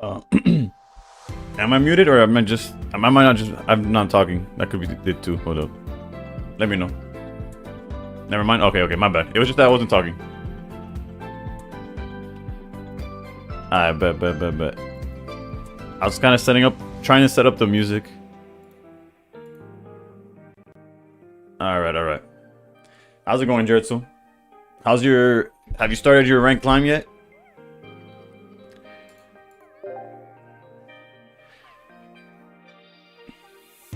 Uh, am I muted or am I just? Am I not just? I'm not talking. That could be it too. Hold up. Let me know. Never mind. Okay, okay, my bad. It was just that I wasn't talking. I bet. I was kind of trying to set up the music. All right. How's it going, Jeritsu? Have you started your rank climb yet?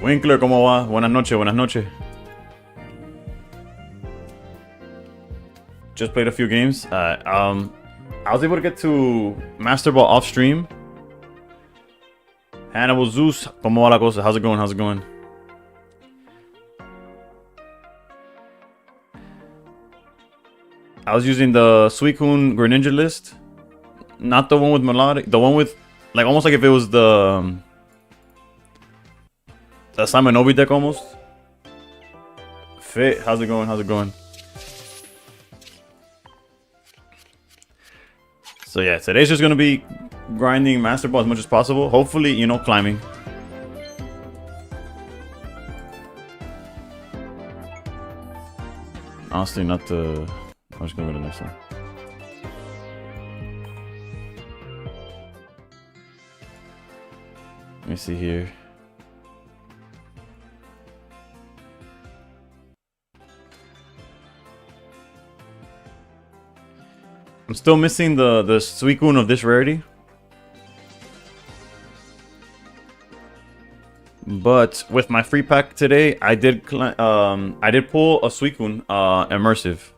Winkler, ¿cómo va? Buenas noches. Just played a few games. I was able to get to Master Ball off stream. Hannibal Zeus, ¿cómo va la cosa? How's it going? I was using the SUICUNE Greninja list. Not the one with melodic. The one with, like, almost like if it was the Simon Nobi deck almost. Fit, how's it going? So yeah, today's just gonna be grinding Master Ball as much as possible. Hopefully, you know, climbing. Honestly, not the... I'm just gonna go to the next one. Let me see here. I'm still missing the SUICUNE of this rarity. But with my free pack today, I did pull a SUICUNE immersive.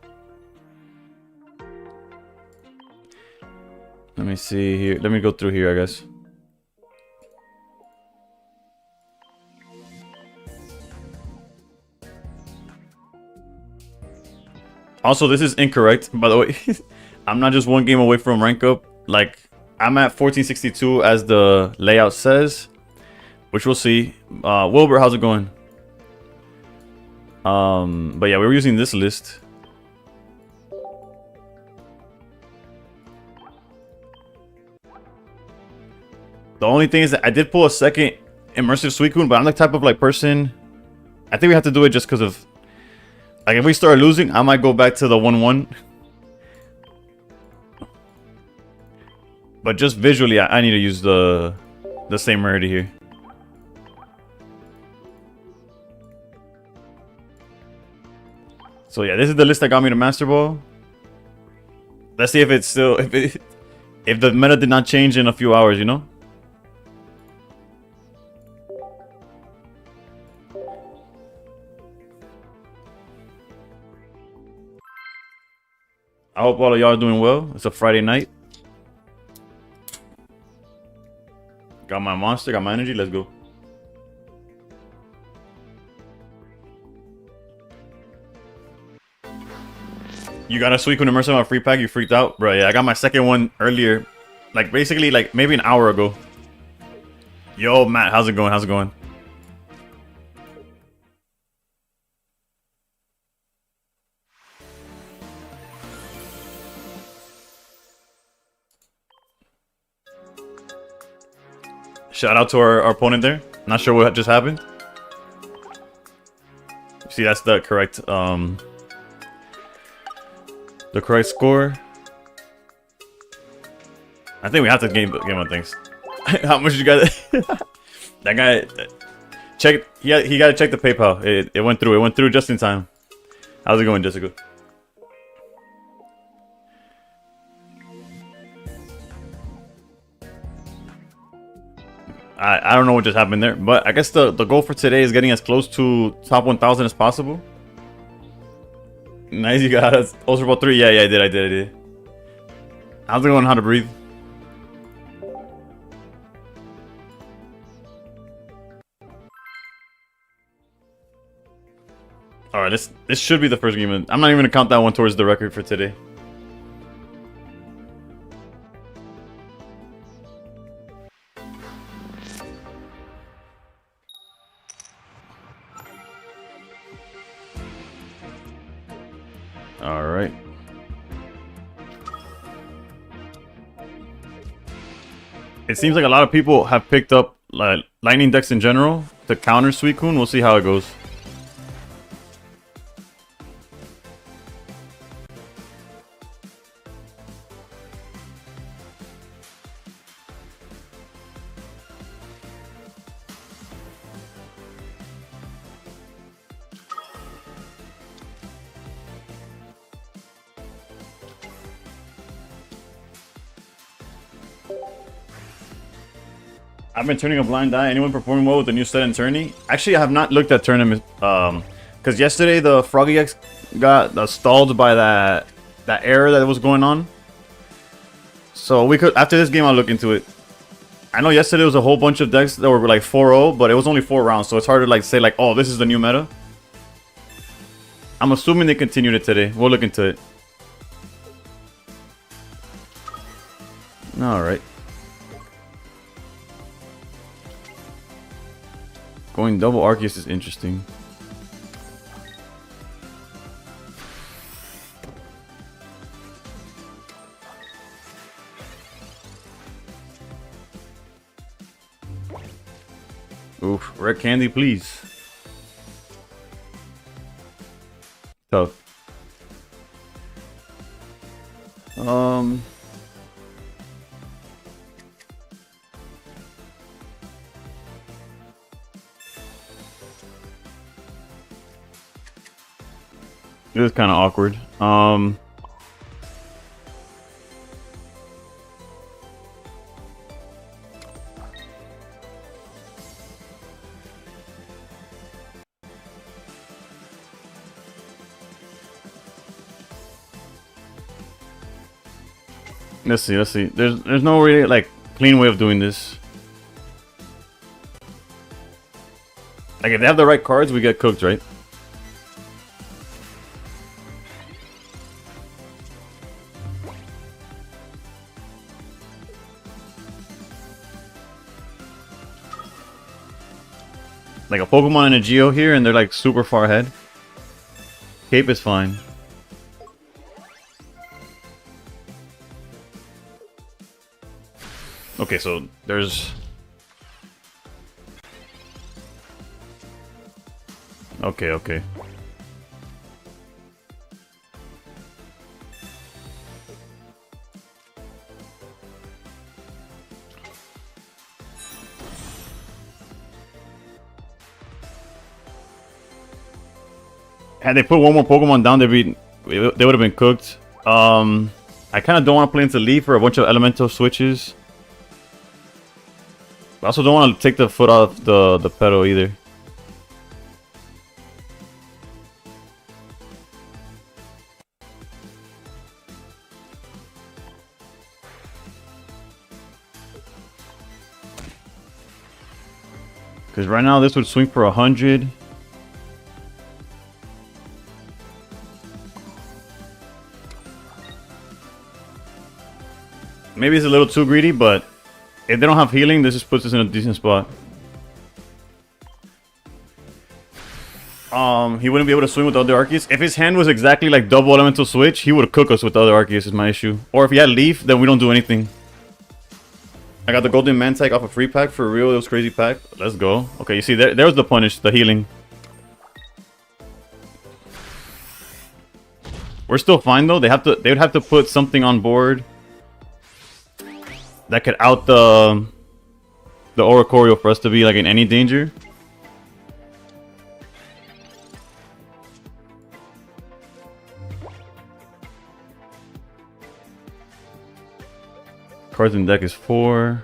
Let me see here. Let me go through here, I guess. Also, this is incorrect, by the way. I'm not just one game away from rank up. Like, I'm at 1462 as the layout says, which we'll see. Wilbur, how's it going? But yeah, we were using this list. The only thing is that I did pull a second immersive SUICUNE, but I'm the type of like person. I think we have to do it just because of, like, if we start losing, I might go back to the 1-1. But just visually, I need to use the same rarity here. So yeah, this is the list that got me to Master Ball. Let's see if it's still if the meta did not change in a few hours, you know. I hope all of y'all are doing well. It's a Friday night. Got my monster, got my energy, let's go. You got a SUICUNE immersive on a free pack, you freaked out? Bro, yeah, I got my second one earlier. Like, basically, like, maybe an hour ago. Yo, Matt, how's it going? Shout out to our opponent there. Not sure what just happened. See, that's the correct score. I think we have to game on things. How much you got? That guy check. He got to check the PayPal. It went through. It went through just in time. How's it going, Jessica? I don't know what just happened there, but I guess the goal for today is getting as close to top 1000 as possible. Nice, you got us. Ultra Ball 3. Yeah, I did. How's it going? How to breathe? All right, this should be the first game. I'm not even gonna count that one towards the record for today. All right. It seems like a lot of people have picked up like lightning decks in general to counter SUICUNE. We'll see how it goes. I've been turning a blind eye. Anyone performing well with the new set and tourney? Actually, I have not looked at tournament. Because yesterday the Froggy X got stalled by that error that was going on. So we could, after this game, I'll look into it. I know yesterday was a whole bunch of decks that were like 4-0, but it was only 4 rounds, so it's hard to like say like, oh, this is the new meta. I'm assuming they continued it today. We'll look into it. All right. Going double Arceus is interesting. Oof, red candy, please. Tough. It was kind of awkward. Let's see. There's no really like clean way of doing this. Like if they have the right cards, we get cooked, right? Like a Pokemon and a Geo here, and they're like super far ahead. Cape is fine. Okay, so there's... Okay. Had they put one more Pokemon down, they would have been cooked. I kind of don't want to play into Leaf for a bunch of elemental switches. I also don't want to take the foot off the pedal either. Because right now this would swing for 100. Maybe it's a little too greedy, but if they don't have healing, this just puts us in a decent spot. He wouldn't be able to swing with the other Arceus. If his hand was exactly like double elemental switch, he would cook us with the other Arceus is my issue. Or if he had Leaf, then we don't do anything. I got the Golden Mantike off a free pack for real. It was crazy pack. Let's go. Okay, you see, there was the punish, the healing. We're still fine though. They would have to put something on board that could out the Oricorio for us to be like in any danger. Cards in deck is 4.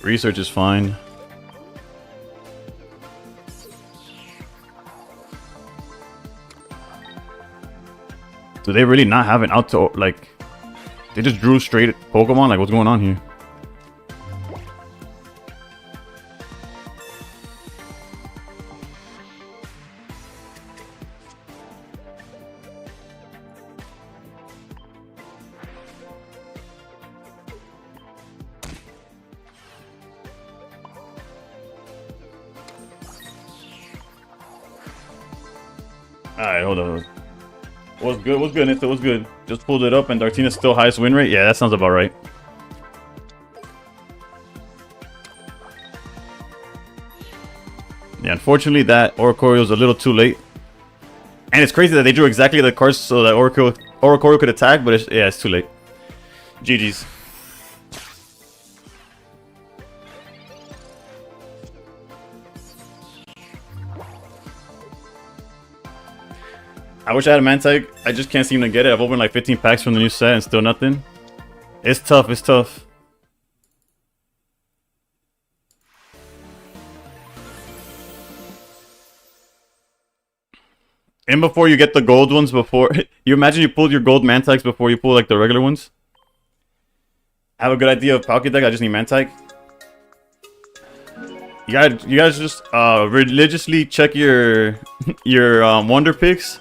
Research is fine. Do they really not have an auto, like, they just drew straight Pokemon? Like, what's going on here? Alright, hold on. What's good? What's good, Nitha? What's good? Just pulled it up and Dartina's still highest win rate? Yeah, that sounds about right. Yeah, unfortunately that Oricorio was a little too late. And it's crazy that they drew exactly the cards so that Oricorio could attack, but it's too late. GG's. I wish I had a Mantike. I just can't seem to get it. I've opened like 15 packs from the new set and still nothing. It's tough. It's tough. And before you get the gold ones, before you imagine you pulled your gold Mantikes before you pull like the regular ones. I have a good idea of Palkia deck. I just need Mantike. You guys just religiously check your wonder picks.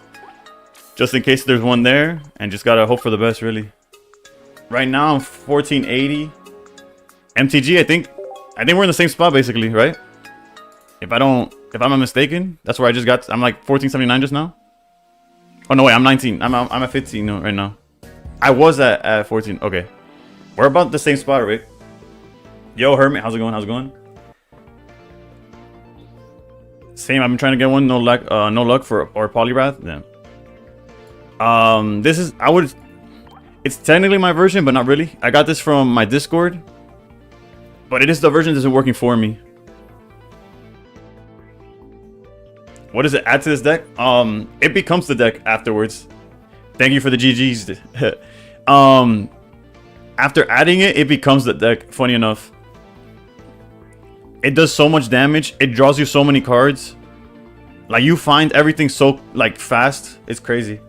Just in case there's one there, and just gotta hope for the best, really. Right now, I'm 1480. MTG, I think we're in the same spot, basically, right? If I'm not mistaken, that's where I just got. I'm like 1479 just now. Oh no, wait, I'm 19. I'm at 15 right now. I was at 14. Okay, we're about the same spot, right? Yo, Hermit, how's it going? How's it going? Same. I've been trying to get one. No luck for or Poliwrath. Yeah. This is it's technically my version, but not really. I got this from my Discord, but it is the version that isn't working for me. What does it add to this deck? It becomes the deck afterwards. Thank you for the GGs. After adding it, it becomes the deck. Funny enough, it does so much damage. It draws you so many cards. Like, you find everything so like fast. It's crazy.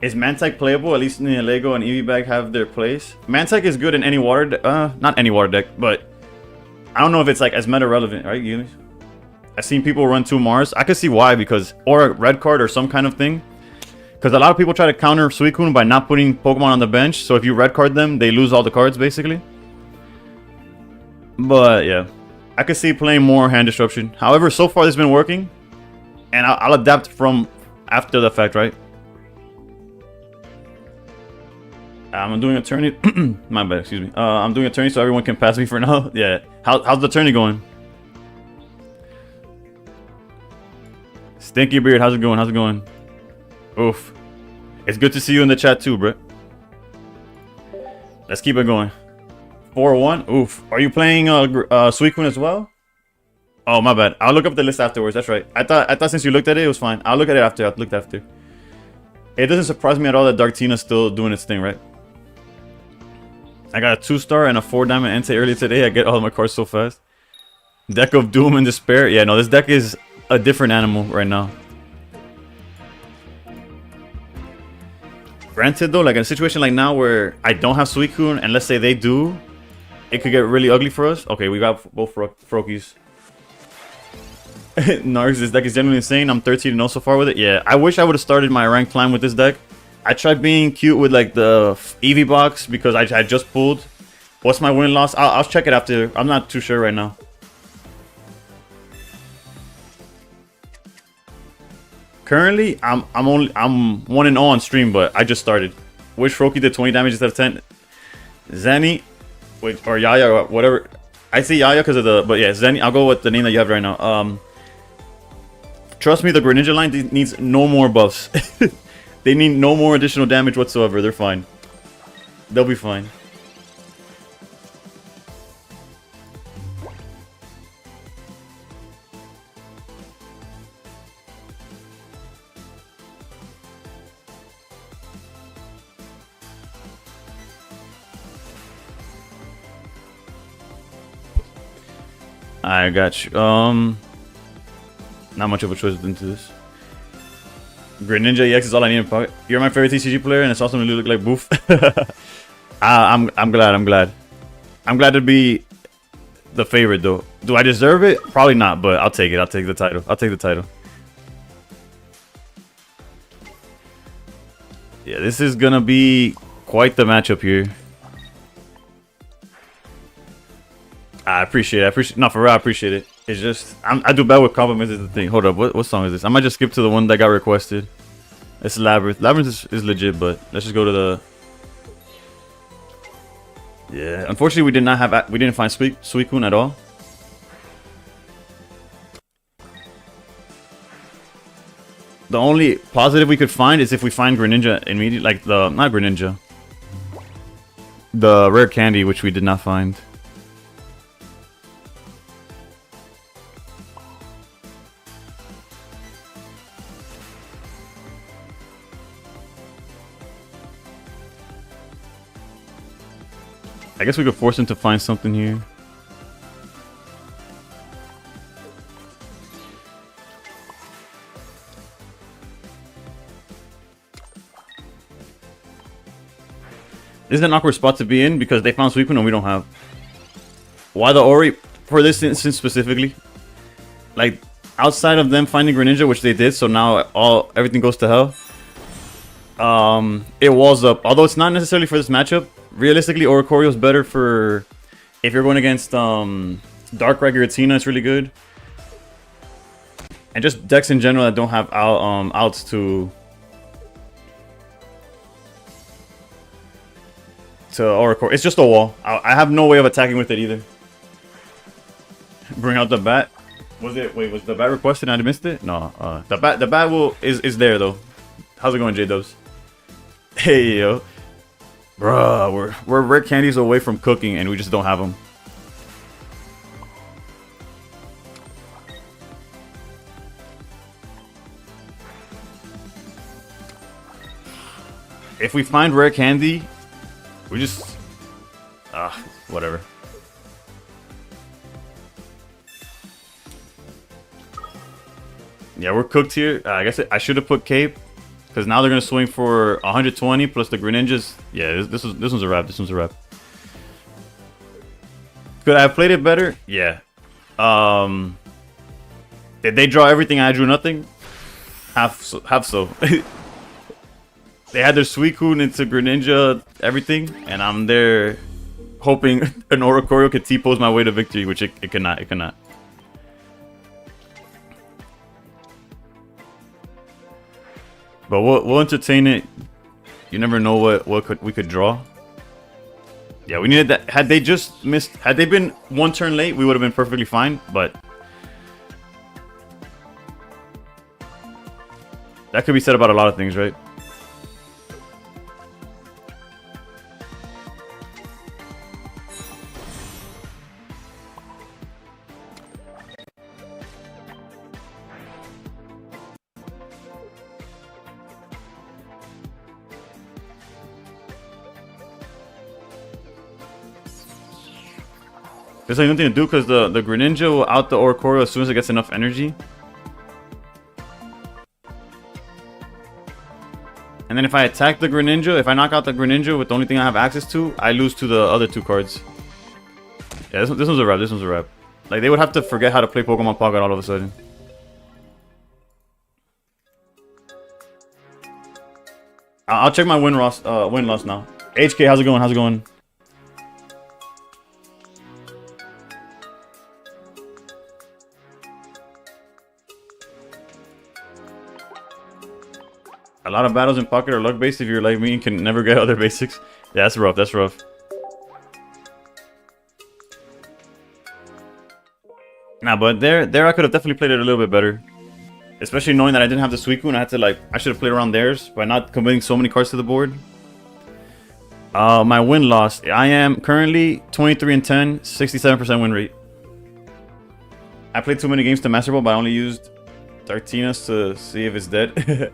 Is Mantike playable? At least in the Lego and Eevee bag have their place. Mantike is good in any water deck. Not any water deck, but I don't know if it's like as meta relevant, right? I've seen people run 2 Mars. I can see why, because or a red card or some kind of thing. Because a lot of people try to counter SUICUNE by not putting Pokemon on the bench. So if you red card them, they lose all the cards basically. But yeah, I could see playing more hand disruption. However, so far this has been working, and I'll adapt from after the fact, right? I'm doing a tourney. My bad, excuse me. I'm doing a tourney so everyone can pass me for now. Yeah. How's the tourney going? Stinky Beard, how's it going? How's it going? Oof. It's good to see you in the chat too, bro. Let's keep it going. 4-1. Oof. Are you playing SUICUNE as well? Oh, my bad. I'll look up the list afterwards. That's right. I thought since you looked at it, it was fine. I'll look at it after. I'll look after. It doesn't surprise me at all that Dartina's still doing its thing, right? I got a 2-star and a 4-diamond Entei earlier today. I get all of my cards so fast. Deck of Doom and Despair. Yeah, no, this deck is a different animal right now. Granted, though, like in a situation like now where I don't have SUICUNE, and let's say they do, it could get really ugly for us. Okay, we got both Froakies. Nargs, this deck is genuinely insane. I'm 13-0 so far with it. Yeah, I wish I would have started my rank climb with this deck. I tried being cute with like the Eevee box because I just pulled. What's my win-loss? I'll check it after. I'm not too sure right now. Currently, I'm 1-0 on stream, but I just started. Wish Froakie did 20 damage instead of 10. Zenny, wait, or Yaya, or whatever. I say Yaya because of the, but yeah, Zenny. I'll go with the name that you have right now. Trust me, the Greninja line needs no more buffs. They need no more additional damage whatsoever. They're fine. They'll be fine. I got you. Not much of a choice into this. Greninja EX is all I need in pocket. You're my favorite TCG player, and it's awesome to look like Boof. I'm glad. I'm glad to be the favorite though. Do I deserve it? Probably not, but I'll take it. I'll take the title. I'll take the title. Yeah, this is gonna be quite the matchup here. I appreciate it. I appreciate. No, for real, I appreciate it. It's just I do bad with compliments. Is the thing. Hold up, what song is this? I might just skip to the one that got requested. It's Labyrinth. Labyrinth is legit, but let's just go to the. Yeah, unfortunately, we didn't find SUICUNE at all. The only positive we could find is if we find Greninja immediately, like not Greninja, the rare candy, which we did not find. I guess we could force him to find something here. This is an awkward spot to be in because they found SUICUNE and we don't have. Why the Ori? For this instance specifically, like outside of them finding Greninja, which they did, so now everything goes to hell. It walls up. Although it's not necessarily for this matchup. Realistically, Oricorio is better for if you're going against Dark Giratina. It's really good, and just decks in general that don't have outs to Oricorio. It's just a wall. I have no way of attacking with it either. Bring out the bat. Was the bat requested and I missed it? No. The bat is there though. How's it going, J-Dubs? Hey yo. Bruh, we're rare candies away from cooking and we just don't have them. If we find rare candy, we just... whatever. Yeah, we're cooked here. I guess I should have put Cape. Because now they're going to swing for 120 plus the Greninjas. Yeah, this one's a wrap. This one's a wrap. Could I have played it better? Yeah. Did they draw everything I drew nothing? Half so. They had their SUICUNE into Greninja, everything. And I'm there hoping an Oricorio could T-pose my way to victory, which it cannot. It cannot. But we'll entertain it. You never know what we could draw. Yeah, we needed that. Had they just missed, had they been one turn late, we would have been perfectly fine. But that could be said about a lot of things, right? There's like nothing to do because the Greninja will out the Oricorio as soon as it gets enough energy. And then if I attack the Greninja, if I knock out the Greninja with the only thing I have access to, I lose to the other two cards. Yeah, this one's a wrap. This one's a wrap. Like, they would have to forget how to play Pokemon Pocket all of a sudden. I'll check my win-loss now. HK, how's it going? How's it going? A lot of battles in Pocket are luck-based if you're like me and can never get other basics. Yeah, that's rough. That's rough. Nah, but there I could have definitely played it a little bit better. Especially knowing that I didn't have the SUICUNE, I should have played around theirs by not committing so many cards to the board. My win-loss. I am currently 23-10, 67% win rate. I played too many games to Master Ball, but I only used Dartinas to see if it's dead.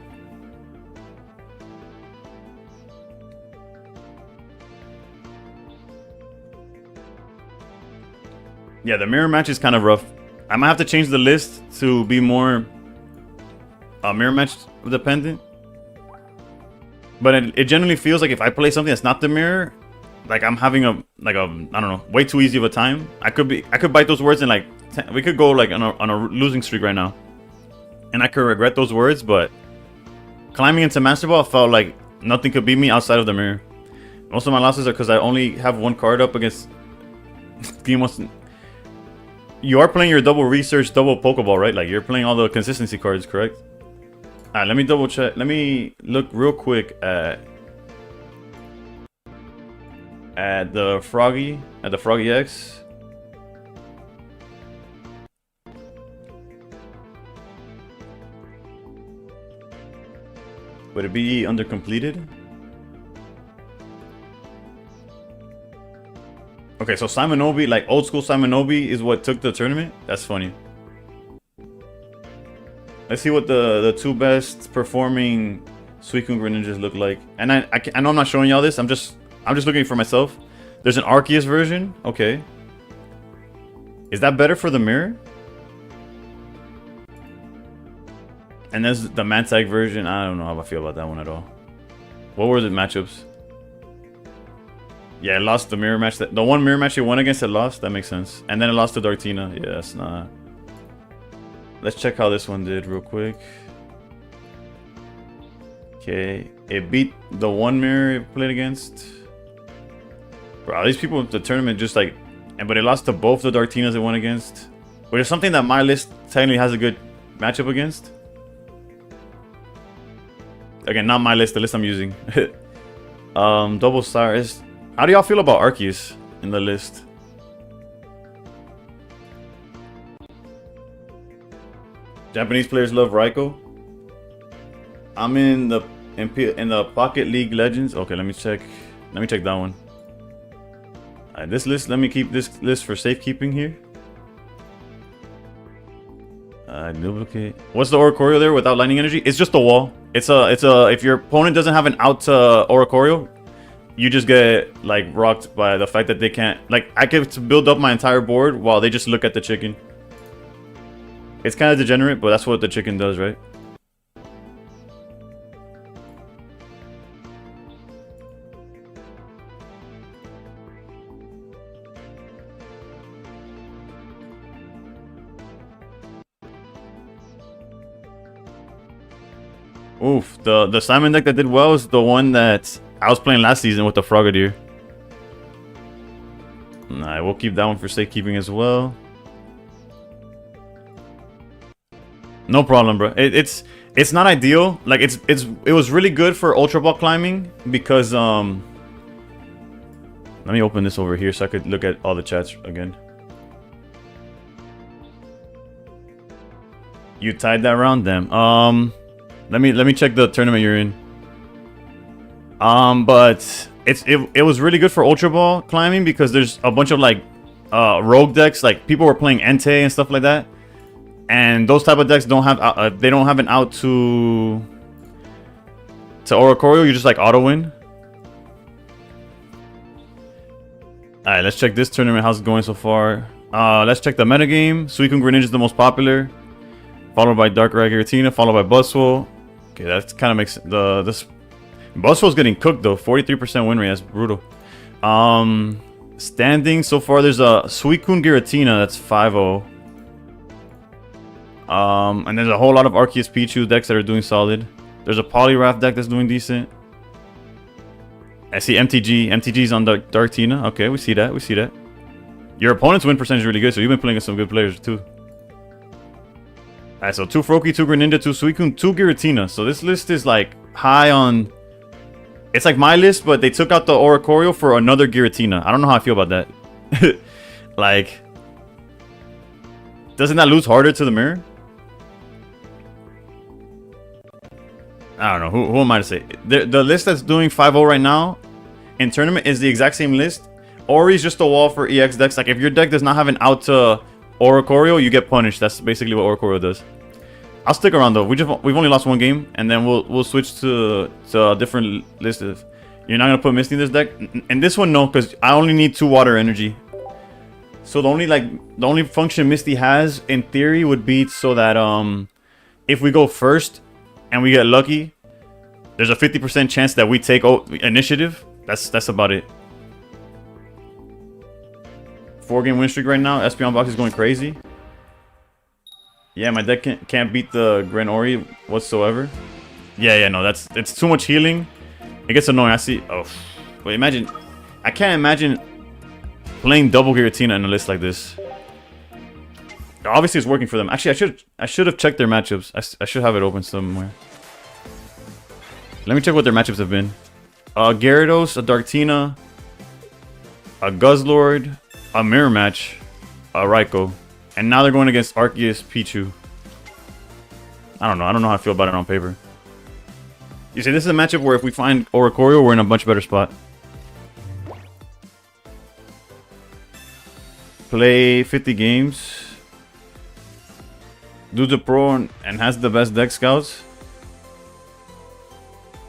Yeah, the mirror match is kind of rough. I might have to change the list to be more mirror match dependent. But it generally feels like if I play something that's not the mirror, like I'm having a I don't know, way too easy of a time. I could bite those words and like we could go like on a losing streak right now, and I could regret those words. But climbing into Master Ball felt like nothing could beat me outside of the mirror. Most of my losses are because I only have one card up against Game One. You are playing your double research, double Pokeball, right? Like you're playing all the consistency cards, correct? Alright, let me double check. Let me look real quick at the Froggy X. Would it be under completed? Okay, so Simonobi, like old school Simonobi, is what took the tournament? That's funny. Let's see what the two best performing Suicune Greninjas look like. And I know I'm not showing y'all this. I'm just looking for myself. There's an Arceus version. Okay. Is that better for the mirror? And there's the Mantag version. I don't know how I feel about that one at all. What were the matchups? Yeah, it lost the mirror match. The one mirror match it won against, it lost. That makes sense. And then it lost to Dartina. Yeah, that's not. Let's check how this one did real quick. Okay, it beat the one mirror it played against. Bro, these people at the tournament just like, but it lost to both the Dartinas it won against, which is something that my list technically has a good matchup against. Again, not my list, the list I'm using. Double Cyrus. How do y'all feel about Arceus in the list? Japanese players love Raikou. I'm in the Pocket League Legends. Okay, let me check. Let me check that one. Alright, this list. Let me keep this list for safekeeping here. Duplicate. What's the Oricorio there without lightning energy? It's just a wall. It's a. If your opponent doesn't have an out Oricorio, you just get like rocked by the fact that they can't. Like I could build up my entire board while they just look at the chicken. It's kind of degenerate, but that's what the chicken does, right? Oof, the Simon deck that did well is the one that I was playing last season with the Frogadier. Alright, we'll keep that one for safekeeping as well. No problem, bro. It's not ideal. Like it was really good for Ultra Ball climbing because let me open this over here so I could look at all the chats again. You tied that round, damn. Let me check the tournament you're in. But it was really good for Ultra Ball climbing because there's a bunch of like rogue decks, like people were playing Entei and stuff like that. And those type of decks don't have they don't have an out to Oricorio. You just like auto win. All right, let's check this tournament. How's it going so far? Let's check the metagame. Suicune Greninja is the most popular, followed by Darkrai Giratina, followed by Buzzwole. Okay, that kind of makes this Buzzwole's getting cooked though. 43% win rate. That's brutal. Standing so far, there's a Suicune Giratina that's 5-0. And there's a whole lot of Arceus Pichu decks that are doing solid. There's a Poliwrath deck that's doing decent. I see MTG. MTG's on Dartina. Okay, we see that. We see that. Your opponent's win percentage is really good, so you've been playing with some good players too. Alright, so 2 Froakie, 2 Greninja, 2 Suicune, 2 Giratina. So this list is like high on... It's like my list, but they took out the Oricorio for another Giratina. I don't know how I feel about that. Like... Doesn't that lose harder to the mirror? I don't know. Who am I to say? The list that's doing 5-0 right now in tournament is the exact same list. Ori's just a wall for EX decks. Like if your deck does not have an out to Oricorio, you get punished. That's basically what Oricorio does. I'll stick around though. We've only lost one game, and then we'll switch to a different list. If you're not gonna put Misty in this deck, and this one no, because I only need 2 water energy. So the only function Misty has in theory would be so that if we go first and we get lucky, there's a 50% chance that we take initiative. That's about it. 4-game win streak right now. Espeon box is going crazy. Yeah, my deck can't beat the Grand Ori whatsoever. Yeah, no, it's too much healing. It gets annoying. I see. Oh, but imagine. I can't imagine playing double Giratina in a list like this. Obviously, it's working for them. Actually, I should have checked their matchups. I should have it open somewhere. Let me check what their matchups have been. Gyarados, a Darktina, a Guzzlord, a Mirror Match, a Raikou. And now they're going against Arceus Pichu. I don't know how I feel about it on paper. You see, this is a matchup where if we find Oricorio, we're in a much better spot. Play 50 games. Dude's a pro and has the best deck scouts.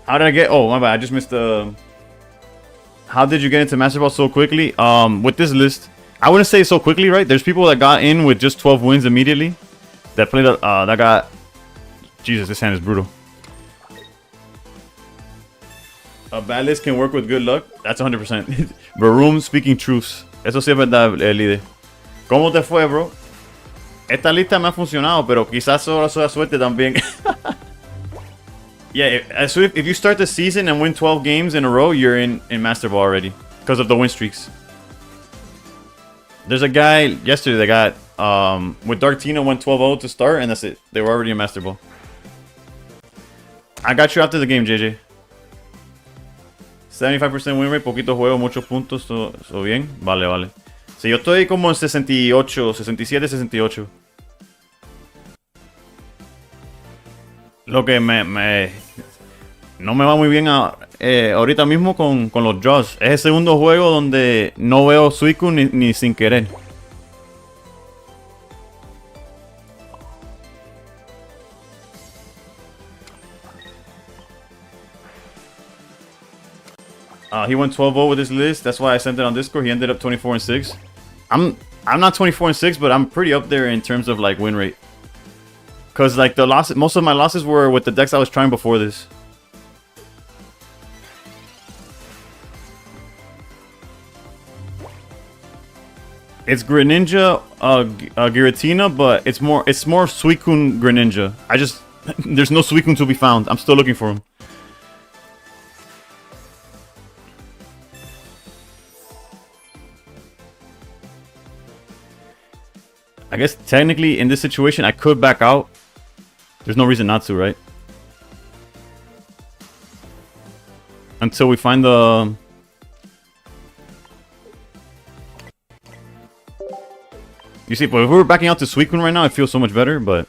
How did I get... Oh, my bad. I just missed the... How did you get into Master Ball so quickly? With this list... I wouldn't say so quickly, right? There's people that got in with just 12 wins immediately. That played... that got... Jesus, this hand is brutal. A bad list can work with good luck. That's 100%. Baroom speaking truths. Eso sí es verdad, líder. ¿Cómo te fue, bro? Esta lista me ha funcionado, pero quizás solo sea suerte también. Yeah, so if you start the season and win 12 games in a row, you're in Master Ball already. Because of the win streaks. There's a guy yesterday that got, with Darktina, went 12-0 to start, and that's it. They were already in Master Ball. I got you after the game, JJ. 75% win rate, poquito juego, muchos puntos, so bien. Vale. Si yo estoy como en 68, 67, 68. Lo que no me va muy bien ahorita mismo con los draws. Es el segundo juego donde no veo SUICUNE ni sin querer. He went 12-0 with his list. That's why I sent it on Discord. He ended up 24-6. I'm not 24-6, but I'm pretty up there in terms of like win rate. Cause like most of my losses were with the decks I was trying before this. It's Greninja, Giratina, but it's more SUICUNE Greninja. There's no SUICUNE to be found. I'm still looking for him. I guess technically in this situation I could back out. There's no reason not to, right? Until we find the... You see, but if we were backing out to SUICUNE right now, it feels so much better, but...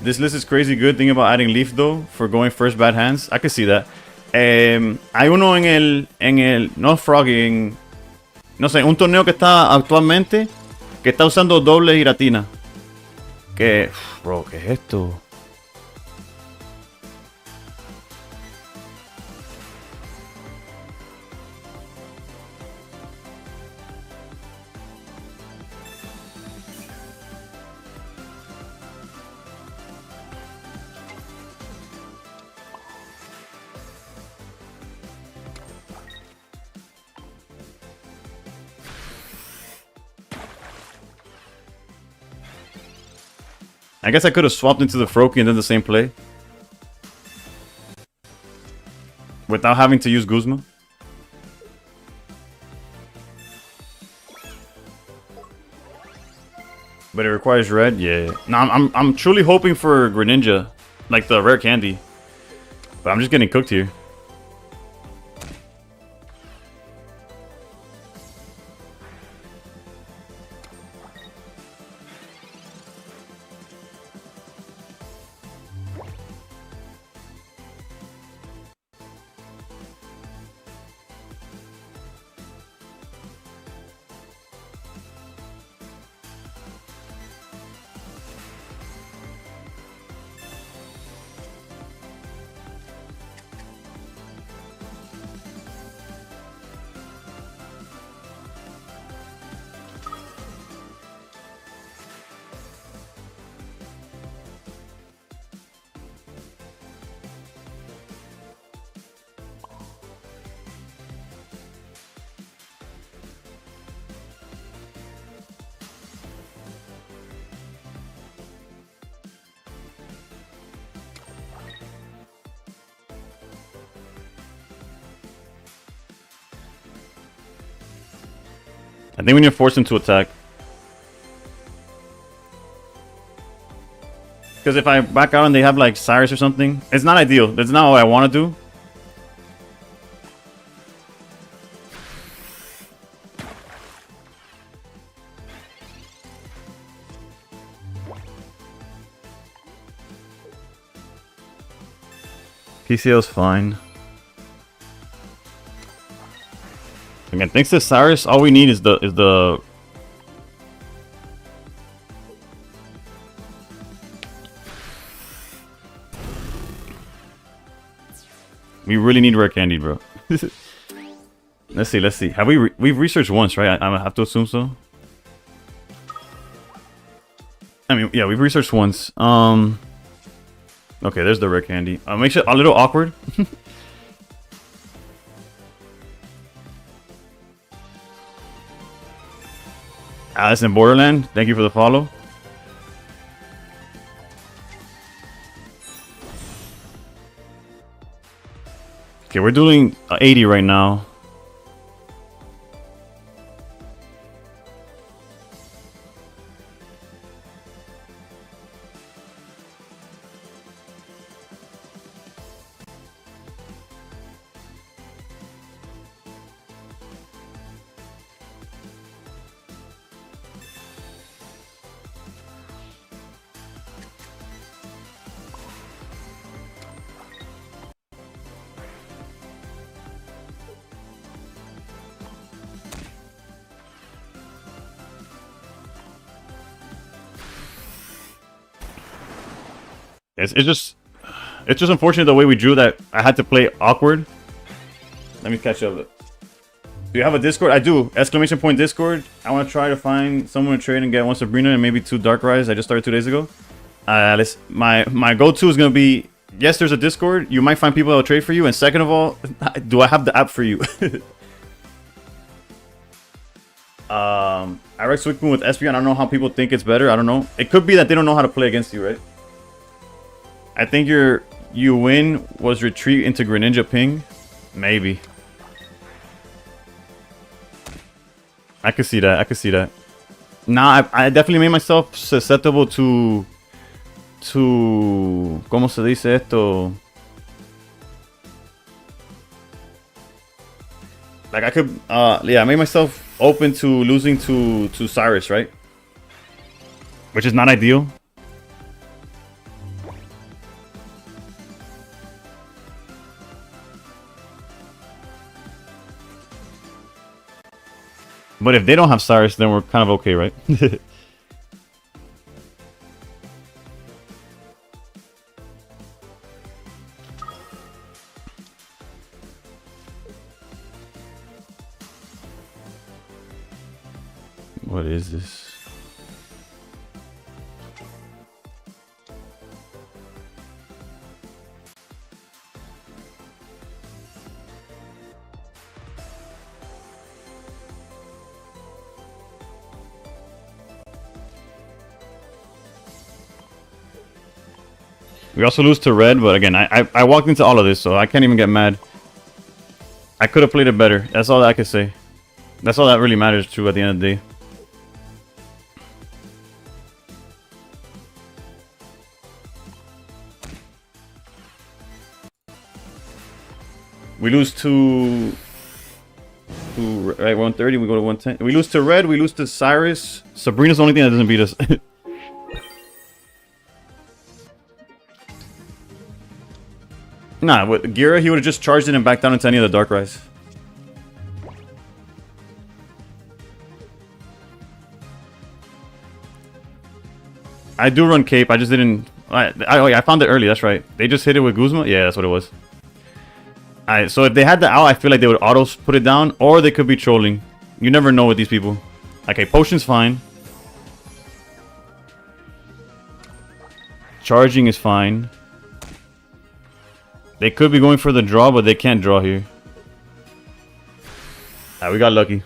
This list is crazy good. Thinking about adding Leaf though for going first bad hands. I could see that. Hay uno en el no Froggy, no sé, un torneo que está actualmente que está usando doble Giratina. Que, bro, ¿qué es esto? I guess I could have swapped into the Froakie and done the same play. Without having to use Guzma. But it requires red, yeah. No, I'm truly hoping for Greninja. Like the rare candy. But I'm just getting cooked here. I think we need to force him to attack. Because if I back out and they have like Cyrus or something, it's not ideal. That's not what I want to do. PCL's fine. Again, thanks to Cyrus, all we need is the we really need rare candy, bro. Let's see. Have we've researched once, right? I have to assume so. I mean, yeah, we've researched once. Okay, there's the rare candy. Makes it a little awkward. Alice in Borderland, thank you for the follow. Okay, we're doing 80 right now. It's just unfortunate the way we drew that I had to play awkward. Let me catch up. Do you have a Discord? I do. Exclamation point Discord. I want to try to find someone to trade and get one Sabrina and maybe 2 Darkrai. I just started 2 days ago. My go-to is gonna be, yes, there's a Discord. You might find people that will trade for you. And second of all, do I have the app for you? I read SUICUNE with Espeon. I don't know how people think it's better. I don't know. It could be that they don't know how to play against you, right? I think you win was retreat into Greninja ping. Maybe. I could see that. Nah, I definitely made myself susceptible to ¿cómo se dice esto? Like I could yeah, I made myself open to losing to Cyrus, right? Which is not ideal. But if they don't have Cyrus, then we're kind of okay, right? What is this? We also lose to red, but again, I walked into all of this, so I can't even get mad. I could have played it better. That's all that I can say. That's all that really matters too at the end of the day. We lose to right 130. We go to 110. We lose to red. We lose to Cyrus. Sabrina's the only thing that doesn't beat us. Nah, with Gira, he would have just charged it and backed down into any of the Darkrai's. I do run Cape. I just didn't. I found it early. That's right. They just hit it with Guzma. Yeah, that's what it was. Alright, so if they had the out, I feel like they would auto put it down, or they could be trolling. You never know with these people. Okay, potion's fine. Charging is fine. They could be going for the draw, but they can't draw here. Alright, we got lucky.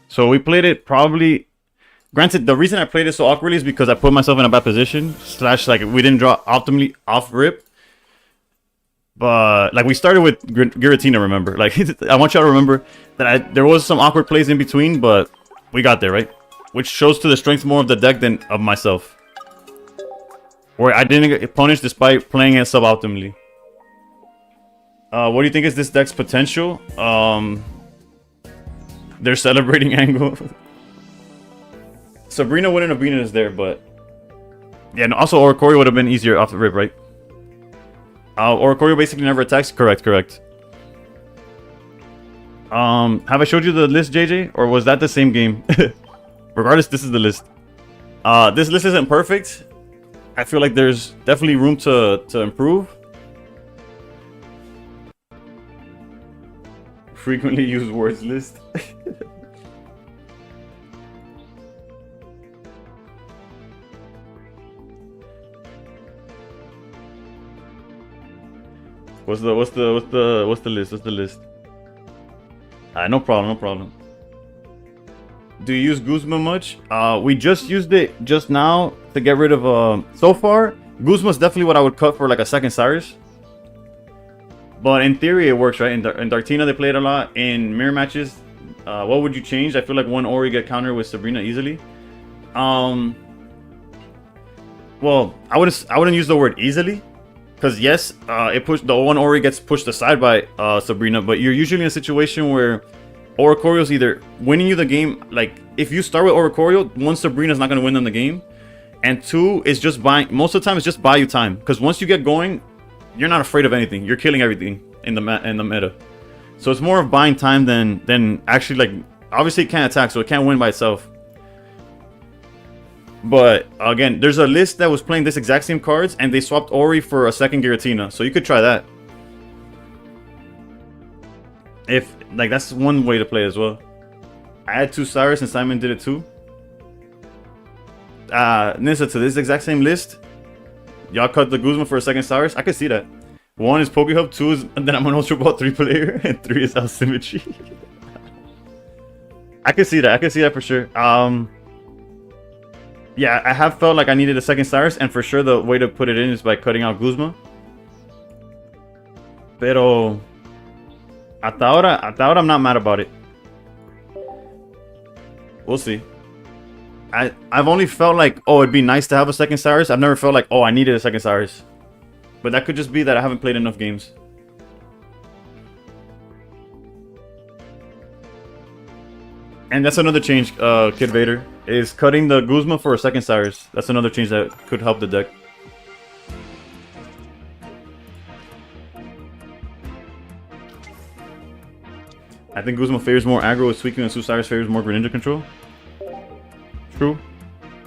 So we played it probably. Granted, the reason I played it so awkwardly is because I put myself in a bad position. Slash, like, we didn't draw optimally off rip. But, like, we started with Giratina, remember? Like, I want y'all to remember that there was some awkward plays in between, but we got there, right? Which shows to the strength more of the deck than of myself. Where I didn't get punished despite playing it suboptimally. What do you think is this deck's potential? They're celebrating angle. Sabrina wouldn't have been as there, but yeah. And also, Oricorio would have been easier off the rip, right? Oricorio basically never attacks. Correct. Have I showed you the list, JJ, or was that the same game? Regardless, this is the list. This list isn't perfect. I feel like there's definitely room to improve. Frequently used words list. What's the list? What's the list? No problem. Do you use Guzma much? We just used it just now to get rid of so far, Guzma's definitely what I would cut for like a second Cyrus. But in theory it works, right? In Dartina they play it a lot. In mirror matches, what would you change? I feel like one Ori get countered with Sabrina easily. Well, I wouldn't use the word easily. Because yes, the one Ori gets pushed aside by Sabrina, but you're usually in a situation where Oricorio's either winning you the game. Like if you start with Oricorio, one, Sabrina's not going to win them the game, and two, is just buying. Most of the time, it's just buy you time. Because once you get going, you're not afraid of anything. You're killing everything in the meta. So it's more of buying time than actually, like, obviously it can't attack, so it can't win by itself. But again, there's a list that was playing this exact same cards, and they swapped Ori for a second Giratina, so you could try that. If, like, that's one way to play as well. I had two Cyrus and Simon did it too. Nissa, to this exact same list, y'all cut the Guzma for a second Cyrus. I could see that. One is Pokehub, two is and then I'm an Ultra Ball 3 player, and three is Asymmetry. I could see that. I could see that for sure. Yeah, I have felt like I needed a second Cyrus, and for sure the way to put it in is by cutting out Guzma. Pero hasta ahora I'm not mad about it. We'll see. I've only felt like, oh, it'd be nice to have a second Cyrus. I've never felt like, oh, I needed a second Cyrus. But that could just be that I haven't played enough games. And that's another change, Kid Vader, is cutting the Guzma for a second Cyrus. That's another change that could help the deck. I think Guzma favors more aggro with SUICUNE and Cyrus favors more Greninja control. True.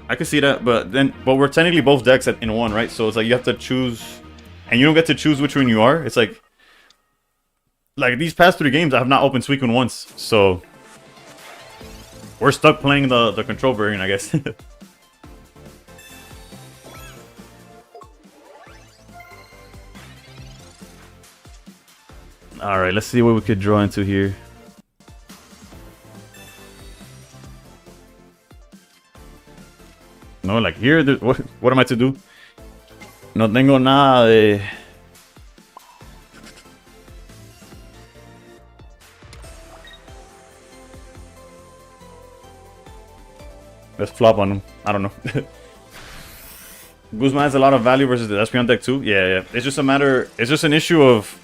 I can see that, but we're technically both decks in one, right? So it's like you have to choose, and you don't get to choose which one you are. It's like these past 3 games, I have not opened SUICUNE once, so we're stuck playing the control variant, I guess. All right, let's see what we could draw into here. No, like here, what am I to do? No tengo nada de... Let's flop on him. I don't know. Guzman has a lot of value versus the Espeon deck too. Yeah. It's just a matter... It's just an issue of...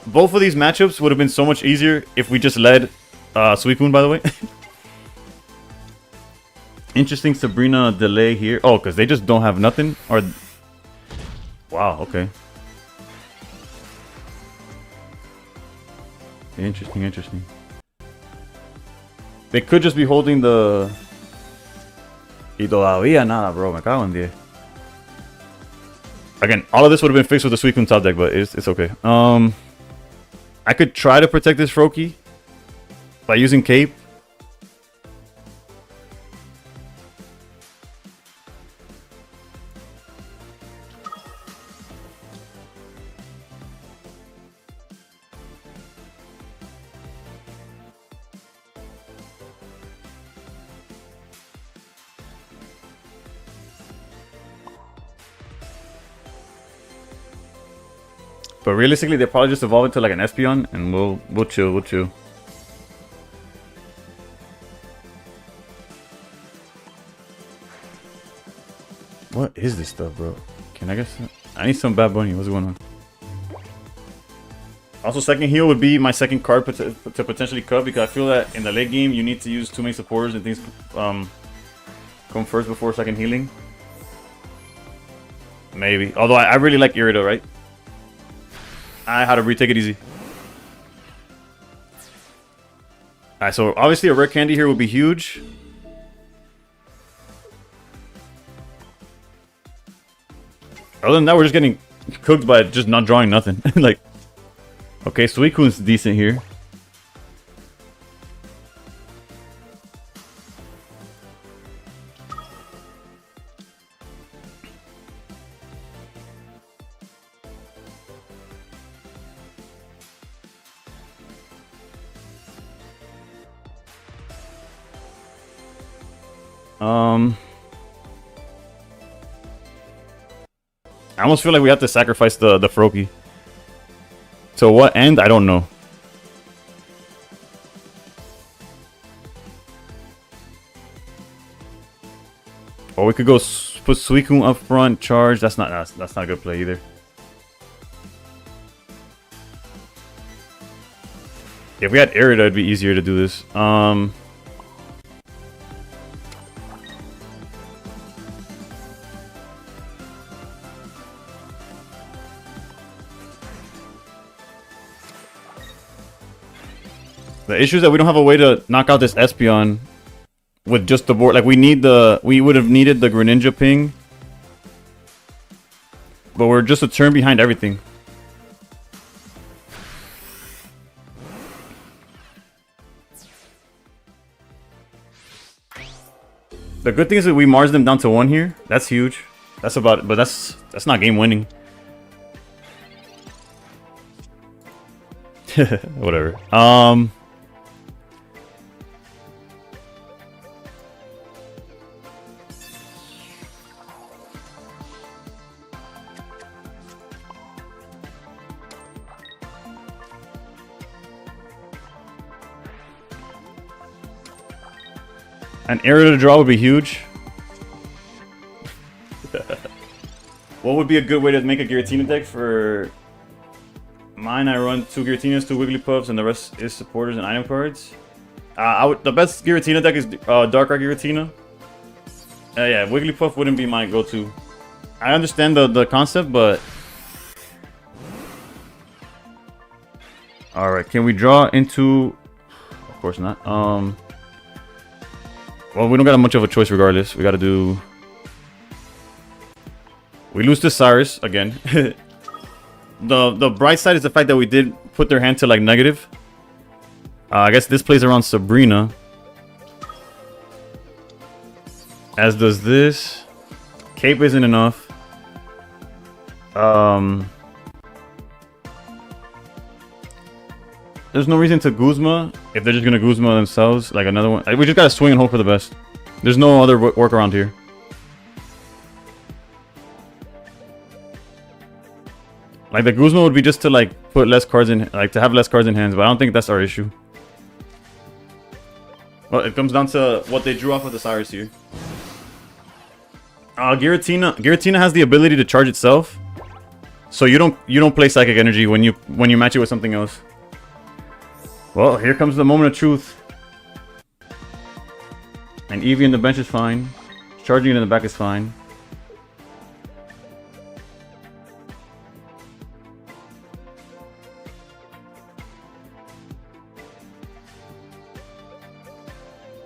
both of these matchups would have been so much easier if we just led SUICUNE, by the way. Interesting Sabrina delay here. Oh, because they just don't have nothing? Or... Wow, okay. Interesting. They could just be holding the... Y todavía nada, bro. Me cago en 10. Again, all of this would have been fixed with the SUICUNE top deck, but it's okay. I could try to protect this Froakie by using Cape. But realistically, they probably just evolve into like an Espeon, and we'll chill. We'll chill. What is this stuff, bro? Can I get some? I need some Bad Bunny. What's going on? Also, second heal would be my second card to potentially cut, because I feel that in the late game you need to use too many supporters and things come first before second healing. Maybe. Although I really like Irida, right? I had to retake it easy. Alright, so obviously a rare candy here would be huge. Other than that, we're just getting cooked by just not drawing nothing. Like, okay, Suicune's decent here. I almost feel like we have to sacrifice the Froakie. To what end? I don't know. Or we could go put Suicune up front, charge. That's not a good play either. If we had Irida, it'd be easier to do this. The issue is that we don't have a way to knock out this Espeon with just the board. Like, we would have needed the Greninja ping. But we're just a turn behind everything. The good thing is that we Mars them down to 1 here. That's huge. That's about it, but that's not game winning. Whatever. An area to draw would be huge. What would be a good way to make a Giratina deck? For mine, I run 2 Giratinas, 2 Wigglypuffs, and the rest is supporters and item cards. The best Giratina deck is Darkrai Giratina. Yeah, Wigglypuff wouldn't be my go-to. I understand the concept, but... Alright, can we draw into... Of course not. Well, we don't got much of a choice regardless. We gotta do... We lose to Cyrus again. The bright side is the fact that we did put their hand to like negative. I guess this plays around Sabrina. As does this. Cape isn't enough. There's no reason to Guzma if they're just gonna Guzma themselves. Like another one. We just gotta swing and hope for the best. There's no other workaround here. Like the Guzma would be just to like put less cards in, like to have less cards in hands, but I don't think that's our issue. Well, it comes down to what they drew off of the Cyrus here. Giratina has the ability to charge itself, so you don't play Psychic Energy when you match it with something else. Well, here comes the moment of truth. And Eevee in the bench is fine. Charging it in the back is fine.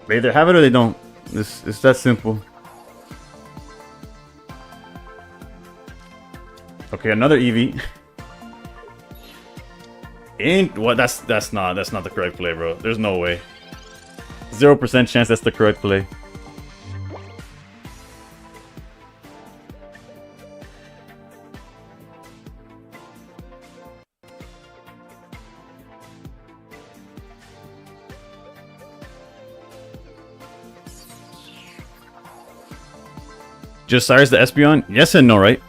They either have it or they don't. It's that simple. Okay, another Eevee. What? That's not the correct play, bro. There's no way. 0% chance that's the correct play. Just Cyrus the Espeon? Yes and no, right?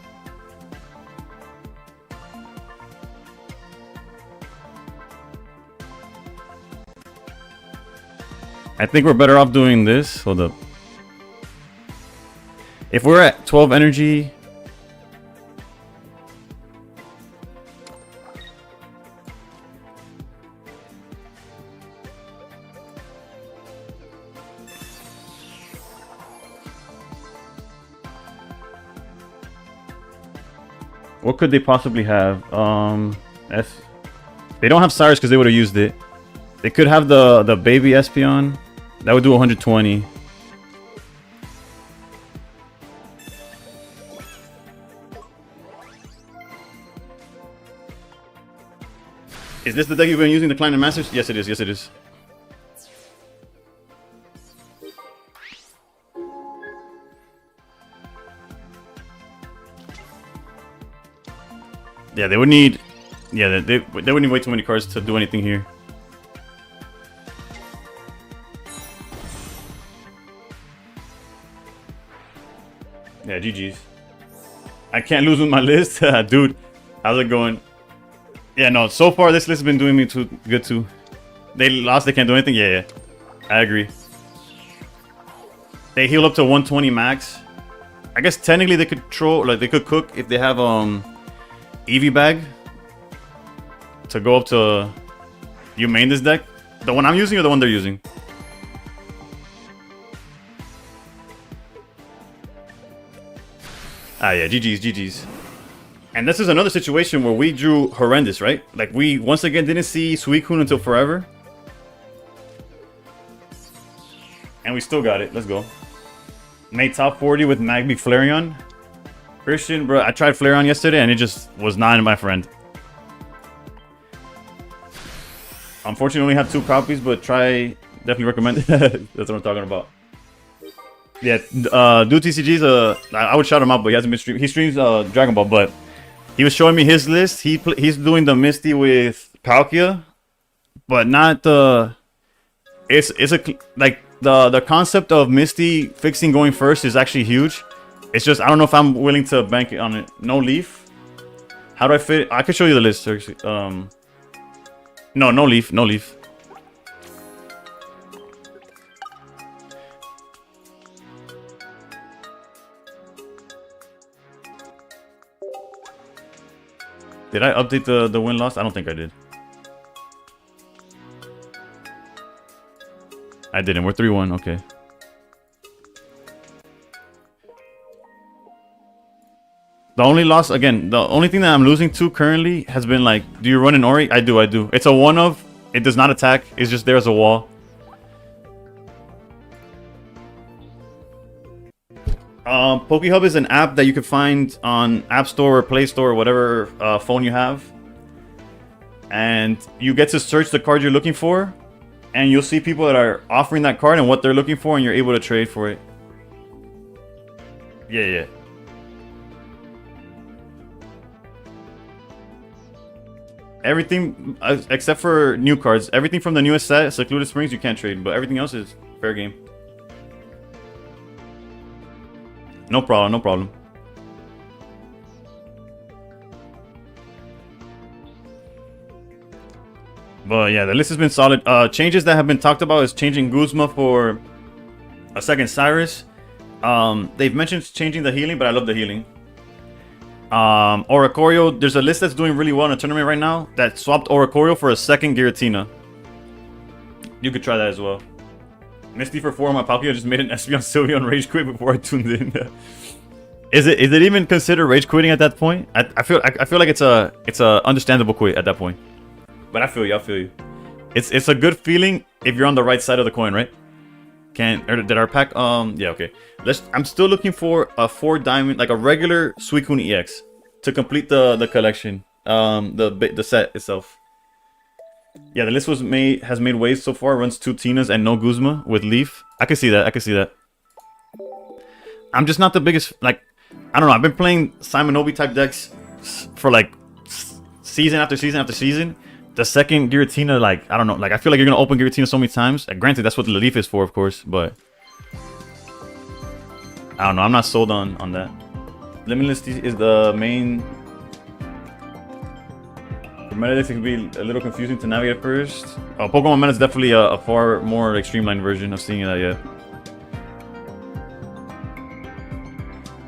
I think we're better off doing this. Hold up. If we're at 12 energy... What could they possibly have? They don't have Cyrus because they would have used it. They could have the baby Espeon. That would do 120. Is this the deck you've been using to climb the Masters? Yes, it is. Yes, it is. Yeah, they would need... Yeah, they would need way too many cards to do anything here. Yeah, GG's. I can't lose with my list. Dude, how's it going? Yeah, no, so far this list has been doing me too good too. They lost, they can't do anything? Yeah, yeah. I agree. They heal up to 120 max. I guess technically they could troll, like they could cook if they have Eevee bag to go up to... You main this deck? The one I'm using or the one they're using? Ah yeah, GG's, GG's. And this is another situation where we drew horrendous, right? Like we once again didn't see SUICUNE until forever. And we still got it. Let's go. Made top 40 with Magby Flareon. Christian, bro, I tried Flareon yesterday and it just was not my friend. Unfortunately, only have 2 copies, but try. Definitely recommend it. That's what I'm talking about. Yeah, Dude TCG's I would shout him out, but he hasn't been streaming. He streams Dragon Ball, but he was showing me his list. He's doing the Misty with Palkia, but not the. It's like the concept of Misty fixing going first is actually huge. It's just I don't know if I'm willing to bank it on it. No Leaf. How do I fit? I could show you the list actually. No Leaf, no Leaf. Did I update the win-loss? I don't think I did. I didn't. We're 3-1. Okay. The only loss, again, the only thing that I'm losing to currently has been like, do you run an Ori? I do, I do. It's a one-of. It does not attack. It's just there as a wall. PokeHub is an app that you can find on App Store or Play Store or whatever phone you have. And you get to search the card you're looking for. And you'll see people that are offering that card and what they're looking for, and you're able to trade for it. Yeah, yeah. Everything, except for new cards. Everything from the newest set, Secluded Springs, you can't trade. But everything else is fair game. No problem, no problem. But yeah, the list has been solid. Changes that have been talked about is changing Guzma for a second Cyrus. They've mentioned changing the healing, but I love the healing. Oricorio, there's a list that's doing really well in a tournament right now that swapped Oricorio for a second Giratina. You could try that as well. Misty for 4 on my Palkia just made an Espeon Sylveon rage quit before I tuned in. Is it even considered rage quitting at that point? I feel like it's a understandable quit at that point. But I feel you, I feel you. It's a good feeling if you're on the right side of the coin, right? Did our pack yeah, okay. I'm still looking for a 4 diamond, like a regular SUICUNE EX to complete the collection. The set itself. Yeah, the list has made waves so far. Runs 2 Tinas and no Guzma with Leaf. I can see that. I can see that. I'm just not the biggest, like, I don't know. I've been playing Simonobi type decks for like season after season after season. The second Giratina, like, I don't know. Like, I feel like you're going to open Giratina so many times. Granted, that's what the Leaf is for, of course. But I don't know. I'm not sold on that. Limitless is the main The meta can be a little confusing to navigate at first. Pokemon meta is definitely a far more like, streamlined version of seeing that yet.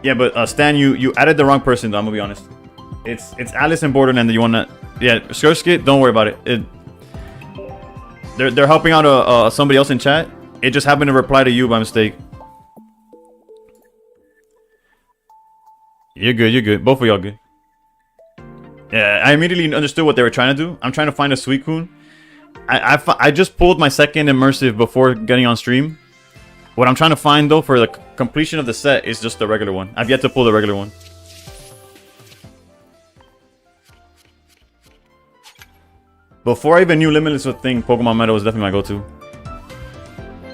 Yeah, but Stan, you added the wrong person though, I'm gonna be honest. It's Alice and Borderland that you wanna... Yeah, Skirskit, don't worry about it. They're helping out somebody else in chat. It just happened to reply to you by mistake. You're good, you're good. Both of y'all good. Yeah, I immediately understood what they were trying to do. I'm trying to find a SUICUNE. I just pulled my second immersive before getting on stream. What I'm trying to find though for the completion of the set is just the regular one. I've yet to pull the regular one. Before I even knew Limitless was a thing, Pokemon Meta was definitely my go-to.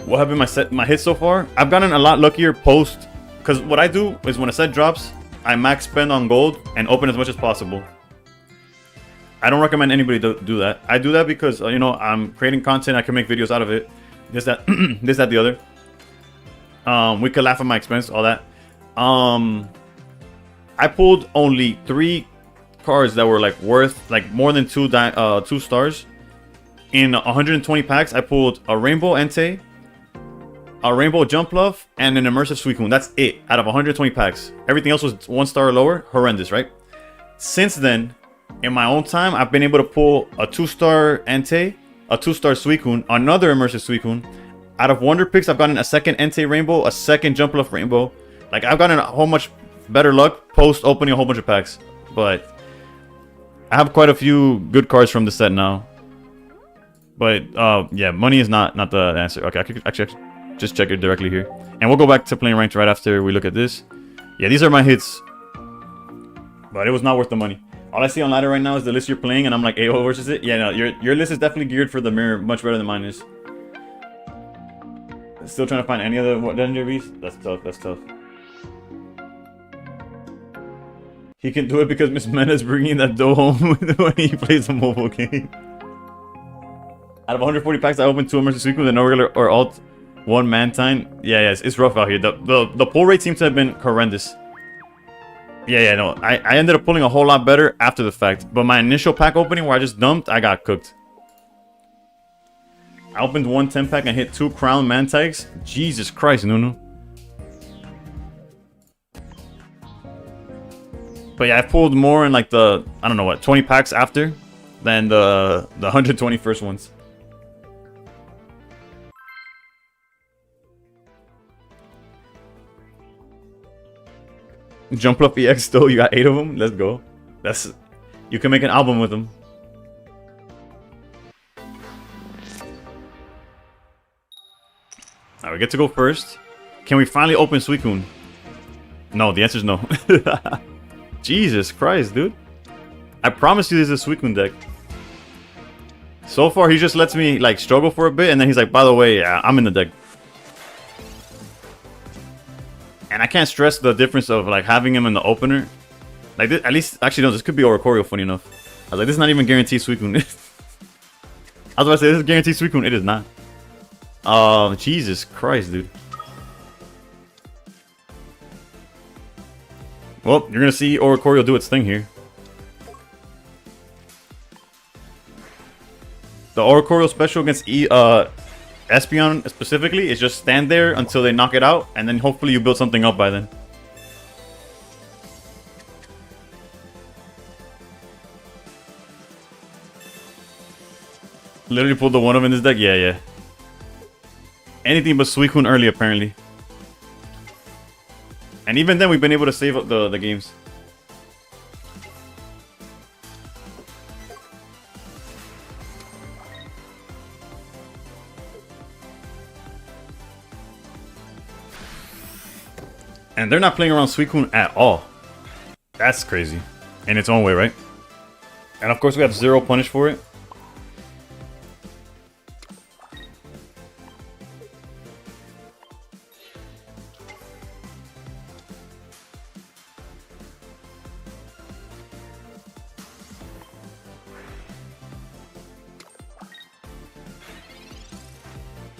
What have been my hits so far? I've gotten a lot luckier post, because what I do is when a set drops, I max spend on gold and open as much as possible. I don't recommend anybody do that. I do that because you know, I'm creating content, I can make videos out of it. This, that, this, that, the other. We could laugh at my expense, all that. I pulled only 3 cards that were like worth like more than 2 stars. In 120 packs, I pulled a Rainbow Entei, a Rainbow Jumpluff, and an Immersive SUICUNE. That's it out of 120 packs. Everything else was 1 star or lower. Horrendous, right? Since then, in my own time, I've been able to pull a 2-star Entei, a 2-star SUICUNE, another Immersive SUICUNE. Out of Wonder Picks, I've gotten a second Entei Rainbow, a second Jumpluff Rainbow. Like, I've gotten a whole much better luck post opening a whole bunch of packs. But I have quite a few good cards from the set now. But yeah, money is not the answer. Okay, I could actually just check it directly here. And we'll go back to playing ranked right after we look at this. Yeah, these are my hits. But it was not worth the money. All I see on ladder right now is the list you're playing, and I'm like AO versus it. Yeah, no, your list is definitely geared for the mirror, much better than mine is. Still trying to find any other legendaries? That's tough, that's tough. He can do it because Miss Mena's bringing that dough home when he plays a mobile game. Out of 140 packs, I opened 2 Immersive SUICUNE, then no regular or alt, 1 Mantine. Yeah, it's rough out here. The pull rate seems to have been horrendous. Yeah, no. I ended up pulling a whole lot better after the fact. But my initial pack opening where I just dumped, I got cooked. I opened 1 10-pack and hit 2 Crown Mantiques. Jesus Christ, Nunu. But yeah, I pulled more in like the, I don't know what, 20 packs after than the 121st ones. Jumpluff EX still, you got 8 of them? Let's go. You can make an album with them. Alright, we get to go first. Can we finally open SUICUNE? No, the answer is no. Jesus Christ, dude. I promise you this is a SUICUNE deck. So far, he just lets me, like, struggle for a bit, and then he's like, by the way, yeah, I'm in the deck. And I can't stress the difference of, like, having him in the opener. Like, this, at least, actually, no, this could be Oricorio, funny enough. I was like, this is not even guaranteed SUICUNE. I was about to say, this is guaranteed SUICUNE. It is not. Jesus Christ, dude. Well, you're gonna see Oricorio do its thing here. The Oricorio special against Espeon specifically is just stand there until they knock it out, and then hopefully you build something up by then. Literally pulled the one of in this deck? Yeah. Anything but SUICUNE early, apparently. And even then, we've been able to save up the games. And they're not playing around SUICUNE at all. That's crazy. In its own way, right? And of course, we have 0 punish for it.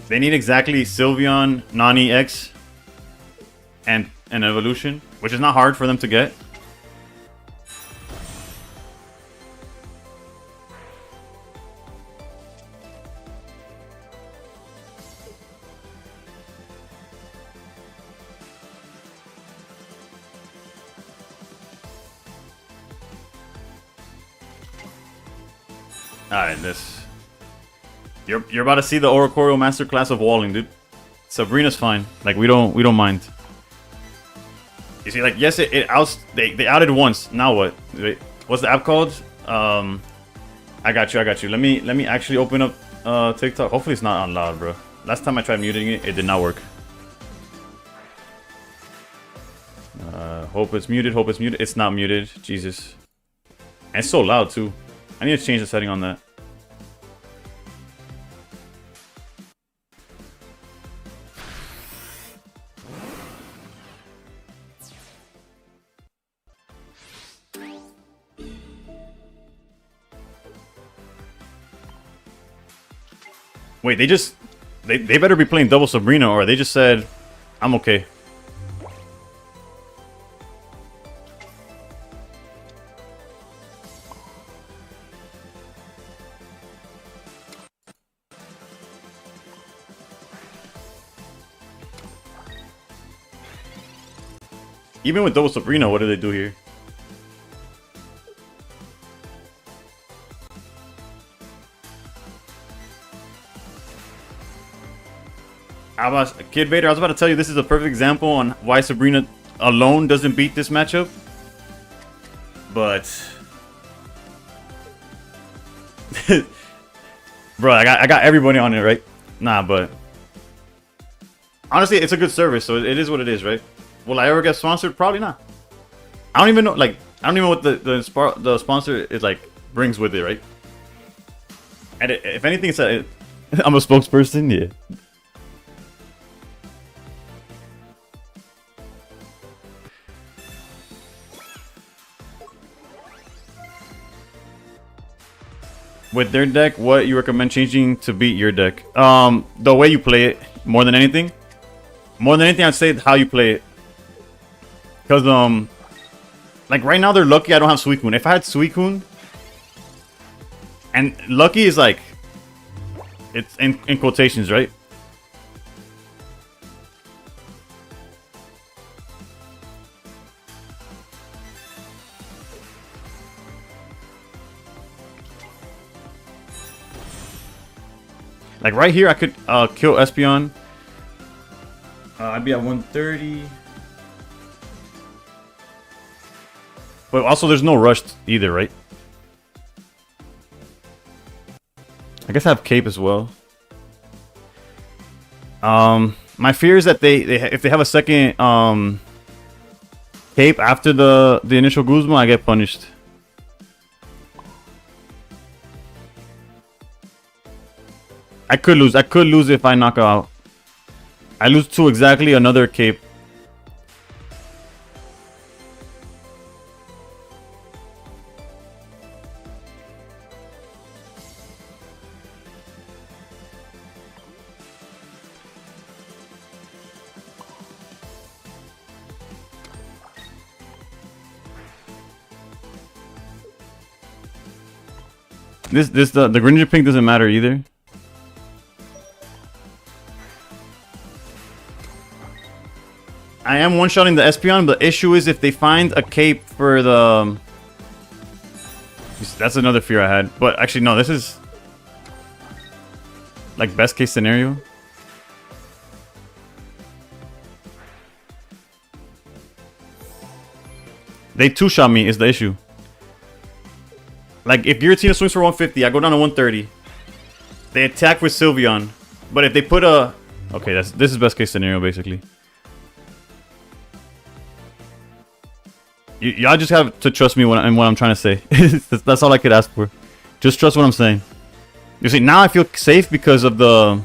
They need exactly Sylveon, Nani X, and an evolution, which is not hard for them to get. Alright, this. You're about to see the Oricorio masterclass of walling, dude. Sabrina's fine. Like we don't mind. You see, like yes, it outs. They outed once. Now what? Wait, what's the app called? I got you. Let me actually open up TikTok. Hopefully it's not on loud, bro. Last time I tried muting it, it did not work. Hope it's muted. Hope it's muted. It's not muted. Jesus. And it's so loud too. I need to change the setting on that. Wait, they better be playing double Sabrina, or they just said, I'm okay. Even with double Sabrina, what do they do here? Kid Vader, I was about to tell you this is a perfect example on why Sabrina alone doesn't beat this matchup. But bro, I got everybody on it, right? Nah, but honestly, it's a good service, so it is what it is, right? Will I ever get sponsored? Probably not. I don't even know, like, I don't even know what the sponsor is like brings with it, right? And if anything, it's I'm a spokesperson, yeah. With their deck, what you recommend changing to beat your deck? The way you play it, more than anything. More than anything, I'd say how you play it. Because, like right now they're lucky I don't have SUICUNE. If I had SUICUNE, and lucky is like, it's in quotations, right? Like right here, I could kill Espeon. I'd be at 130. But also, there's no rush either, right? I guess I have Cape as well. My fear is that if they have a second Cape after the initial Guzma, I get punished. I could lose. I could lose if I knock out. I lose 2 exactly, another Cape. The Greninja Pink doesn't matter either. I am one-shotting the Espeon, but the issue is if they find a Cape for the... That's another fear I had. But actually, no, this is... like, best case scenario. They two-shot me is the issue. Like, if Giratina swings for 150, I go down to 130. They attack with Sylveon. But if they put a... Okay, this is best case scenario, basically. Y'all just have to trust me in what I'm trying to say. That's all I could ask for. Just trust what I'm saying. You see, now I feel safe because of the...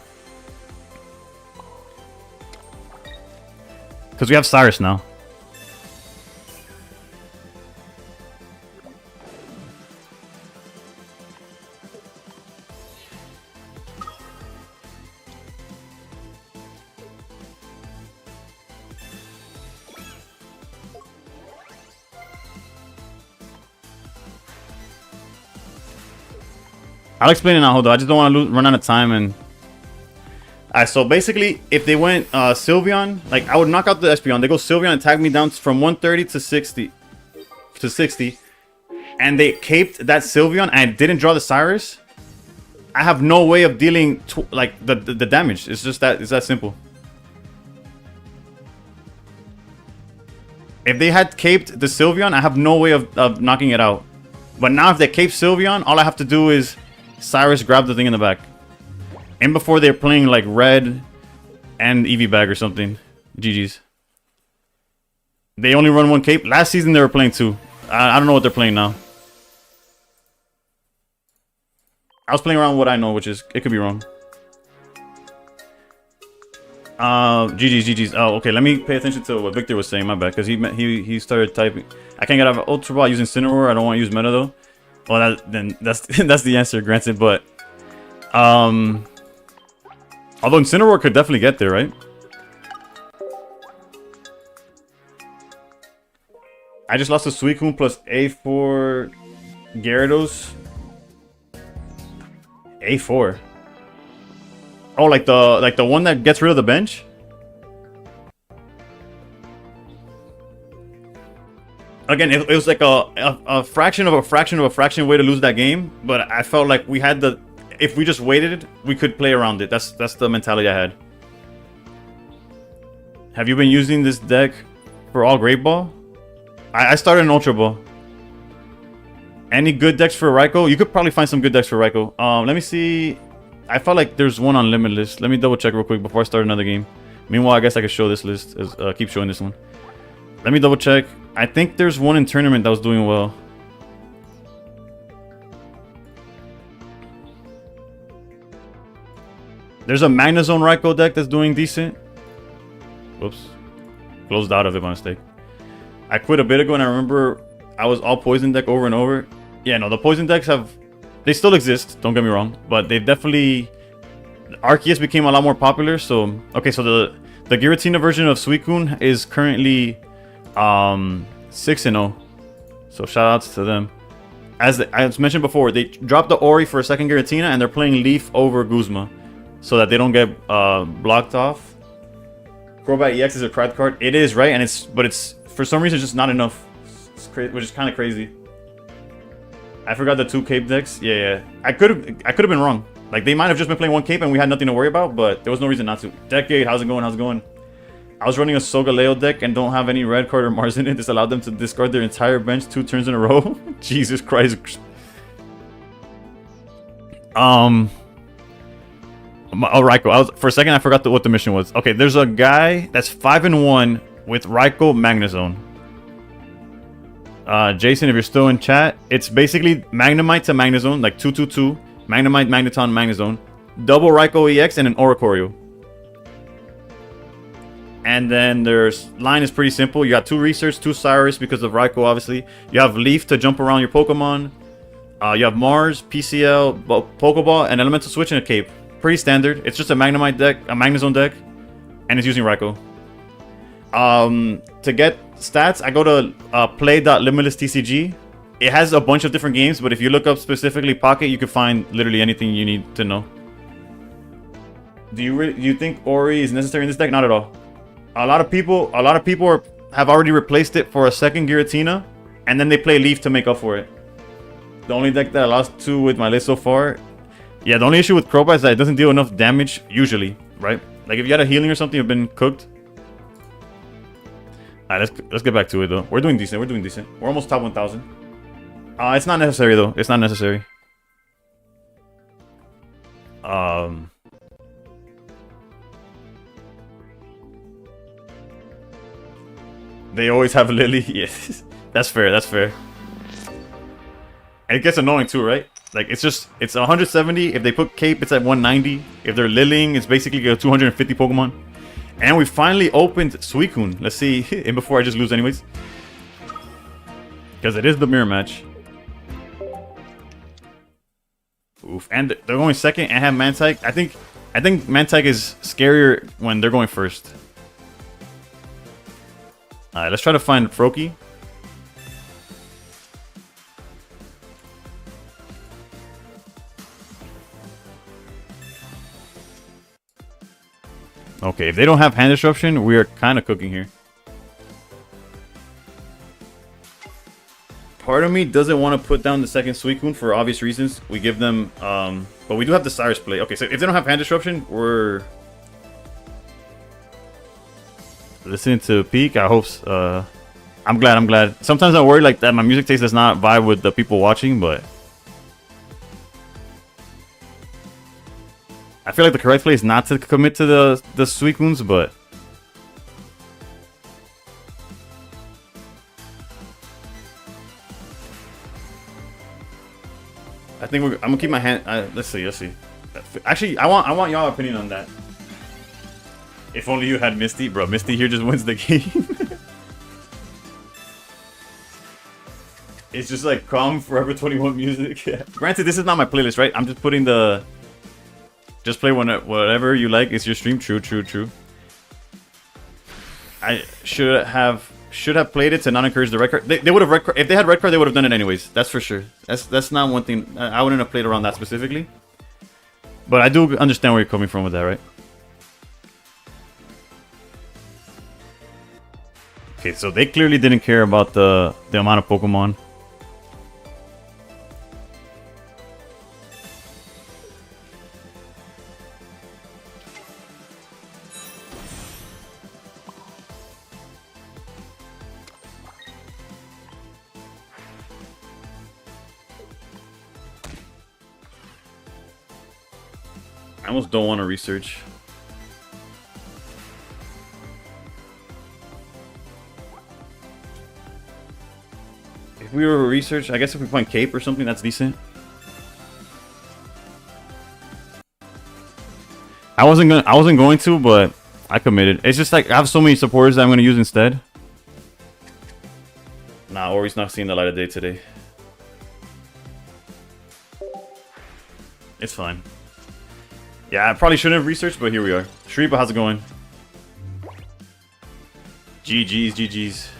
Because we have Cyrus now. I'll explain it now, hold on. I just don't want to run out of time. And alright, so basically, if they went Sylveon, like I would knock out the Espeon. They go Sylveon and tag me down from 130 to 60, and they caped that Sylveon and I didn't draw the Cyrus. I have no way of dealing like the damage. It's just that it's that simple. If they had caped the Sylveon, I have no way of knocking it out. But now if they cape Sylveon, all I have to do is Cyrus grab the thing in the back. And before they're playing like red and Eevee bag or something. GG's. They only run one cape. Last season they were playing two. I don't know what they're playing now. I was playing around with what I know, which is it could be wrong. GG's. Oh, okay. Let me pay attention to what Victor was saying. My bad, because he started typing. I can't get out of Ultra Ball using Cineroar. I don't want to use Meta though. Well, that's that's the answer, granted. But although Incineroar could definitely get there, right? I just lost to Suicune plus A4 Gyarados. A4. Oh, like the one that gets rid of the bench? Again, it was like a fraction of a fraction of a fraction way to lose that game, but I felt like we had the... If we just waited, we could play around it. That's the mentality I had. Have you been using this deck for all Great Ball? I started an Ultra Ball. Any good decks for Raikou? You could probably find some good decks for Raikou. Let me see. I felt like there's one on Limitless. Let me double check real quick before I start another game. Meanwhile, I guess I could show this list. Keep showing this one. Let me double check. I think there's one in tournament that was doing well. There's a Magnezone Raikou deck that's doing decent. Whoops. Closed out of it by mistake. I quit a bit ago and I remember I was all poison deck over and over. Yeah, no, the poison decks have... They still exist, don't get me wrong. But they've definitely... Arceus became a lot more popular, so... Okay, so the Giratina version of Suicune is currently 6-0. So shoutouts to them. As mentioned before, they dropped the Ori for a second Giratina and they're playing Leaf over Guzma. So that they don't get blocked off. Crobat EX is a card card. It is, right? And it's... But it's... For some reason, it's just not enough. It's crazy, which is kind of crazy. I forgot the 2 cape decks. Yeah. I could have been wrong. Like, they might have just been playing 1 cape and we had nothing to worry about, but there was no reason not to. Decade, how's it going? How's it going? I was running a Solgaleo deck and don't have any red card or Mars in it. This allowed them to discard their entire bench 2 turns in a row. Jesus Christ. Oh, Raikou. For a second, I forgot what the mission was. Okay, there's a guy that's 5-1 with Raikou Magnezone. Jason, if you're still in chat, it's basically Magnemite to Magnezone, like 2-2-2, Magnemite, Magneton, Magnezone, double Raikou EX, and an Oricorio. And then there's line is pretty simple. You got 2 Research, 2 Cyrus because of Raikou, obviously. You have Leaf to jump around your Pokemon. You have Mars, PCL, Pokeball, and Elemental Switch and a Cape. Pretty standard. It's just a Magnemite deck, a Magnezone deck, and it's using Raikou. To get stats, I go to play.limitless.tcg. It has a bunch of different games, but if you look up specifically Pocket, you can find literally anything you need to know. Do you think Ori is necessary in this deck? Not at all. A lot of people have already replaced it for a second Giratina, and then they play Leaf to make up for it. The only deck that I lost to with my list so far, yeah, the only issue with Crobat is that it doesn't deal enough damage usually, right? Like if you had a healing or something, you've been cooked. Alright, let's get back to it though. We're doing decent. We're almost top 1,000. It's not necessary though. It's not necessary. They always have Lily. Yes, that's fair. That's fair. And it gets annoying too, right? Like it's 170. If they put Cape, it's at 190. If they're Lilying, it's basically a 250 Pokemon. And we finally opened Suicune. Let's see. And before I just lose anyways. Because it is the mirror match. Oof. And they're going second and have Mantike. I think Mantike is scarier when they're going first. Alright, let's try to find Froakie. Okay, if they don't have hand disruption, we are kind of cooking here. part of me doesn't want to put down the second SUICUNE for obvious reasons. We give them, but we do have the Cyrus play. Okay, so if they don't have hand disruption, we're listening to Peak. I hope. I'm glad. Sometimes I worry like that my music taste does not vibe with the people watching, but I feel like the correct play is not to commit to the SUICUNEs, but I think I'm gonna keep my hand. Let's see. Actually, I want y'all opinion on that. If only you had Misty, bro. Misty here just wins the game. It's just like calm Forever 21 music. Granted, this is not my playlist, right? I'm just putting the. Just play whatever you like. It's your stream. True. I should have played it to not encourage the red card. They would have red card. If they had red card, they would have done it anyways. That's for sure. That's not one thing. I wouldn't have played around that specifically. But I do understand where you're coming from with that, right? Okay, so they clearly didn't care about the amount of Pokemon. I almost don't want to research. If we were to research, I guess if we find Cape or something, that's decent. I wasn't going to, but I committed. It's just like I have so many supporters that I'm gonna use instead. Nah, Ori's not seeing the light of day today. It's fine. Yeah, I probably shouldn't have researched, but here we are. Shriba, how's it going? GG's.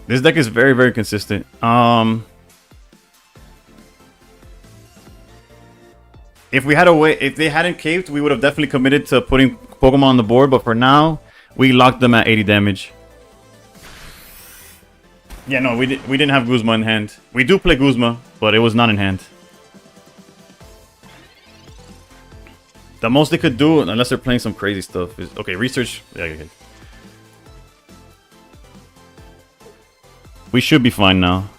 This deck is very, very consistent. If we had a way, if they hadn't caved, we would have definitely committed to putting Pokemon on the board. But for now, we locked them at 80 damage. Yeah, no, we didn't have Guzma in hand. We do play Guzma, but it was not in hand. The most they could do, unless they're playing some crazy stuff, is okay. Research. Yeah, okay. We should be fine now.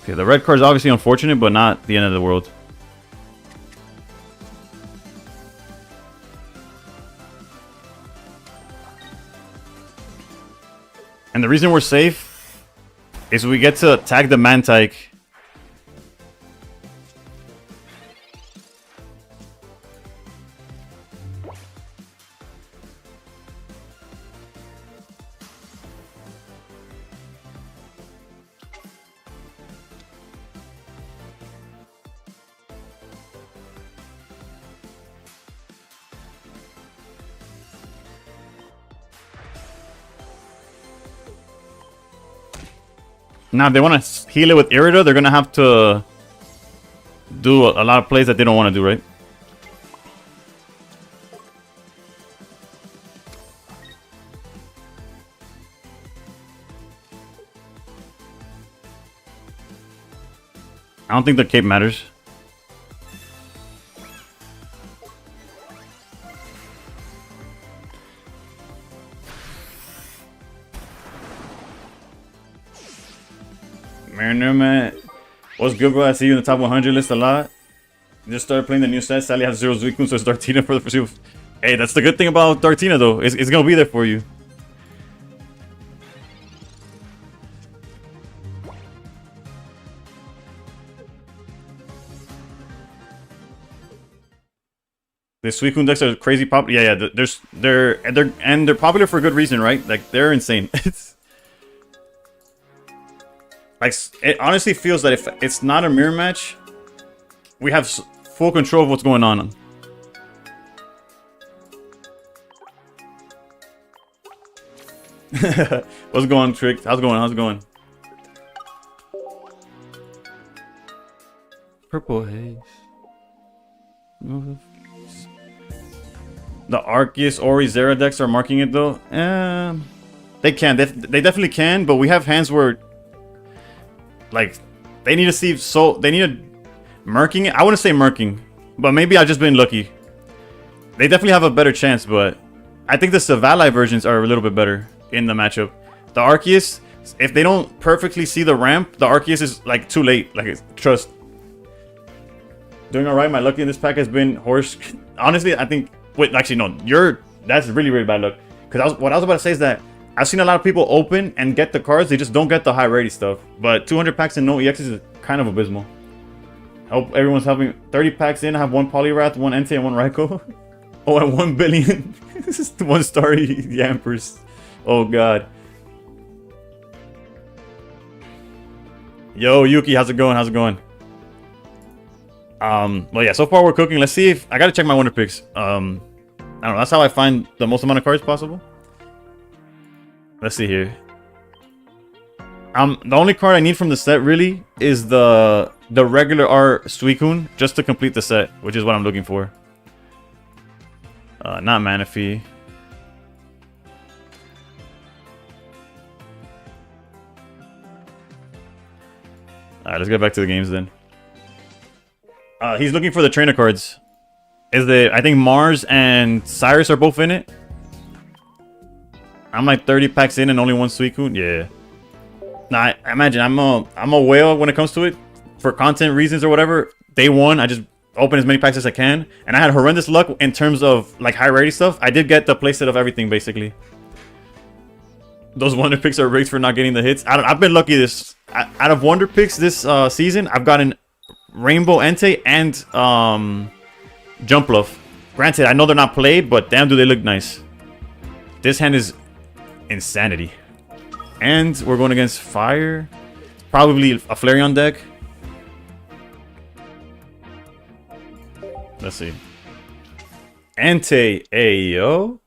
Okay, the red card is obviously unfortunate, but not the end of the world. And the reason we're safe is we get to tag the Mantike. Now, if they want to heal it with Irida, they're going to have to do a lot of plays that they don't want to do, right? I don't think the cape matters. Man, what's good, bro? I see you in the top 100 list a lot. Just started playing the new set. Sadly, I have 0 SUICUNE, so it's Dartina for the foreseeable. Hey, that's the good thing about Dartina, though. It's gonna be there for you. The SUICUNE decks are crazy popular. Yeah. They're popular for good reason, right? Like they're insane. Like it honestly feels that if it's not a mirror match, we have full control of what's going on. What's going on, Trick? How's it going? How's it going? Purple haze. The Arceus Ori Zera decks are marking it though. They can. They definitely can, but we have hands where like they need to see they need to murking it. I wouldn't say murking, but maybe I've just been lucky. They definitely have a better chance, but I think the Savali versions are a little bit better in the matchup. The Arceus, if they don't perfectly see the ramp, the Arceus is like too late. Like trust. Doing alright. My luck in this pack has been horse. Honestly, I think. Wait, actually no. That's really bad luck. Because what I was about to say is that I've seen a lot of people open and get the cards. They just don't get the high rarity stuff. But 200 packs and no EXs is kind of abysmal. I hope everyone's helping. 30 packs in. I have 1 Poliwrath, 1 Entei, and 1 Raikou. Oh, and 1 billion. This is 1 Starry Yampers. Oh god. Yo, Yuki, how's it going? How's it going? Well, yeah, so far we're cooking. Let's see if I gotta check my wonder picks. I don't know. That's how I find the most amount of cards possible. Let's see here. The only card I need from the set really is the regular R SUICUNE just to complete the set, which is what I'm looking for. Not Manaphy. Alright, let's get back to the games then. He's looking for the trainer cards. I think Mars and Cyrus are both in it. I'm like 30 packs in and only 1 SUICUNE. Yeah. Nah, I imagine I'm a whale when it comes to it. For content reasons or whatever. Day 1, I just open as many packs as I can. And I had horrendous luck in terms of like high rarity stuff. I did get the playset of everything basically. Those wonder picks are rigged for not getting the hits. I've been lucky this. Out of wonder picks this season, I've gotten Rainbow Entei and Jumpluff. Granted, I know they're not played, but damn do they look nice. This hand is insanity. And we're going against Fire. Probably a Flareon deck. Let's see. Entei, ayo.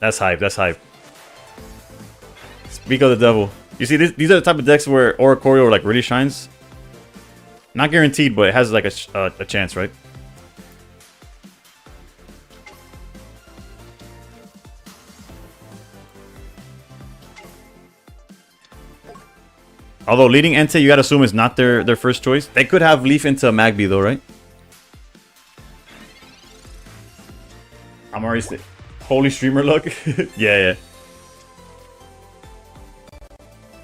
That's hype, that's hype. Speak of the devil. You see, these are the type of decks where Oricorio like really shines. Not guaranteed, but it has like a chance, right? Although leading Entei, you gotta assume is not their first choice. They could have Leaf into Magby though, right? I'm already holy streamer luck. Yeah.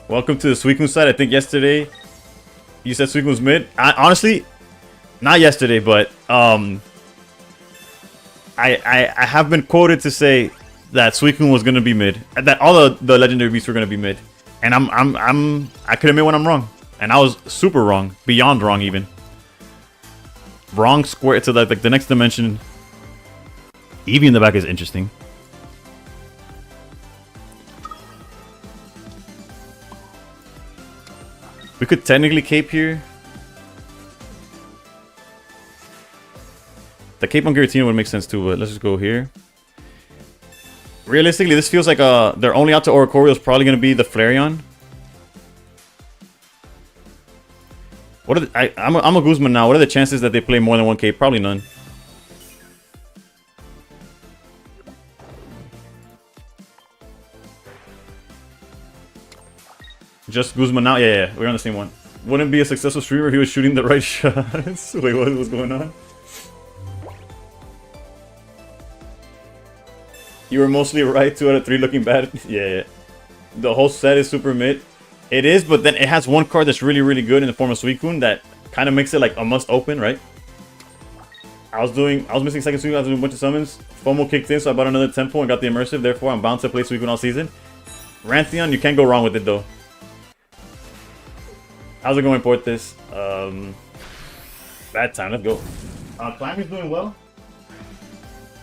Welcome to the SUICUNE side. I think yesterday you said SUICUNE was mid. Honestly, not yesterday, but I have been quoted to say that SUICUNE was gonna be mid. That all the legendary beasts were gonna be mid. And I could admit when I'm wrong. And I was super wrong. Beyond wrong even. Wrong square to like the next dimension. Eevee in the back is interesting. We could technically cape here. The cape on Giratina would make sense too, but let's just go here. Realistically, this feels like they're only out to Oricorio is probably going to be the Flareon. What are I'm a Guzman now. What are the chances that they play more than 1 cape? Probably none. Just Guzman now? Yeah, we're on the same one. wouldn't be a successful streamer if he was shooting the right shots. Wait, what was going on? You were mostly right, 2 out of 3 looking bad. Yeah. The whole set is super mid. It is, but then it has one card that's really, really good in the form of SUICUNE that kind of makes it like a must open, right? I was missing second SUICUNE, I was doing a bunch of summons. FOMO kicked in, so I bought another tempo and got the immersive. Therefore, I'm bound to play SUICUNE all season. Rantheon, you can't go wrong with it though. How's it going, Portis? Bad time, let's go. Climbing's doing well.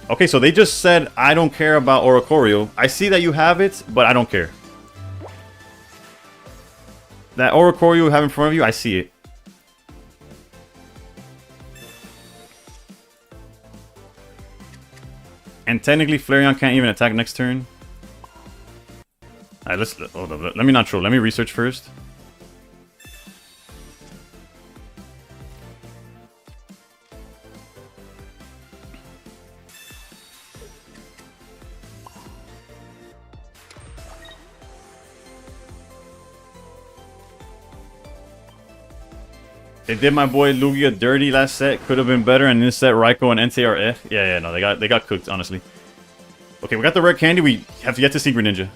Okay, so they just said, I don't care about Oricorio. I see that you have it, but I don't care. That Oricorio you have in front of you, I see it. And technically, Flareon can't even attack next turn. Alright, hold up, let me not troll. Let me research first. They did my boy Lugia dirty last set. Could have been better. And in this set, Raikou and Entei are F. Yeah, no, they got cooked, honestly. Okay, we got the rare candy. We have yet to see Greninja.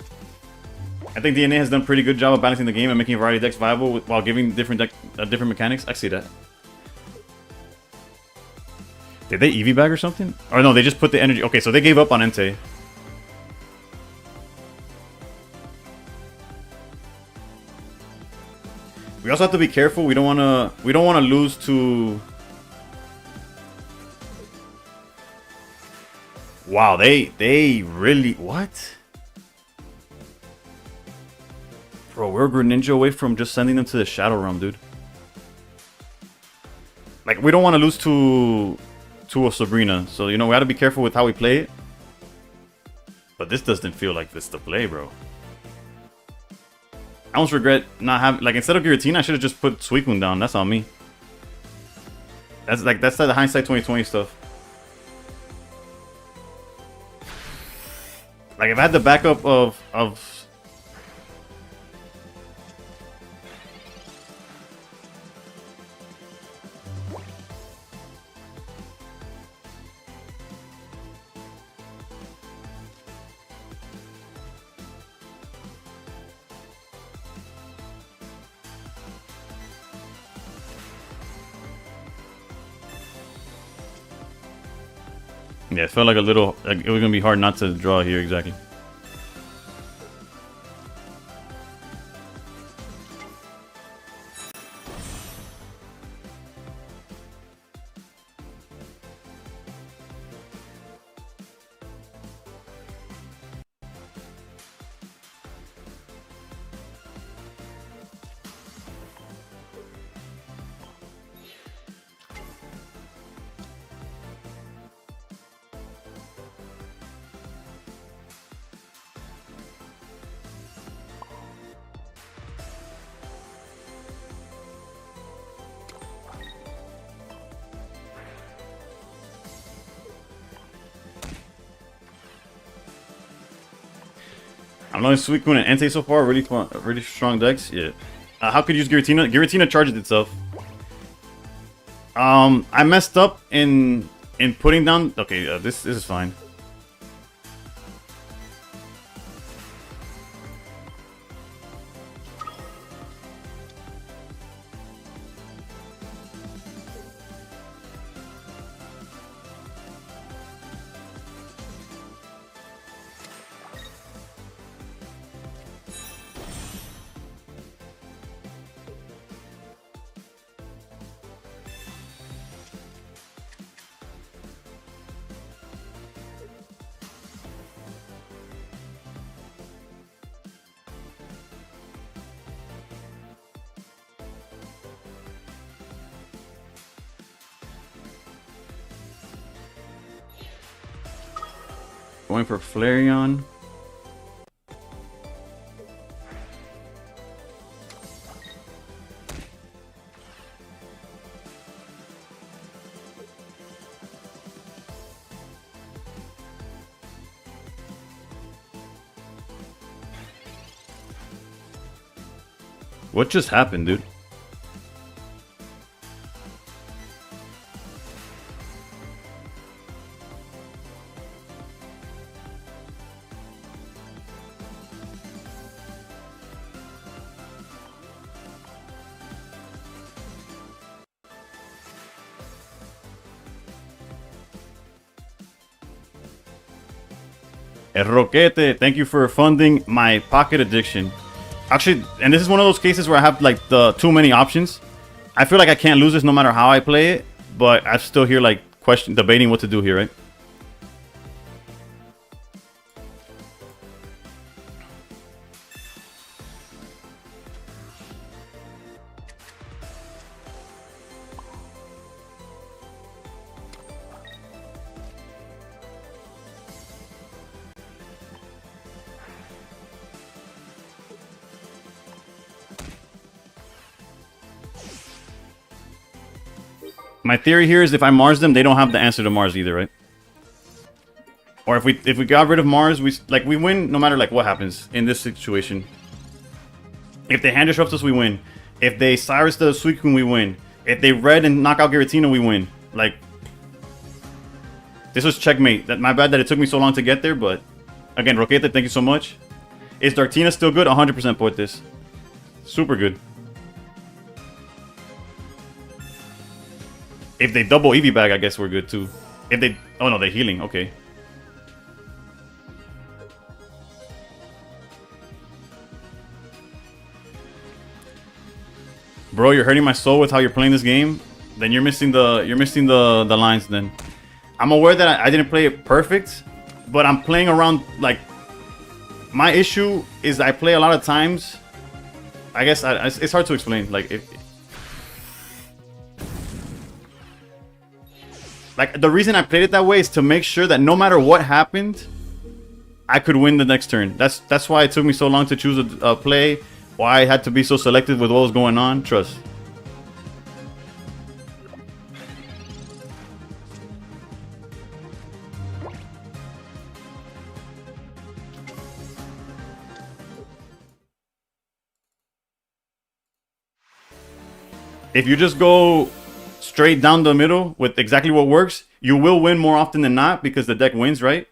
I think DNA has done a pretty good job of balancing the game and making a variety of decks viable while giving different mechanics. I see that. Did they EV bag or something? Or no, they just put the energy. Okay, so they gave up on Entei. We also have to be careful. We don't wanna lose to. Wow, they really what? Bro, we're Greninja away from just sending them to the Shadow Realm, dude. Like, we don't want to lose to a Sabrina, so you know we got to be careful with how we play it. But this doesn't feel like this to play, bro. I almost regret not having, like, instead of Giratina, I should have just put SUICUNE down. That's on me. That's the hindsight 2020 stuff. Like, if I had the backup of yeah, it felt like a little, like it was gonna be hard not to draw here, exactly. I'm knowing SUICUNE and Entei so far, really fun, really strong decks. Yeah. How could you use Giratina? Giratina charges itself. I messed up in putting down. Okay, this is fine. Going for Flareon. What just happened, dude? Roquete, thank you for funding my pocket addiction. Actually, and this is one of those cases where I have like the too many options. I feel like I can't lose this no matter how I play it, but I'm still here like debating what to do here, right? My theory here is if I Mars them, they don't have the answer to Mars either, right? Or if we got rid of Mars, we win no matter like what happens in this situation. If they hand disrupt us, we win. If they Cyrus the SUICUNE, we win. If they red and knock out Giratina, we win. Like, this was checkmate. My bad that it took me so long to get there, but again, Roqueta, thank you so much. Is Dartina still good? 100% put this. Super good. If they double Eevee bag, I guess we're good too. If they... Oh no, they're healing. Okay. Bro, you're hurting my soul with how you're playing this game. Then you're missing the lines then. I'm aware that I didn't play it perfect, but I'm playing around like... My issue is I play a lot of times. I guess it's hard to explain. Like Like, the reason I played it that way is to make sure that no matter what happened, I could win the next turn. That's why it took me so long to choose a play, why I had to be so selective with what was going on. Trust. If you just go straight down the middle with exactly what works, you will win more often than not because the deck wins, right?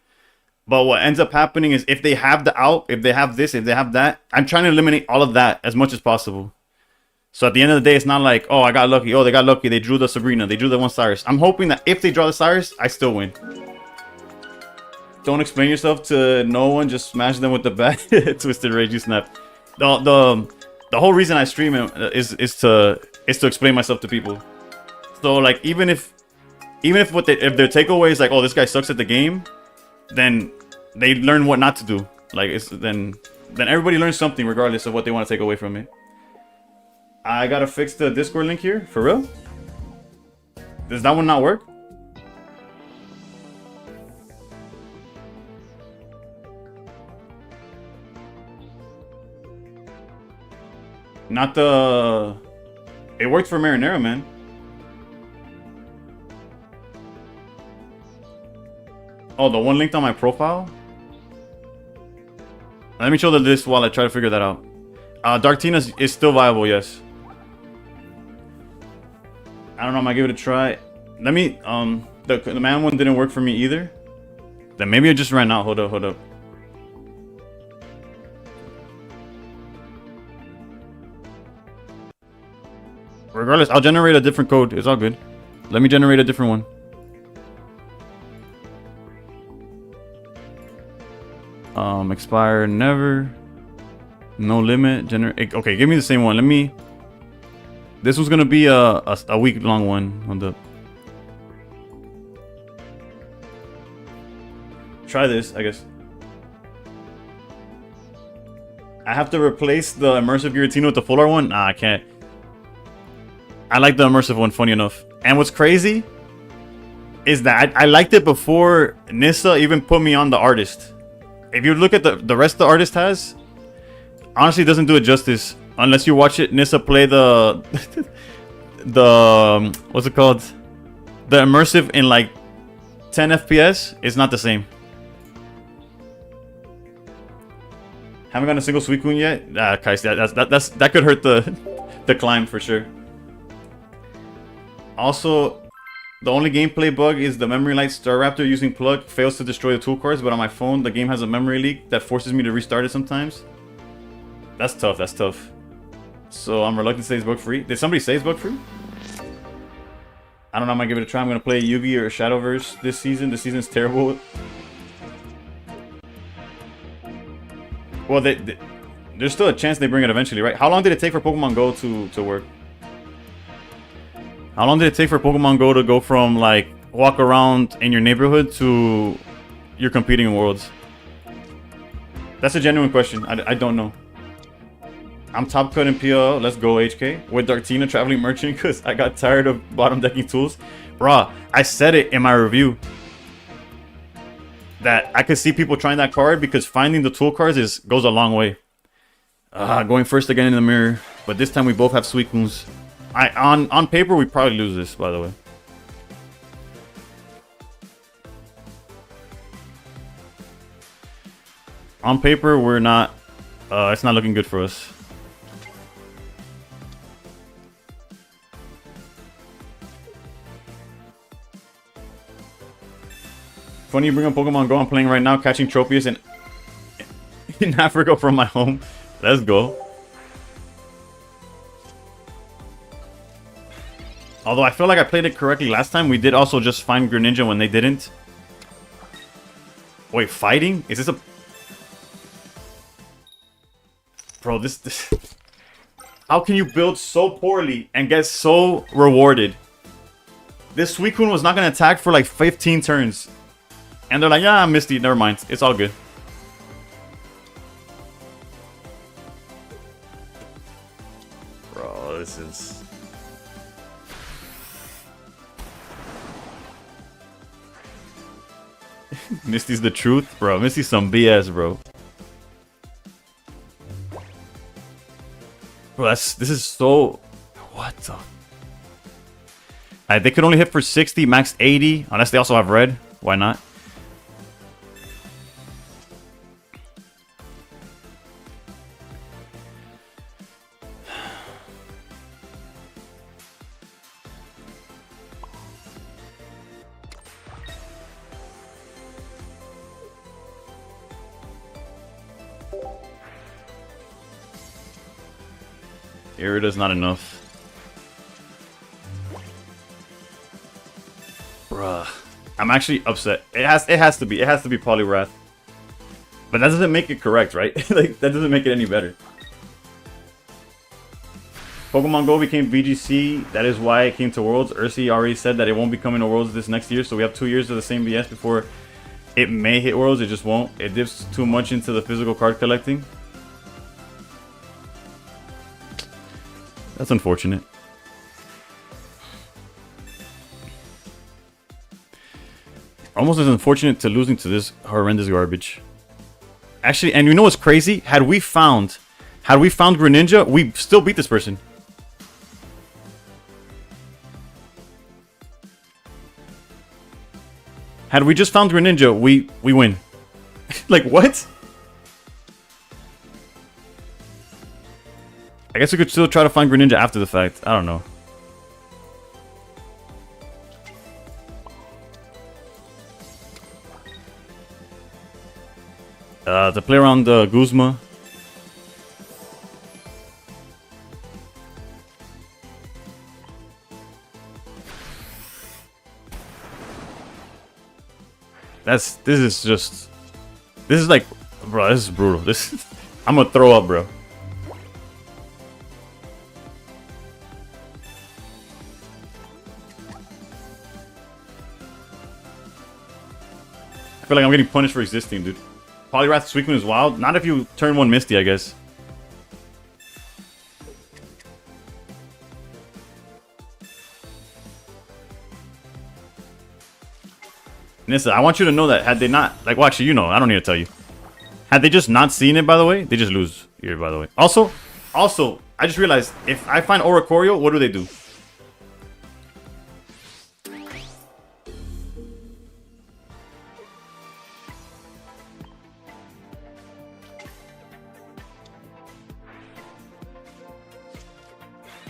But what ends up happening is if they have the out, if they have this, if they have that, I'm trying to eliminate all of that as much as possible. So at the end of the day, it's not like, oh, I got lucky. Oh, they got lucky. They drew the Sabrina. They drew the one Cyrus. I'm hoping that if they draw the Cyrus, I still win. Don't explain yourself to no one. Just smash them with the bat. Twisted Rage, you snap. The whole reason I stream is to explain myself to people. So like even if their takeaway is like, oh, this guy sucks at the game, then they learn what not to do. Like then everybody learns something regardless of what they want to take away from it. I gotta fix the Discord link here for real. Does that one not work? Not the... It worked for Marinara, man. Oh, the one linked on my profile? Let me show the list while I try to figure that out. Dartina is still viable, yes. I don't know, I might give it a try. Let me, the man one didn't work for me either. Then maybe I just ran out. Hold up. Regardless, I'll generate a different code. It's all good. Let me generate a different one. Expire never. No limit. Generate. Okay, give me the same one. Let me. This was gonna be a week long one on the. Try this, I guess. I have to replace the immersive Giratina with the full art one. Nah, I can't. I like the immersive one, funny enough. And what's crazy is that I liked it before Nissa even put me on the artist. If you look at the rest the artist has, honestly, it doesn't do it justice unless you watch it. Nissa play the what's it called? The immersive in like 10 FPS. It's not the same. Haven't gotten a single SUICUNE yet. Kais, that could hurt the climb for sure. Also, the only gameplay bug is the memory light Staraptor using plug fails to destroy the tool cards, but on my phone the game has a memory leak that forces me to restart it sometimes. That's tough, that's tough. So I'm reluctant to say it's bug free. Did somebody say it's bug free? I don't know, I might give it a try. I'm gonna play Yugi or Shadowverse this season. This season's terrible. Well, there's still a chance they bring it eventually, right? How long did it take for Pokemon Go to work? How long did it take for Pokemon Go to go from like walk around in your neighborhood to you're competing in Worlds? That's a genuine question. I don't know. I'm top cut in PL. Let's go HK with Dartina traveling merchant because I got tired of bottom decking tools. Bruh, I said it in my review that I could see people trying that card because finding the tool cards goes a long way. Going first again in the mirror, but this time we both have Suicunes. On paper we probably lose this, by the way. On paper we're not. It's not looking good for us. Funny you bring up Pokemon Go. I'm playing right now, catching Tropius in Africa from my home. Let's go. Although I feel like I played it correctly last time. We did also just find Greninja when they didn't. Wait, fighting? Is this a... Bro, this... How can you build so poorly and get so rewarded? This Suicune was not going to attack for like 15 turns. And they're like, yeah, Misty, never mind. It's all good. Bro, this is... Misty's the truth? Bro, Misty's some BS, bro. Bro, this is so... What the... They could only hit for 60, max 80. Unless they also have red. Why not? Irida's not enough. Bruh. I'm actually upset. It has to be Poliwrath. But that doesn't make it correct, right? Like, that doesn't make it any better. Pokemon Go became VGC. That is why it came to Worlds. Ursi already said that it won't be coming to Worlds this next year. So we have 2 years of the same BS before it may hit Worlds. It just won't. It dips too much into the physical card collecting. That's unfortunate. Almost as unfortunate to losing to this horrendous garbage. Actually, and you know what's crazy? Had we found Greninja, we still beat this person. Had we just found Greninja, we win. Like, what? I guess we could still try to find Greninja after the fact. I don't know. To play around Guzma. This is like, bro, this is brutal. I'm gonna throw up, bro. I feel like I'm getting punished for existing, dude. Poliwrath Suicune is wild. Not if you turn one Misty, I guess. Nissa, I want you to know that had they not... Like, well, actually, you know. I don't need to tell you. Had they just not seen it, by the way, they just lose here, by the way. Also, I just realized, if I find Oricorio, what do they do?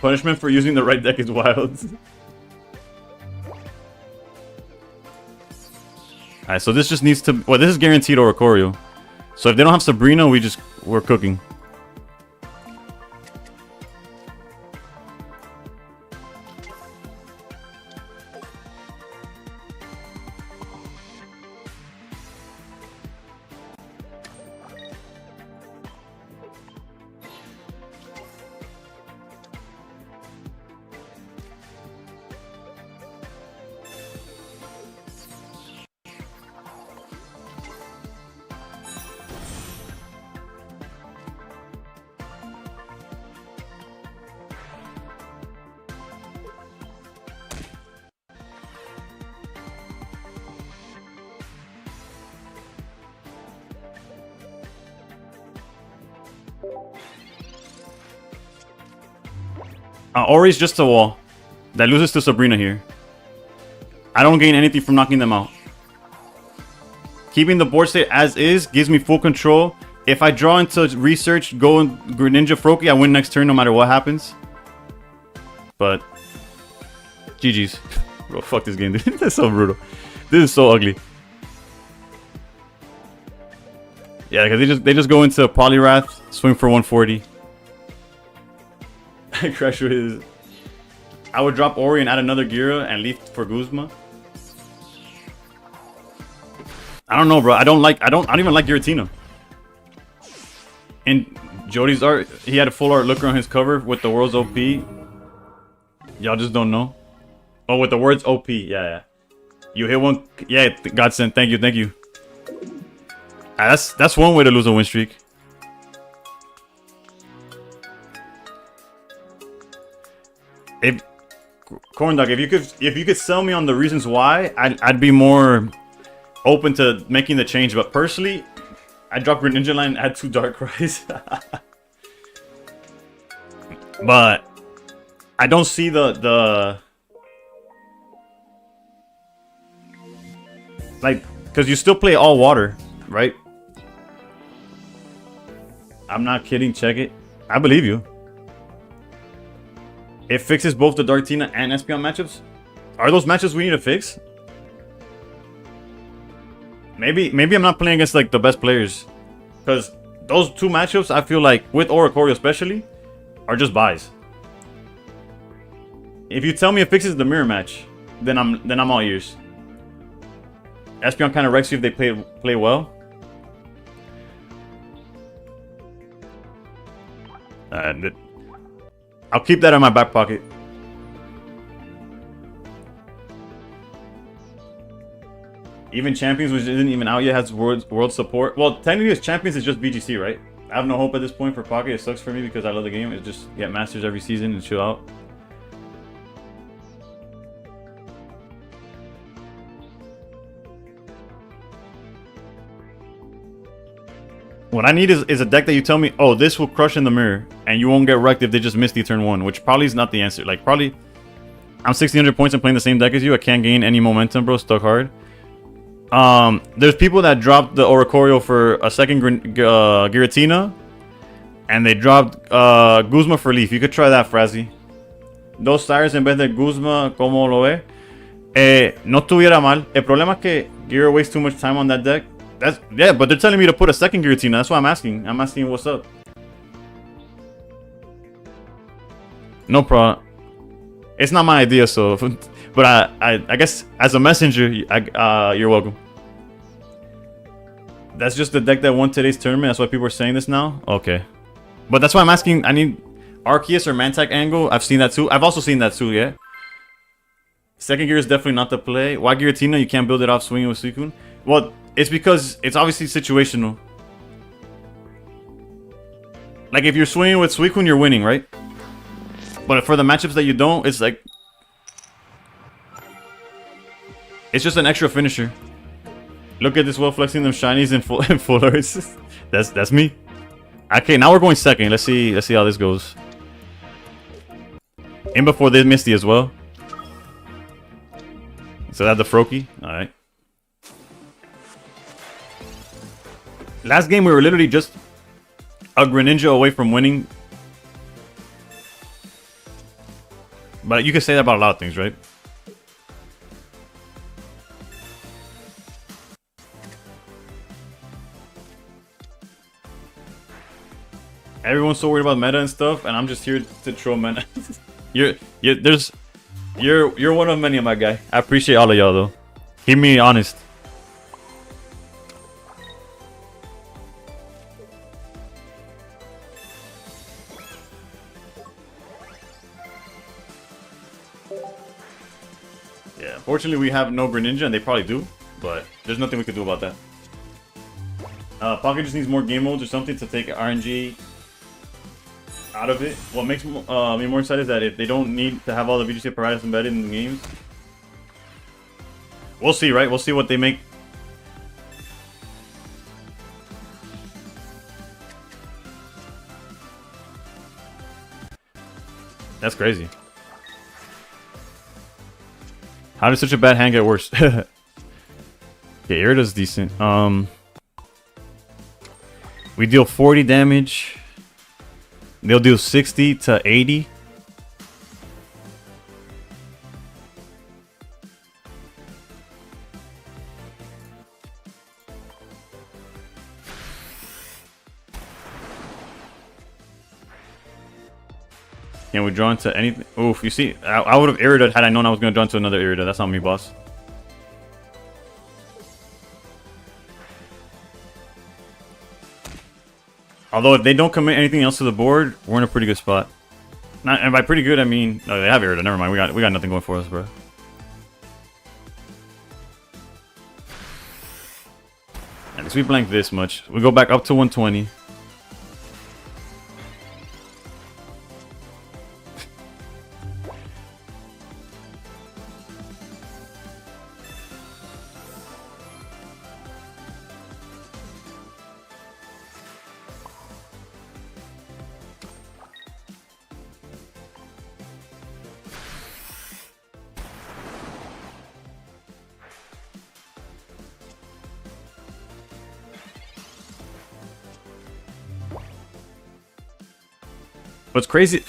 Punishment for using the right deck is wild. Alright, so this just needs to... Well, this is guaranteed Oricorio. So if they don't have Sabrina, we're cooking. Ori's just a wall that loses to Sabrina here. I don't gain anything from knocking them out. Keeping the board state as is gives me full control. If I draw into research, go in Greninja Froakie, I win next turn no matter what happens. But GG's. Bro, fuck this game, dude. That's so brutal. This is so ugly. Yeah, because they just go into Poliwrath, swing for 140. Crash with his. I would drop Ori and add another Gira and leave for Guzma. I don't know, bro. I don't even like Giratina. In Jody's art, he had a full art looker on his cover with the world's OP. Y'all just don't know. Oh, with the words OP. Yeah. You hit one. Yeah, Godsend. Thank you. That's one way to lose a win streak. If Corndog, if you could sell me on the reasons why, I'd be more open to making the change. But personally, I dropped Greninja line and add 2 Darkrai's. But I don't see the like, because you still play all water, right? I'm not kidding. Check it. I believe you. It fixes both the Dartina and Espeon matchups. Are those matchups we need to fix? Maybe I'm not playing against like the best players, because those 2 matchups I feel like with Oricorio especially are just buys. If you tell me it fixes the mirror match, then I'm all ears. Espeon kind of wrecks you if they play well. I'll keep that in my back pocket. Even Champions, which isn't even out yet, has world support. Well, technically, it's Champions is just BGC, right? I have no hope at this point for Pocket. It sucks for me because I love the game. It's just get Masters every season and chill out. What I need is a deck that you tell me, oh, this will crush in the mirror, and you won't get wrecked if they just miss the turn 1, which probably is not the answer. Like, probably, I'm 1600 points and playing the same deck as you. I can't gain any momentum, bro. Stuck hard. There's people that dropped the Oricorio for a second Giratina, and they dropped Guzma for Leaf. You could try that, Frazzy. Dos Tires en vez de Guzma, como lo ve. No estuviera mal. El problema es que Gira wastes too much time on that deck. Yeah, but they're telling me to put a second Giratina. That's why I'm asking. I'm asking what's up. No problem. It's not my idea, so. But I guess as a messenger, you're welcome. That's just the deck that won today's tournament. That's why people are saying this now. Okay, but that's why I'm asking. I need Arceus or Mantac angle. I've seen that too. I've also seen that too. Yeah. Second gear is definitely not the play. Why Giratina? You can't build it off swinging with SUICUNE. Well, it's because it's obviously situational. Like, if you're swinging with SUICUNE, you're winning, right? But for the matchups that you don't, it's like... it's just an extra finisher. Look at this well flexing them shinies in full arts. That's me. Okay, now we're going second. Let's see how this goes. In before they Misty as well. So that's the Froakie. Alright. Last game we were literally just a Greninja away from winning. But you can say that about a lot of things, right? Everyone's so worried about meta and stuff, and I'm just here to troll meta. You're one of many, my guy. I appreciate all of y'all though. Keep me honest. Yeah, fortunately we have no Greninja, and they probably do, but there's nothing we can do about that. Pocket just needs more game modes or something to take RNG out of it. What makes me more excited is that if they don't need to have all the VGC apparatus embedded in the games, we'll see, right? We'll see what they make. That's crazy. How did such a bad hand get worse? Yeah, Irida's decent. We deal 40 damage. They'll deal 60 to 80. Can we draw into anything? Oof, you see, I would have Irida had I known I was going to draw into another Irida. That's not me, boss. Although if they don't commit anything else to the board, we're in a pretty good spot. And by pretty good, I mean... No, they have Irida. Never mind. We got nothing going for us, bro. At least we blank this much. We go back up to 120. What's crazy?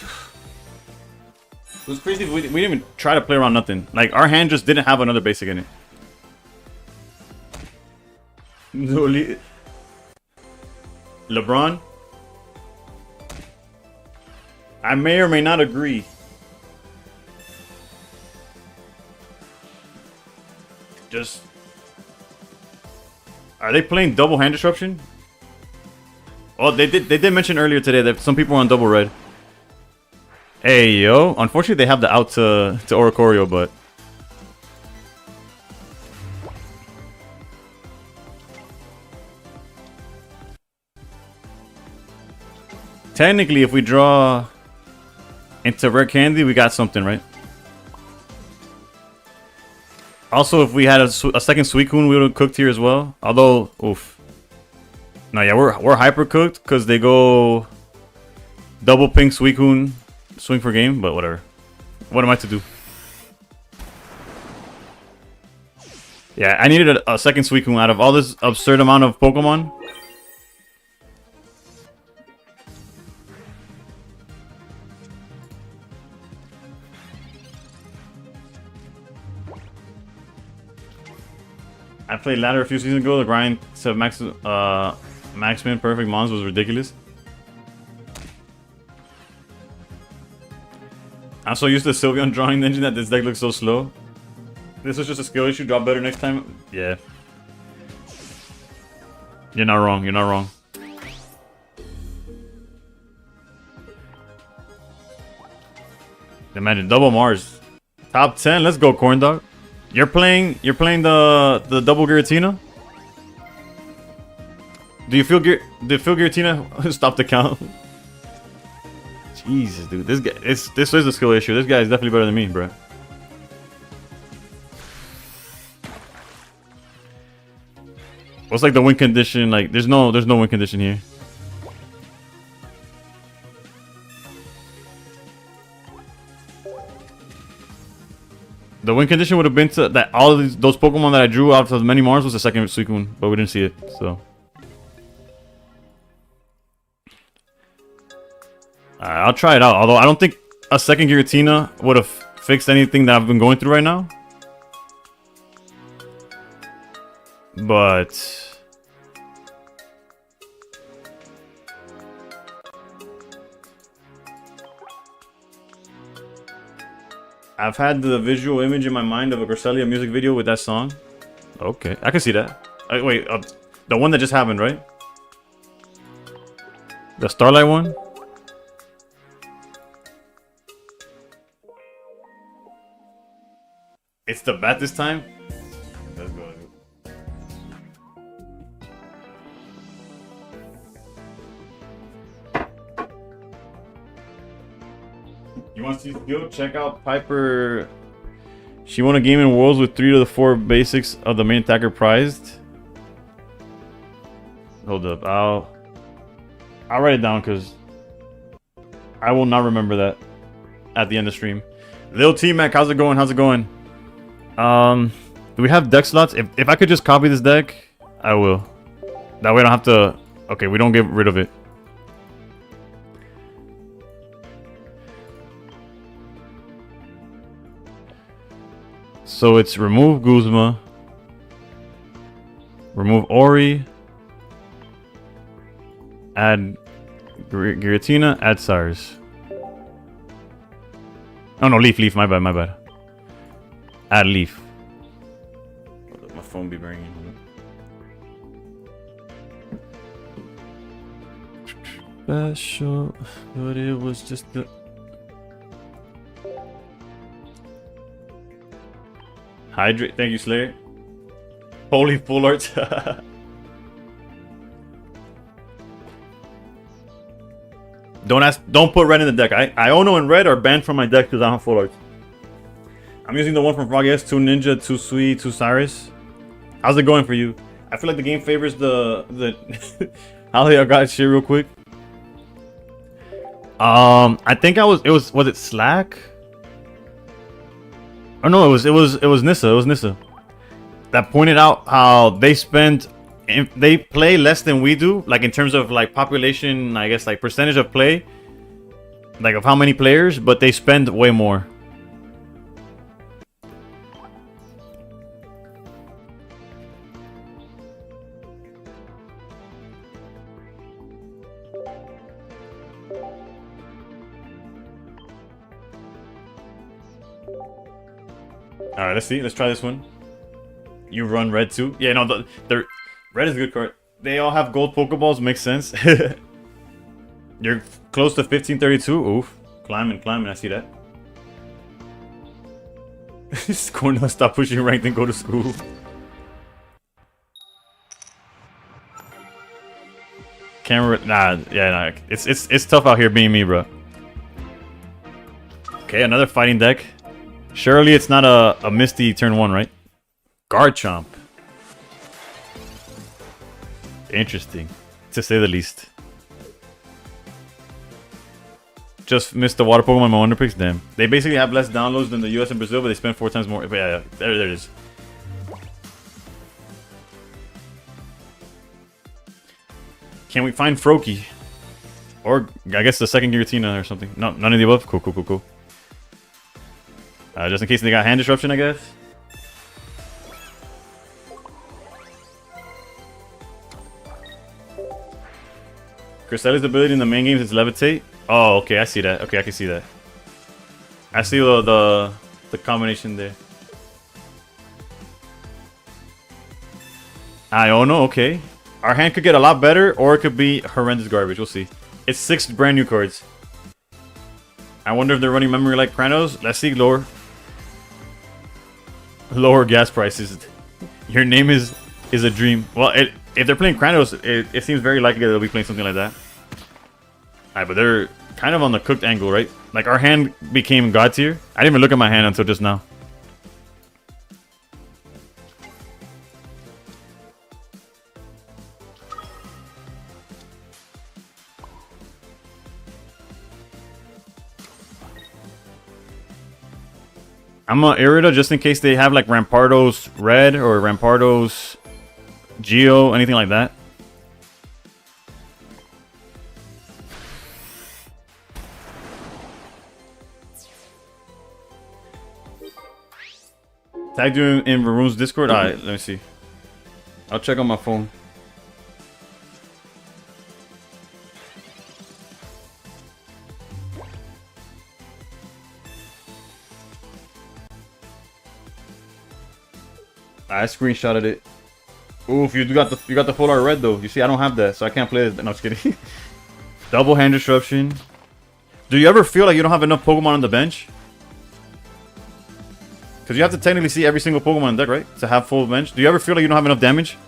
What's crazy? We didn't even try to play around nothing. Like our hand just didn't have another basic in it. LeBron. I may or may not agree. Just. Are they playing double hand disruption? Oh, they did mention earlier today that some people are on double red. Hey yo, unfortunately they have the out to Oricorio, but technically if we draw into Rare Candy, we got something, right? Also, if we had a second SUICUNE, we would have cooked here as well. Although, oof. No, yeah, we're hyper cooked because they go double ping SUICUNE. Swing for game, but whatever. What am I to do? Yeah, I needed a second SUICUNE out of all this absurd amount of Pokemon. I played ladder a few seasons ago. The grind to Maxman perfect mons was ridiculous. I'm so used to Sylveon drawing the engine that this deck looks so slow. This was just a skill issue. Draw better next time. Yeah. You're not wrong. You're not wrong. Imagine double Mars. Top 10. Let's go, Corn Dog. You're playing the double Giratina? Do you feel Giratina stop the count? Jesus, dude, this guy, this is a skill issue. This guy is definitely better than me, bro. What's like the win condition? Like, there's no win condition here. The win condition would have been to that all of those Pokemon that I drew out of the many Mars was the second SUICUNE, but we didn't see it, so. I'll try it out. Although I don't think a second Giratina would have fixed anything that I've been going through right now. But I've had the visual image in my mind of a Cresselia music video with that song. Okay, I can see that. Wait, the one that just happened, right? The Starlight one? It's the bat this time? Let's go. You want to see skill? Check out Piper. She won a game in Worlds with 3 to the 4 basics of the main attacker prized. Hold up. I'll write it down because I will not remember that. at the end of stream. Lil T-Mac, how's it going? How's it going? Do we have deck slots? If I could just copy this deck, I will. That way I don't have to... Okay, we don't get rid of it. So it's remove Guzma, remove Ori, add Giratina, add Cyrus. Oh no, Leaf, my bad. Add Leaf. My phone be ringing. Special, but it was just the... Hydrate, thank you, Slayer. Holy full art. Don't put red in the deck. Iono and red are banned from my deck because I don't have full art. I'm using the one from Froggy S, 2 Ninja, 2 Sui, 2 Cyrus. How's it going for you? I feel like the game favors the Holly, I got shit real quick. I think was it Slack? Oh no, it was Nissa. That pointed out how they play less than we do, like in terms of like population, I guess like percentage of play, like of how many players, but they spend way more. Alright, let's see. Let's try this one. You run red too? Yeah, no, the red is a good card. They all have gold Pokeballs. Makes sense. You're close to 1532. Oof. Climbing. I see that. Cornell, stop pushing ranked and go to school. Camera. Nah. It's tough out here being me, bro. Okay, another fighting deck. Surely it's not a Misty turn 1, right? Garchomp. Interesting, to say the least. Just missed the water Pokemon in my Wonder Picks. Damn. They basically have less downloads than the US and Brazil, but they spend 4 times more. But yeah, there it is. Can we find Froakie? Or, I guess the second Giratina or something. No, none of the above? Cool. Just in case they got hand disruption, I guess. Cristalli's ability in the main games is Levitate. Oh, okay, I see that. Okay, I can see that. I see the combination there. Iono, okay. Our hand could get a lot better, or it could be horrendous garbage. We'll see. It's 6 brand new cards. I wonder if they're running memory like Kranos. Let's see, lower gas prices. Your name is a dream. Well, if they're playing Kranos, it seems very likely that they'll be playing something like that. Alright, but they're kind of on the cooked angle, right? Like, our hand became god tier. I didn't even look at my hand until just now. I'm a Irida just in case they have like Rampardos Red or Rampardos Geo, anything like that. Tagged you in Varun's Discord? Alright, let me see. I'll check on my phone. I screenshotted it. Oof, you got the full art red though. You see, I don't have that, so I can't play it. No, just kidding. Double hand disruption. Do you ever feel like you don't have enough Pokemon on the bench? Because you have to technically see every single Pokemon in the deck, right? To have full bench. Do you ever feel like you don't have enough damage?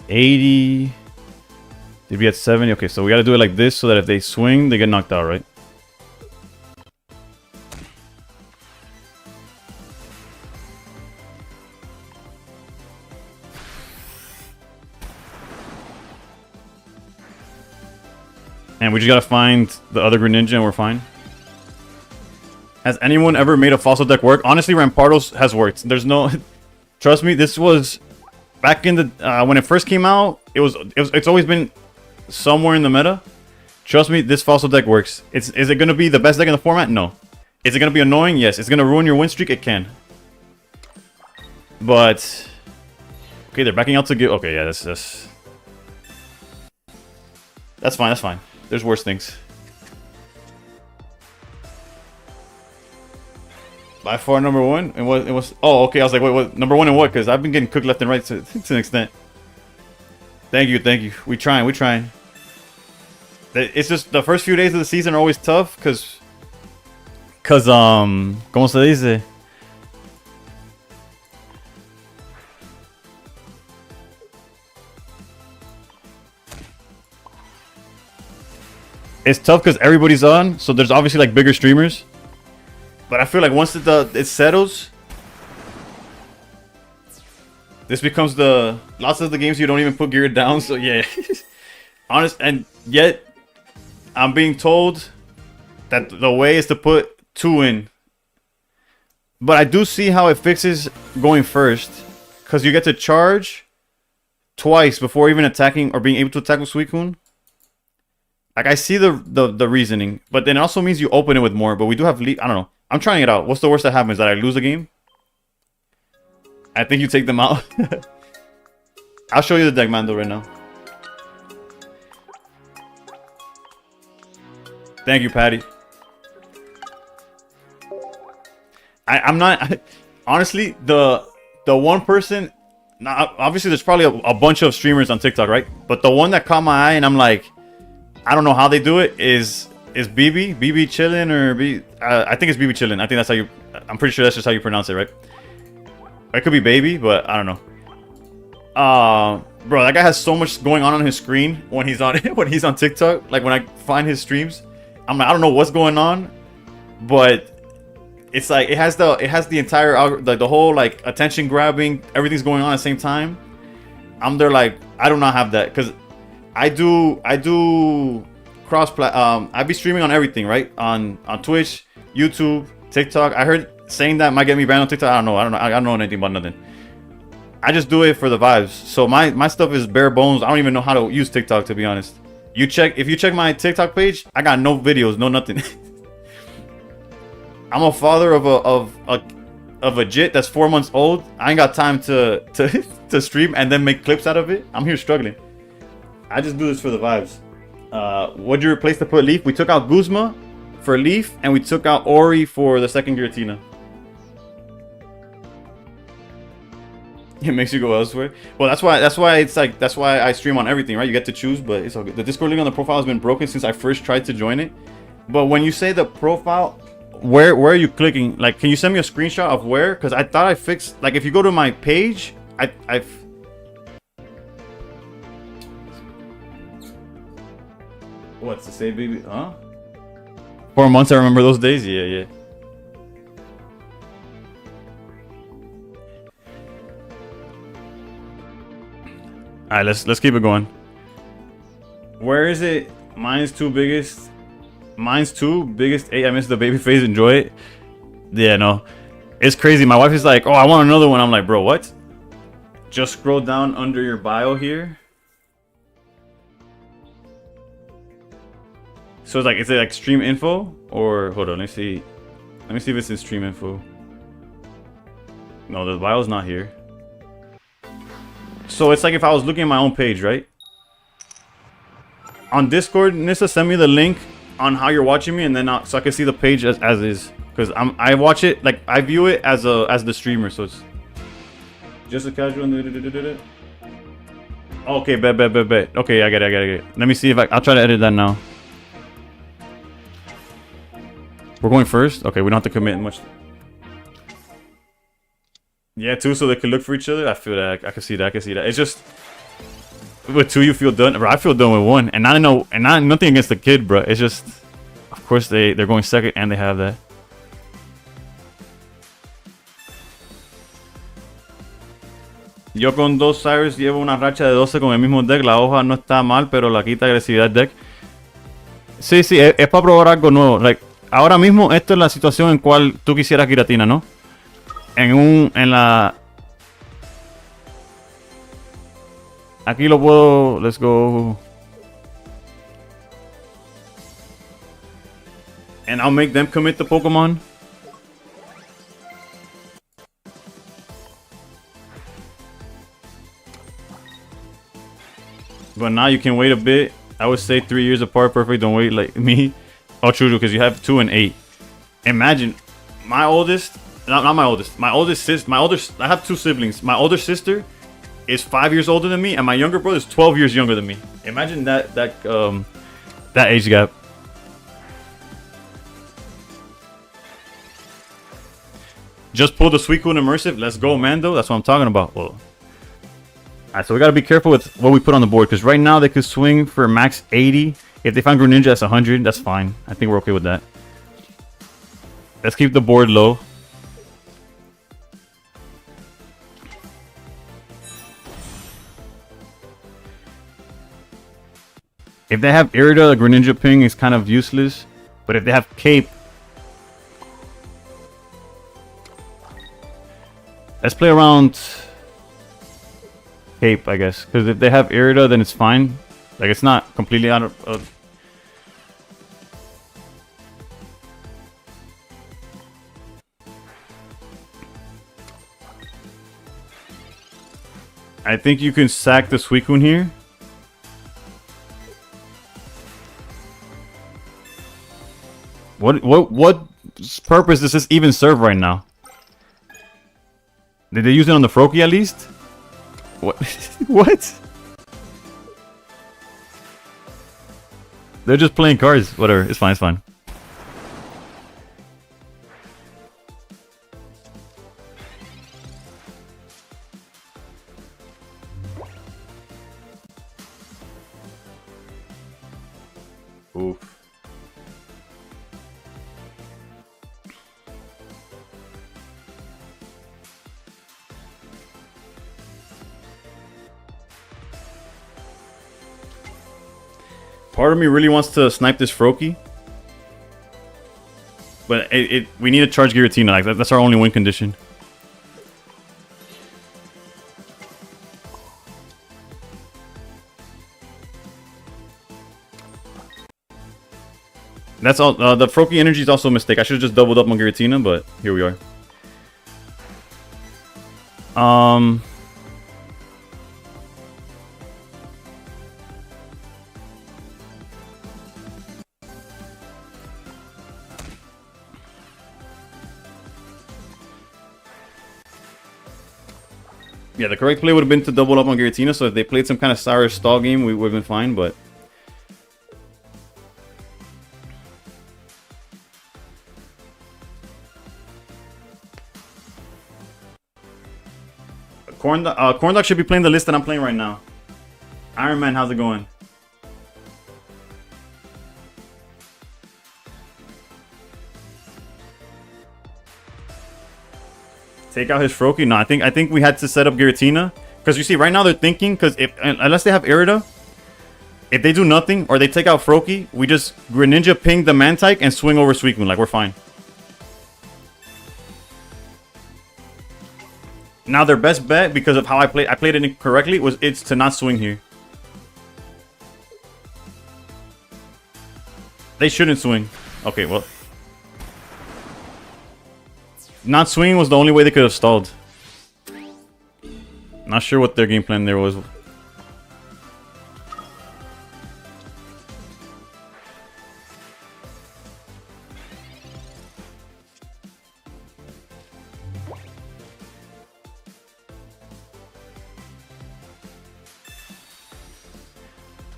80. Did we at 70? Okay, so we gotta do it like this so that if they swing, they get knocked out, right? And we just gotta find the other Greninja and we're fine. Has anyone ever made a fossil deck work? Honestly, Rampardos has worked. There's no... Trust me, this was... Back in the... when it first came out, it's always been somewhere in the meta. Trust me, this fossil deck works. Is it gonna be the best deck in the format? No. Is it gonna be annoying? Yes. It's gonna ruin your win streak? It can. But... Okay, they're backing out to give... Okay, yeah, that's fine, that's fine. There's worse things. By far number one? It was... Oh, okay, I was like, wait, what? Number one in what? Because I've been getting cooked left and right to an extent. Thank you, thank you. We trying. It's just the first few days of the season are always tough, because... ¿Cómo se dice? It's tough because everybody's on, so there's obviously like bigger streamers. But I feel like once it settles, this becomes the lots of the games you don't even put gear down. So yeah, honest, and yet I'm being told that the way is to put 2 in. But I do see how it fixes going first, because you get to charge twice before even attacking or being able to attack with SUICUNE. Like, I see the reasoning, but then it also means you open it with more. But we do have I don't know. I'm trying it out. What's the worst that happens? That I lose a game? I think you take them out. I'll show you the deck, Mando, right now. Thank you, Patty. I'm not... honestly, the one person... Now, obviously, there's probably a bunch of streamers on TikTok, right? But the one that caught my eye and I'm like... I don't know how they do it. Is BB Chillin or I think it's BB Chillin. I think that's how you. I'm pretty sure that's just how you pronounce it, right? It could be Baby, but I don't know. Bro, that guy has so much going on his screen when he's on TikTok. Like when I find his streams, I'm like, I don't know what's going on, but it's like it has the entire like the whole like attention grabbing, everything's going on at the same time. I'm there like I do not have that because. I do I be streaming on everything, right? On Twitch, YouTube, TikTok. I heard saying that might get me banned on TikTok. I don't know. I don't know anything about nothing. I just do it for the vibes. So my stuff is bare bones. I don't even know how to use TikTok, to be honest. If you check my TikTok page, I got no videos, no nothing. I'm a father of a jit that's 4 months old. I ain't got time to stream and then make clips out of it. I'm here struggling. I just do this for the vibes. What'd you replace to put Leaf? We took out Guzma for Leaf, and we took out Ori for the second Giratina. It makes you go elsewhere. Well, that's why I stream on everything, right? You get to choose, but it's all good. The Discord link on the profile has been broken since I first tried to join it. But when you say the profile, where are you clicking? Like, can you send me a screenshot of where? Because I thought I fixed. Like, if you go to my page, I've. What's to say, baby? Huh? 4 months, I remember those days? Yeah. Alright, let's keep it going. Where is it? Mine's 2 biggest. Mine's 2 biggest 8. I missed the baby phase. Enjoy it. Yeah, no. It's crazy. My wife is like, oh, I want another one. I'm like, bro, what? Just scroll down under your bio here. So it's like, is it like stream info or hold on? Let me see if it's in stream info. No, the bio's not here. So it's like if I was looking at my own page, right? On Discord, Nissa, send me the link on how you're watching me, and then so I can see the page as is. Because I watch it like I view it as the streamer, so it's just a casual. Okay, bet. Okay, I get it. Let me see if I'll try to edit that now. We're going first? Okay, we don't have to commit much. Yeah, too, so they can look for each other. I feel that. I can see that. It's just... With 2 you feel done, bro. I feel done with 1, and I know, and not nothing against the kid, bro. It's just, of course they're going second and they have that. Yo con 2 Cyrus llevo una racha de 12 con el mismo deck. La hoja no está mal, pero la quita agresividad deck. Sí, es para probar algo nuevo. Like, ahora mismo, esto es la situación en cual tú quisieras Giratina, ¿no? En la... Aquí lo puedo... Let's go... And I'll make them commit the Pokemon. But now you can wait a bit. I would say 3 years apart, perfect. Don't wait like me. Oh, true, because you have 2 and 8. Imagine, my oldest, not my oldest, my oldest sister, I have 2 siblings. My older sister is 5 years older than me, and my younger brother is 12 years younger than me. Imagine that age gap. Just pull the SUICUNE immersive. Let's go, Mando. That's what I'm talking about. Well. Alright, so we gotta be careful with what we put on the board, because right now they could swing for max 80. If they find Greninja, that's 100. That's fine. I think we're okay with that. Let's keep the board low. If they have Irida, the Greninja ping is kind of useless. But if they have Cape... Let's play around... Cape, I guess, because if they have Irida, then it's fine. Like, it's not completely out of I think you can sack the SUICUNE here. What purpose does this even serve right now? Did they use it on the Froakie at least? What? What? They're just playing cards. Whatever. It's fine. It's fine. Oof. Part of me really wants to snipe this Froakie, but we need to charge Giratina. Like that's our only win condition. That's all. The Froakie energy is also a mistake. I should have just doubled up on Giratina, but here we are. Yeah, the correct play would have been to double up on Giratina, so if they played some kind of sour stall game, we would have been fine, but... Corndog should be playing the list that I'm playing right now. Iron Man, how's it going? Take out his Froakie? No, I think we had to set up Giratina. Because you see, right now they're thinking, because unless they have Irida, if they do nothing, or they take out Froakie, we just Greninja ping the Mantike and swing over SUICUNE. Like, we're fine. Now their best bet, because of how I played it incorrectly, it's to not swing here. They shouldn't swing. Okay, well. Not swinging was the only way they could have stalled. Not sure what their game plan there was.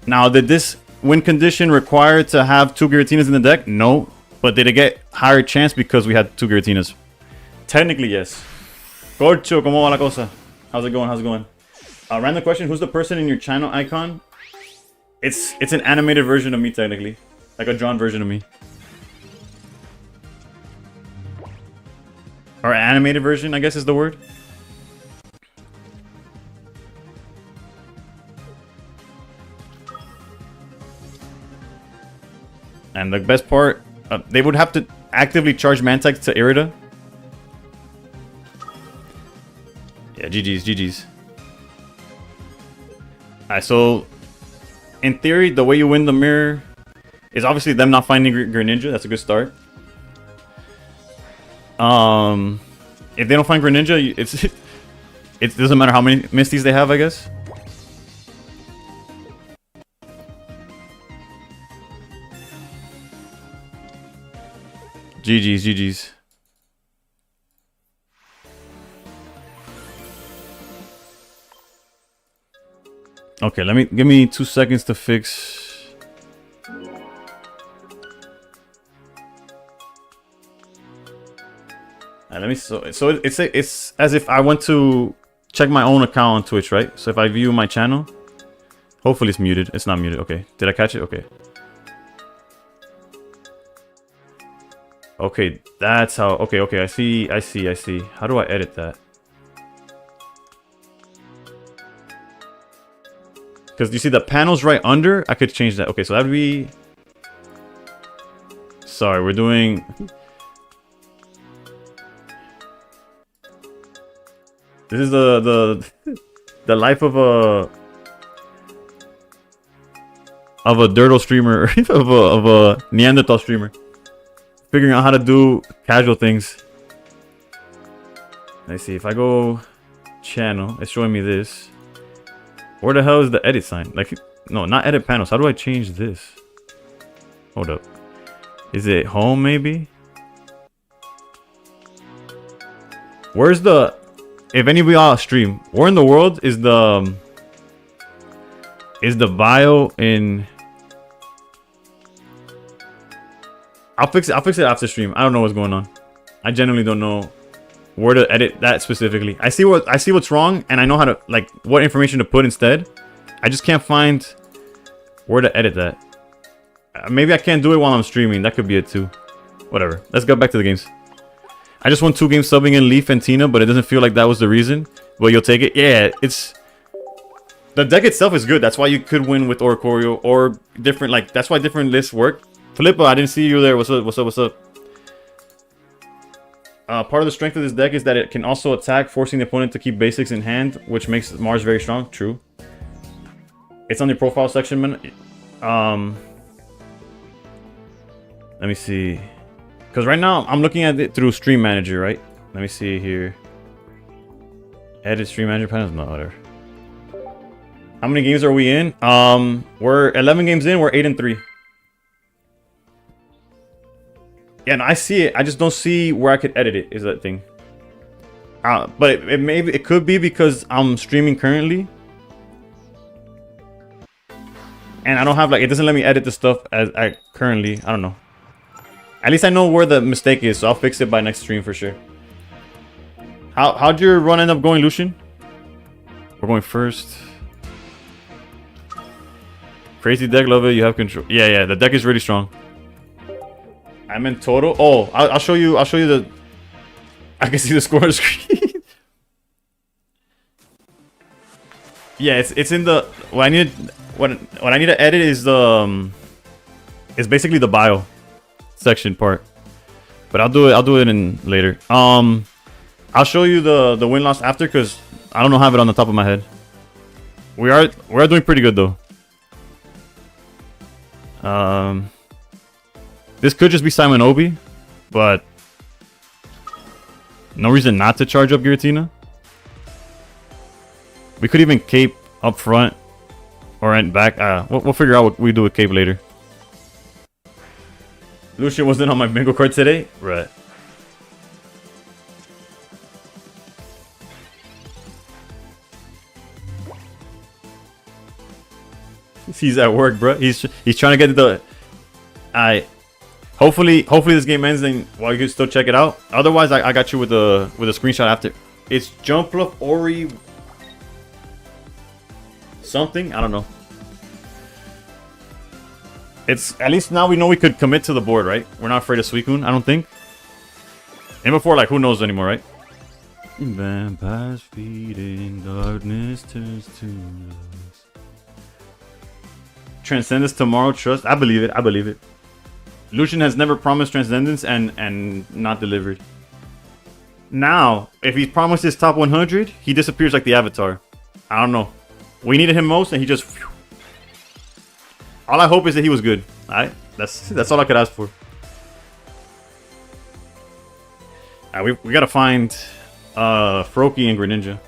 Now, did this win condition require to have 2 Giratinas in the deck? No. But did it get higher chance because we had 2 Giratinas? Technically, yes. Gorcho, ¿cómo va la cosa? How's it going? How's it going? Random question: who's the person in your channel icon? It's an animated version of me technically, like a drawn version of me, or animated version, I guess is the word. And the best part, they would have to actively charge Mantex to Irida. Yeah, GG's. Alright, so in theory, the way you win the mirror is obviously them not finding Greninja. That's a good start. If they don't find Greninja, it doesn't matter how many Misties they have, I guess. GG's. Okay, give me 2 seconds to fix. It's as if I went to check my own account on Twitch, right? So if I view my channel, hopefully it's muted. It's not muted. Okay, did I catch it? Okay. Okay, that's how. Okay, I see. How do I edit that? Because you see the panels right under, I could change that. Okay, so that'd be... Sorry, we're doing... This is the life of a Dirtle streamer, of a Neanderthal streamer. Figuring out how to do casual things. Let's see, if I go channel, it's showing me this. Where the hell is the edit sign? Like, no, not edit panels. How do I change this? Hold up. Is it home maybe? Where's the... If any of y'all stream, where in the world is the bio in... I'll fix it after stream. I don't know what's going on. I genuinely don't know where to edit that specifically. I see what's wrong, and I know how to, like, what information to put instead. I just can't find where to edit that. Maybe I can't do it while I'm streaming. That could be it too. Whatever. Let's go back to the games. I just won 2 games subbing in Leaf and Tina, but it doesn't feel like that was the reason. But you'll take it. Yeah, it's... The deck itself is good. That's why you could win with Oricorio or different, like, that's why different lists work. Filippo, I didn't see you there. What's up? Part of the strength of this deck is that it can also attack, forcing the opponent to keep basics in hand, which makes Mars very strong. True. It's on the profile section, man. Let me see. Because right now, I'm looking at it through Stream Manager, right? Let me see here. Edit Stream Manager panels? No, whatever. How many games are we in? We're 11 games in. We're 8-3. Yeah, and I see it. I just don't see where I could edit it. Is that thing? But it could be because I'm streaming currently, and I don't have, like, it doesn't let me edit the stuff as I currently. I don't know. At least I know where the mistake is, so I'll fix it by next stream for sure. How'd your run end up going, Lucian? We're going first. Crazy deck, love it. You have control. Yeah. The deck is really strong. I'm in total. Oh, I'll show you. I'll show you the. I can see the score on the screen. Yeah, it's in the. What I need to edit is the. Is basically the bio section part. But I'll do it in later. I'll show you the win loss after, because I don't have it on the top of my head. We are doing pretty good though. This could just be Simon Obi, but no reason not to charge up Giratina. We could even cape up front or end back. We'll figure out what we do with cape later. Lucian wasn't on my bingo card today? Right. He's at work, bro. He's trying to get the... Hopefully this game ends and while you can still check it out. Otherwise, I got you with a screenshot after. It's Jump Bluff Ori. something. I don't know. It's at least now we know we could commit to the board, right? We're not afraid of SUICUNE, I don't think. And before, like, who knows anymore, right? Vampires feeding, darkness turns to us. Transcendence tomorrow, trust. I believe it. I believe it. Lucian has never promised transcendence and not delivered. Now, if he promises top 100, he disappears like the Avatar. I don't know. We needed him most, and he just. Whew. All I hope is that he was good. Alright? That's all I could ask for. We gotta find Froakie and Greninja.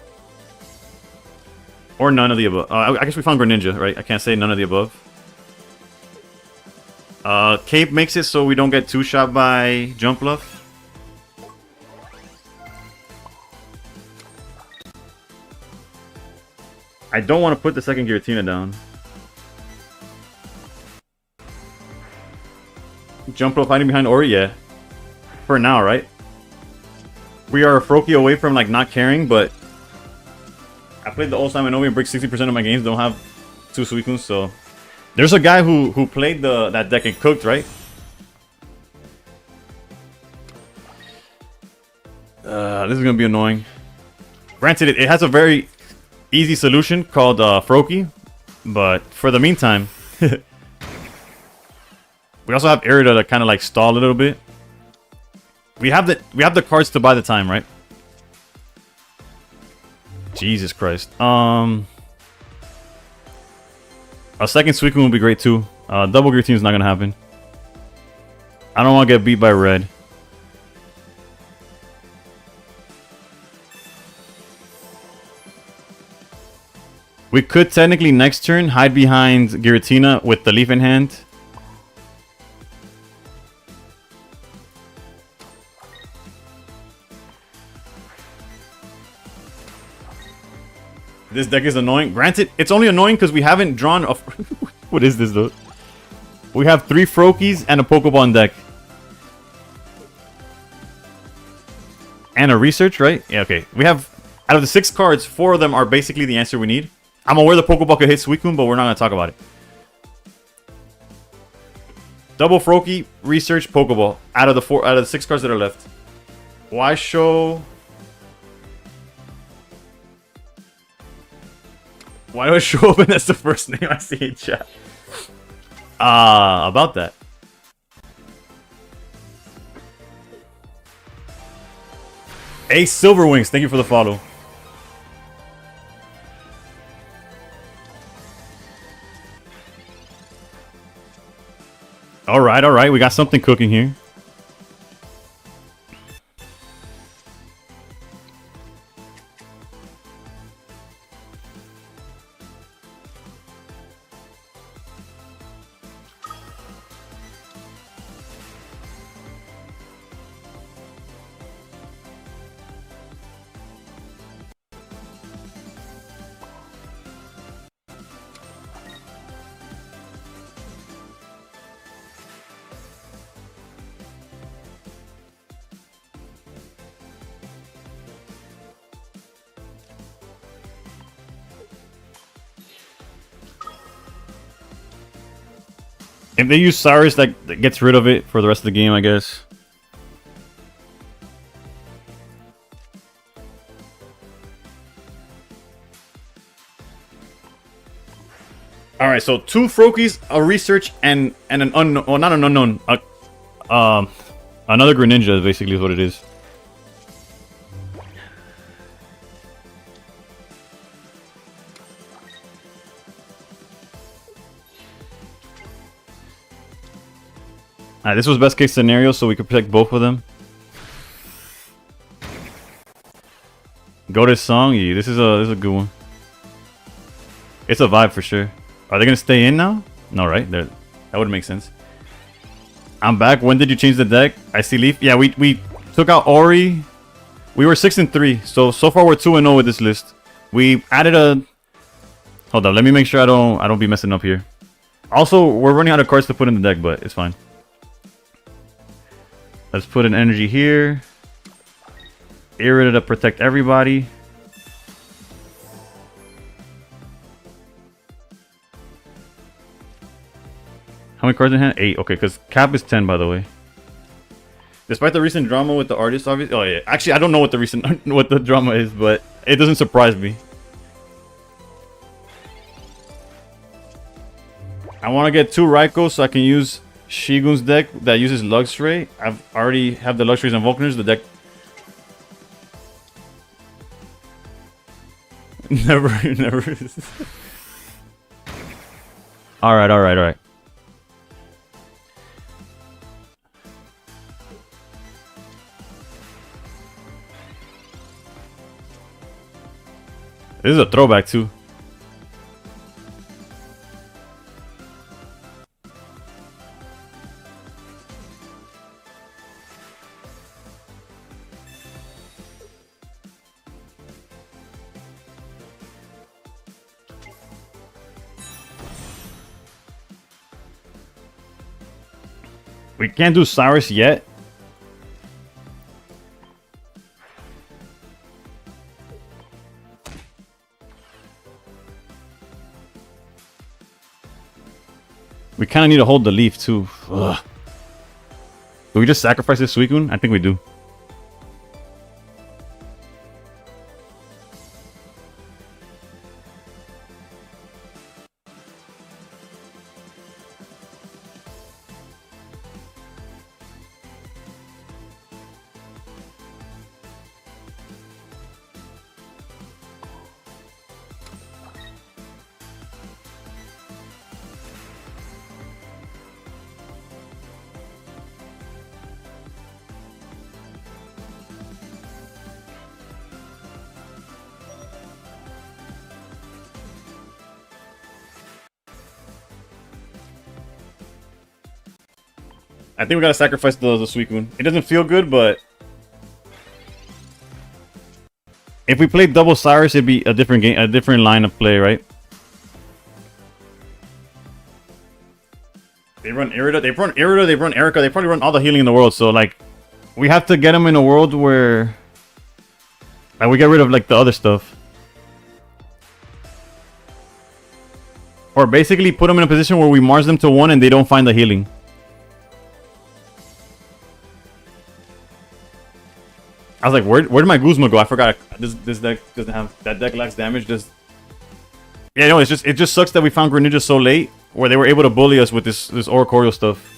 Or none of the above. I guess we found Greninja, right? I can't say none of the above. Cape makes it so we don't get two-shot by Jumpluff. I don't want to put the second Giratina down. Jumpluff hiding behind Ori? Yeah. For now, right? We are a Froakie away from like not caring, but I played the All-Time Novi and break 60% of my games. Don't have two SUICUNEs, so there's a guy who played that deck and cooked, right? This is gonna be annoying. Granted, it has a very easy solution called Froakie, but for the meantime, we also have Irida to kind of like stall a little bit. We have the cards to buy the time, right? Jesus Christ. A second SUICUNE would be great too. Double Giratina is not gonna happen. I don't want to get beat by red. We could technically next turn hide behind Giratina with the leaf in hand. This deck is annoying. Granted, it's only annoying because we haven't drawn a... What is this, though? We have 3 Froakies and a Pokeball deck. And a Research, right? Yeah, okay. We have... Out of the 6 cards, 4 of them are basically the answer we need. I'm aware the Pokeball could hit SUICUNE, but we're not going to talk about it. Double Froakie, Research, Pokeball. Out of the 6 cards that are left. Why show... Why do I show up and that's the first name I see in chat? About that. Ace Silverwings, thank you for the follow. Alright, we got something cooking here. If they use Cyrus, that gets rid of it for the rest of the game, I guess. Alright, so 2 Froakies, a Research, and an unknown... Well, not an unknown. Another Greninja, basically, is what it is. This was best case scenario, so we could protect both of them. Go to Song, yeah, this is a good one. It's a vibe for sure. Are they gonna stay in now? No, right? That would make sense. I'm back. When did you change the deck? I see Leaf. Yeah, we took out Ori. We were 6-3, so far we're 2-0 with this list. We added a. Hold up, let me make sure I don't be messing up here. Also, we're running out of cards to put in the deck, but it's fine. Let's put an energy here. Irida to protect everybody. How many cards in hand? 8. Okay, because cap is 10, by the way. Despite the recent drama with the artist, obviously. Oh yeah. Actually, I don't know what the recent what the drama is, but it doesn't surprise me. I want to get 2 Raikos so I can use Shigune's deck that uses Luxray. I've already have the Luxrays and Vulcaners. The deck never. All right. This is a throwback too. We can't do Cyrus yet. We kind of need to hold the leaf too. Ugh. Do we just sacrifice this SUICUNE? I think we do. I think we gotta sacrifice the SUICUNE. It doesn't feel good, but if we played double Cyrus, it'd be a different game, a different line of play, right? They run Irida, they run Erica, they probably run all the healing in the world. So like, we have to get them in a world where like we get rid of like the other stuff, or basically put them in a position where we Mars them to 1 and they don't find the healing. I was like, where did my Guzma go? I forgot. This deck doesn't have that. Deck lacks damage. Just yeah, no. It just sucks that we found Greninja so late, where they were able to bully us with this Oricorio stuff.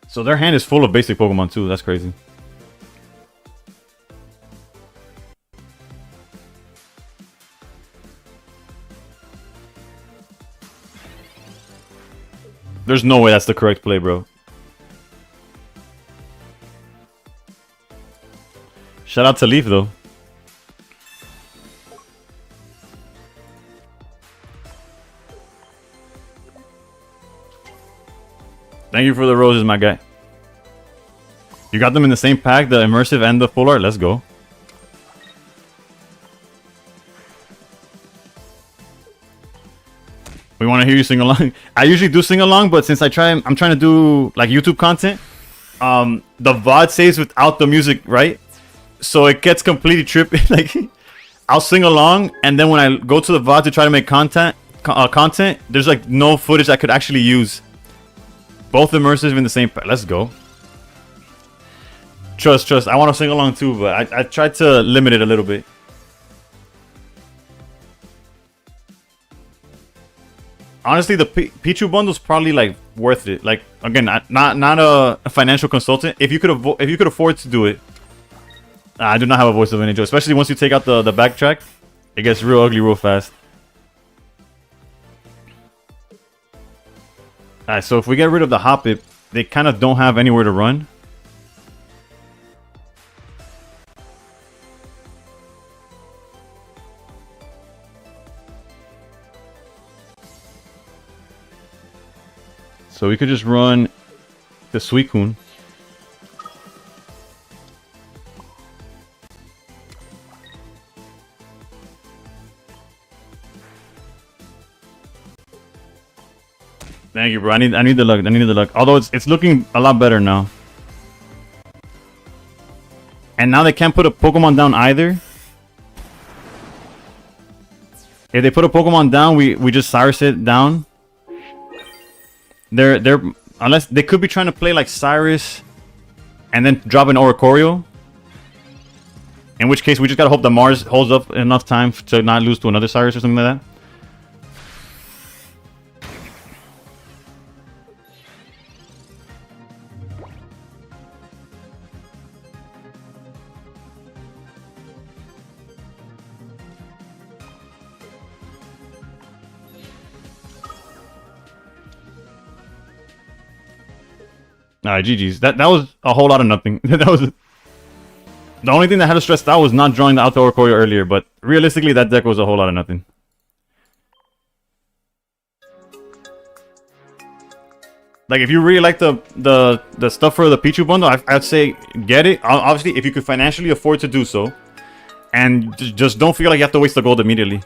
So their hand is full of basic Pokemon too. That's crazy. There's no way that's the correct play, bro. Shout out to Leaf though. Thank you for the roses, my guy. You got them in the same pack, the immersive and the full art. Let's go. We want to hear you sing along. I usually do sing along, but since I'm trying to do like YouTube content, the VOD saves without the music, right? So it gets completely trippy. Like, I'll sing along, and then when I go to the VOD to try to make content, there's like no footage I could actually use. Both immersive in the same pack. Let's go. Trust. I want to sing along too, but I tried to limit it a little bit. Honestly, the Pichu bundle's probably like worth it. Like again, not a financial consultant. If you could afford to do it, I do not have a voice of an angel. Especially once you take out the backtrack, it gets real ugly real fast. Alright, so if we get rid of the Hoppip, they kind of don't have anywhere to run. So we could just run the SUICUNE. Thank you, bro. I need the luck. I need the luck. Although it's looking a lot better now. And now they can't put a Pokemon down either. If they put a Pokemon down, we just Cyrus it down. They're unless they could be trying to play like Cyrus and then drop an Oricorio. In which case we just gotta hope that Mars holds up enough time to not lose to another Cyrus or something like that. Alright, GG's. That was a whole lot of nothing. That was the only thing that had us stressed out was not drawing the Alto Oricorio earlier, but realistically that deck was a whole lot of nothing. Like if you really like the stuff for the Pichu bundle, I'd say get it. Obviously, if you could financially afford to do so, and just don't feel like you have to waste the gold immediately.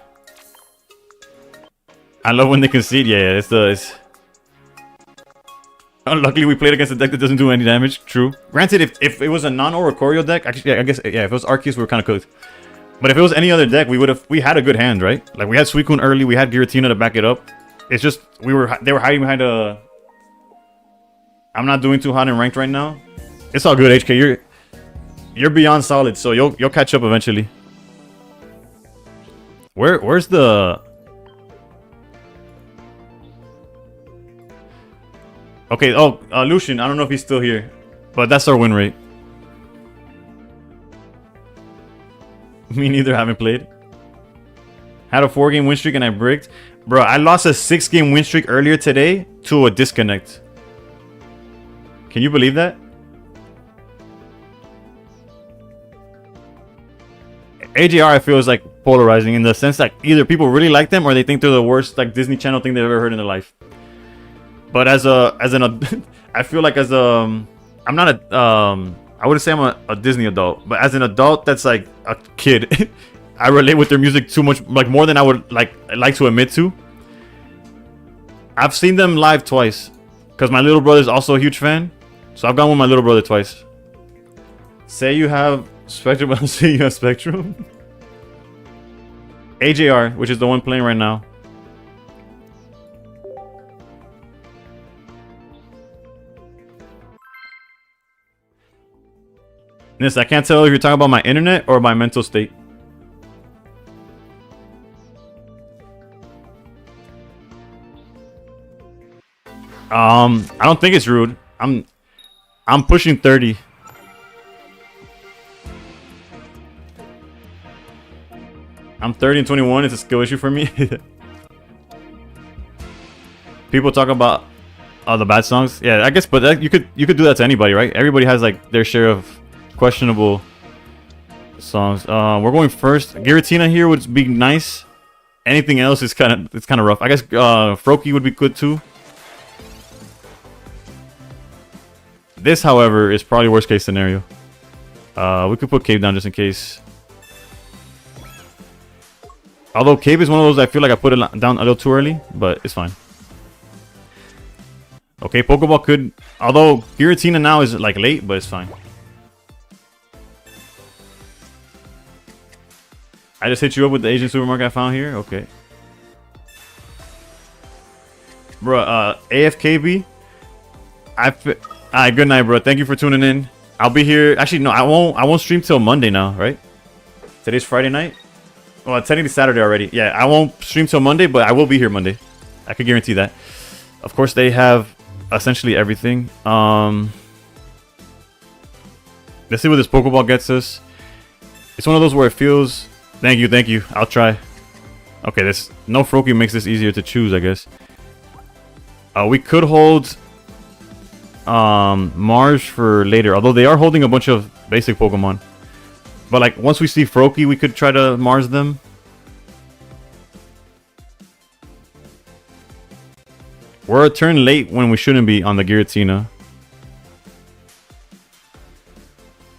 I love when they concede. Yeah, it's luckily we played against a deck that doesn't do any damage. True. Granted, if it was a non-Oricorio deck, actually, yeah, I guess yeah, if it was Arceus, we were kind of cooked. But if it was any other deck, we had a good hand, right? Like we had Suicune early, we had Giratina to back it up. It's just they were hiding behind a. I'm not doing too hot in ranked right now. It's all good, HK. You're beyond solid, so you'll catch up eventually. Where's the? Okay, oh, Lucian, I don't know if he's still here, but that's our win rate. Me neither, haven't played. Had a 4-game win streak and I bricked. Bro, I lost a 6-game win streak earlier today to a disconnect. Can you believe that? AJR, I feel, is like polarizing in the sense that either people really like them or they think they're the worst like Disney Channel thing they've ever heard in their life. But I feel like I'm not a I wouldn't say I'm a Disney adult, but as an adult that's like a kid, I relate with their music too much, like more than I would like to admit to. I've seen them live twice, because my little brother's also a huge fan, so I've gone with my little brother twice. Say you have Spectrum, I'll say you have Spectrum. AJR, which is the one playing right now. This, I can't tell if you're talking about my internet or my mental state. I don't think it's rude. I'm pushing 30. I'm 30 and 21. It's a skill issue for me. People talk about the bad songs. Yeah, I guess, but that, you could do that to anybody, right? Everybody has like their share of questionable songs. We're going first. Giratina here would be nice. Anything else is kind of rough. I guess Froakie would be good too. This, however, is probably worst case scenario. We could put Cave down just in case. Although Cave is one of those I feel like I put it down a little too early, but it's fine. Okay, Pokeball could... Although Giratina now is like late, but it's fine. I just hit you up with the Asian supermarket I found here. Okay. Bruh, AFKB. Alright, good night, bro. Thank you for tuning in. I'll be here. Actually, no, I won't stream till Monday now, right? Today's Friday night. Well, it's technically Saturday already. Yeah, I won't stream till Monday, but I will be here Monday. I can guarantee that. Of course, they have essentially everything. Let's see what this Pokeball gets us. It's one of those where it feels... Thank you. I'll try. Okay, this no Froakie makes this easier to choose, I guess. We could hold Mars for later, although they are holding a bunch of basic Pokemon. But like once we see Froakie, we could try to Mars them. We're a turn late when we shouldn't be on the Giratina.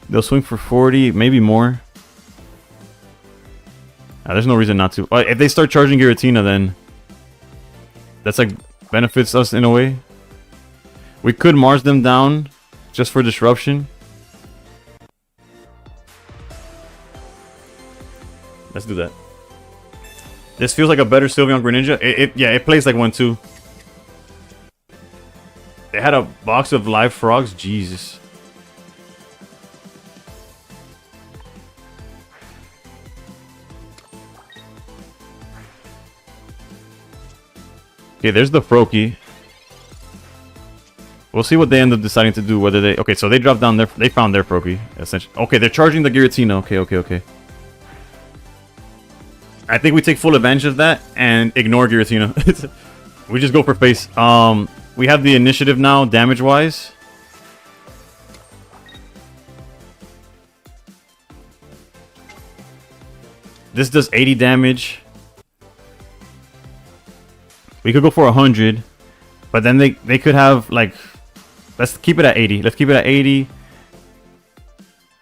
They'll swing for 40, maybe more. There's no reason not to. If they start charging Giratina, then that's like benefits us in a way. We could Mars them down just for disruption. Let's do that. This feels like a better Sylveon Greninja. It plays like one too. They had a box of live frogs. Jesus. Okay, there's the Froakie. We'll see what they end up deciding to do. Whether they... Okay, so they dropped down their... They found their Froakie, essentially. Okay, they're charging the Giratina. Okay. I think we take full advantage of that and ignore Giratina. We just go for face. We have the initiative now, damage-wise. This does 80 damage. We could go for 100, but then they could have like, let's keep it at 80. Let's keep it at 80,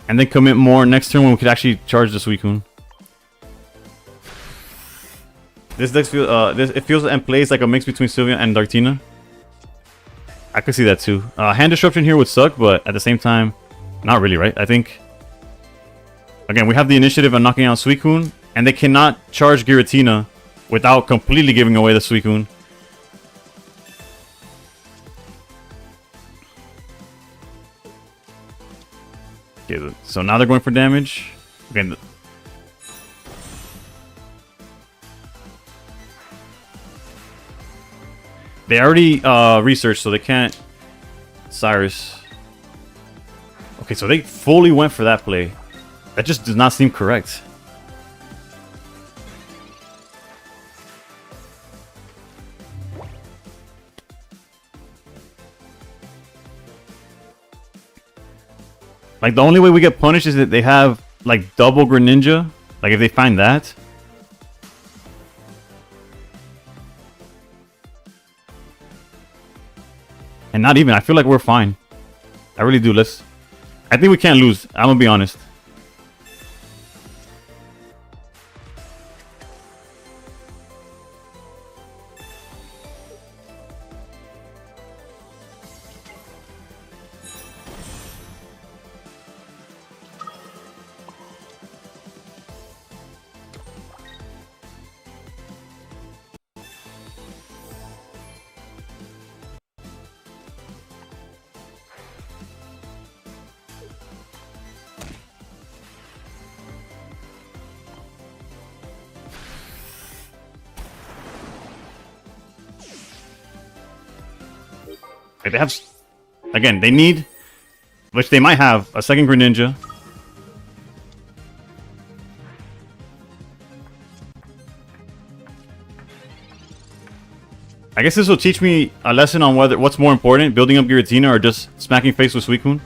and then commit more next turn when we could actually charge the Suicune. This deck feels it feels and plays like a mix between Sylveon and Dartina. I could see that too. Hand disruption here would suck, but at the same time, not really, right? I think. Again, we have the initiative on knocking out Suicune, and they cannot charge Giratina without completely giving away the Suicune. Okay, so now they're going for damage. Okay. They already researched, so they can't. Cyrus. Okay, so they fully went for that play. That just does not seem correct. Like, the only way we get punished is that they have, like, double Greninja. Like, if they find that. And not even. I feel like we're fine. I really do. I think we can't lose. I'm gonna be honest. Like, they have, again, they need, which they might have, a second Greninja. I guess this will teach me a lesson on what's more important, building up Giratina or just smacking face with Suicune.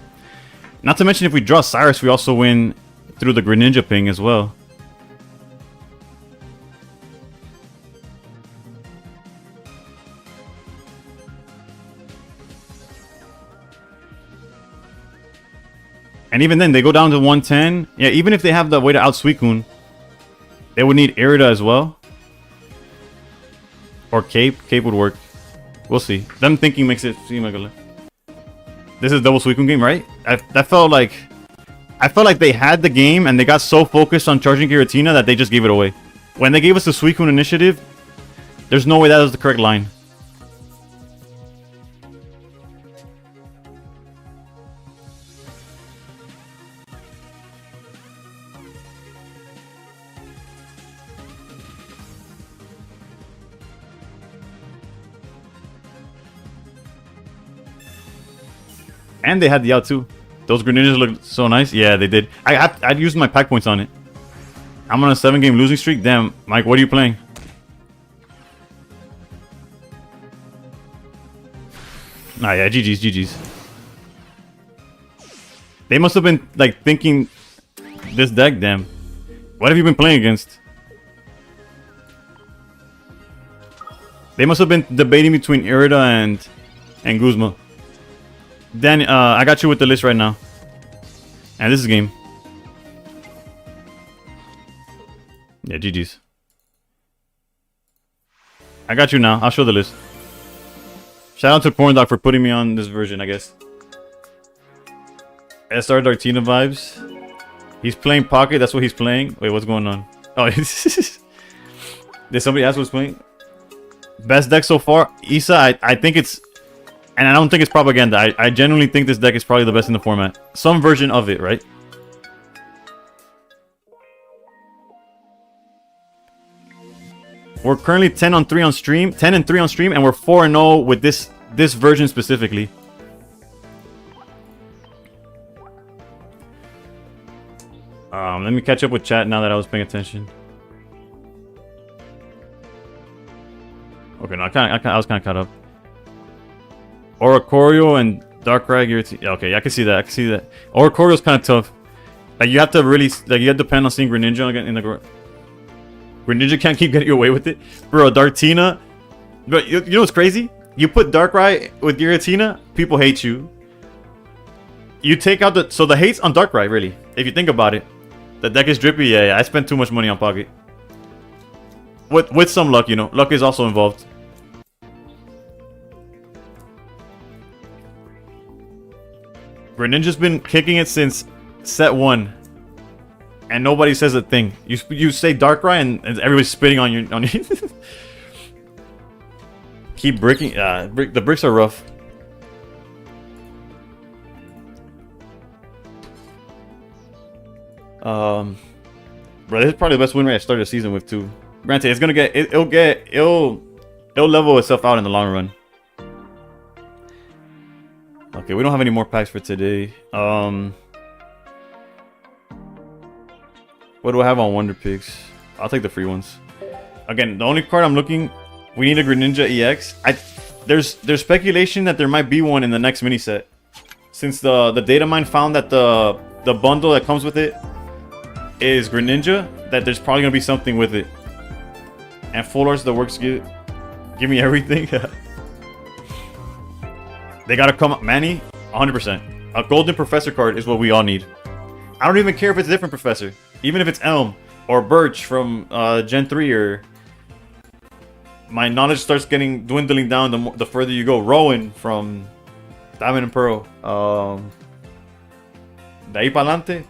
Not to mention, if we draw Cyrus, we also win through the Greninja ping as well. And even then, they go down to 110. Yeah, even if they have the way to out Suicune, they would need Irida as well. Or Cape. Cape would work. We'll see. Them thinking makes it seem like a... This is double Suicune game, right? I felt like they had the game and they got so focused on charging Giratina that they just gave it away. When they gave us the Suicune initiative, there's no way that was the correct line. And they had the out too. Those Greninjas look so nice. Yeah, they did. I'd used my pack points on it. I'm on a 7-game losing streak. Damn, Mike, what are you playing? Nah, yeah, GG's. They must have been like thinking this deck. Damn, what have you been playing against? They must have been debating between Irida and Guzma. Then I got you with the list right now. And this is game. Yeah, GG's. I got you now. I'll show the list. Shout out to Corn Dog for putting me on this version, I guess. SR Dartina vibes. He's playing Pocket, that's what he's playing. Wait, what's going on? Oh, did somebody ask what's playing? Best deck so far? Issa, I think it's... And I don't think it's propaganda. I genuinely think this deck is probably the best in the format. Some version of it, right? We're currently 10-3 on stream. 10-3 on stream, and we're 4-0 with this version specifically. Let me catch up with chat now that I was paying attention. Okay, no, I was kind of caught up. Oricorio and Darkrai. Okay, I can see that. I can see that. Oricorio's kind of tough. Like you have to really, like you have to depend on seeing Greninja in the. Greninja can't keep getting away with it, bro. Dartina, but you know what's crazy? You put Darkrai with Giratina, people hate you. You take out the hate's on Darkrai really. If you think about it, the deck is drippy. Yeah, I spent too much money on Pocket. With some luck, you know, luck is also involved. Greninja's been kicking it since set 1, and nobody says a thing. You say Darkrai and everybody's spitting on you. Keep bricking. The bricks are rough. Bro, this is probably the best win rate I started the season with too. Granted, it's gonna it'll level itself out in the long run. Okay, we don't have any more packs for today. What do I have on Wonder Picks? I'll take the free ones. Again, the only card I'm looking, we need a Greninja EX. There's speculation that there might be one in the next mini set, since the data mine found that the bundle that comes with it is Greninja. That there's probably gonna be something with it. And Full Arts that works give me everything. They gotta come up. Manny, 100%. A golden professor card is what we all need. I don't even care if it's a different professor. Even if it's Elm or Birch from Gen 3 or... My knowledge starts dwindling down the further you go. Rowan from Diamond and Pearl. De ahí pa'lante.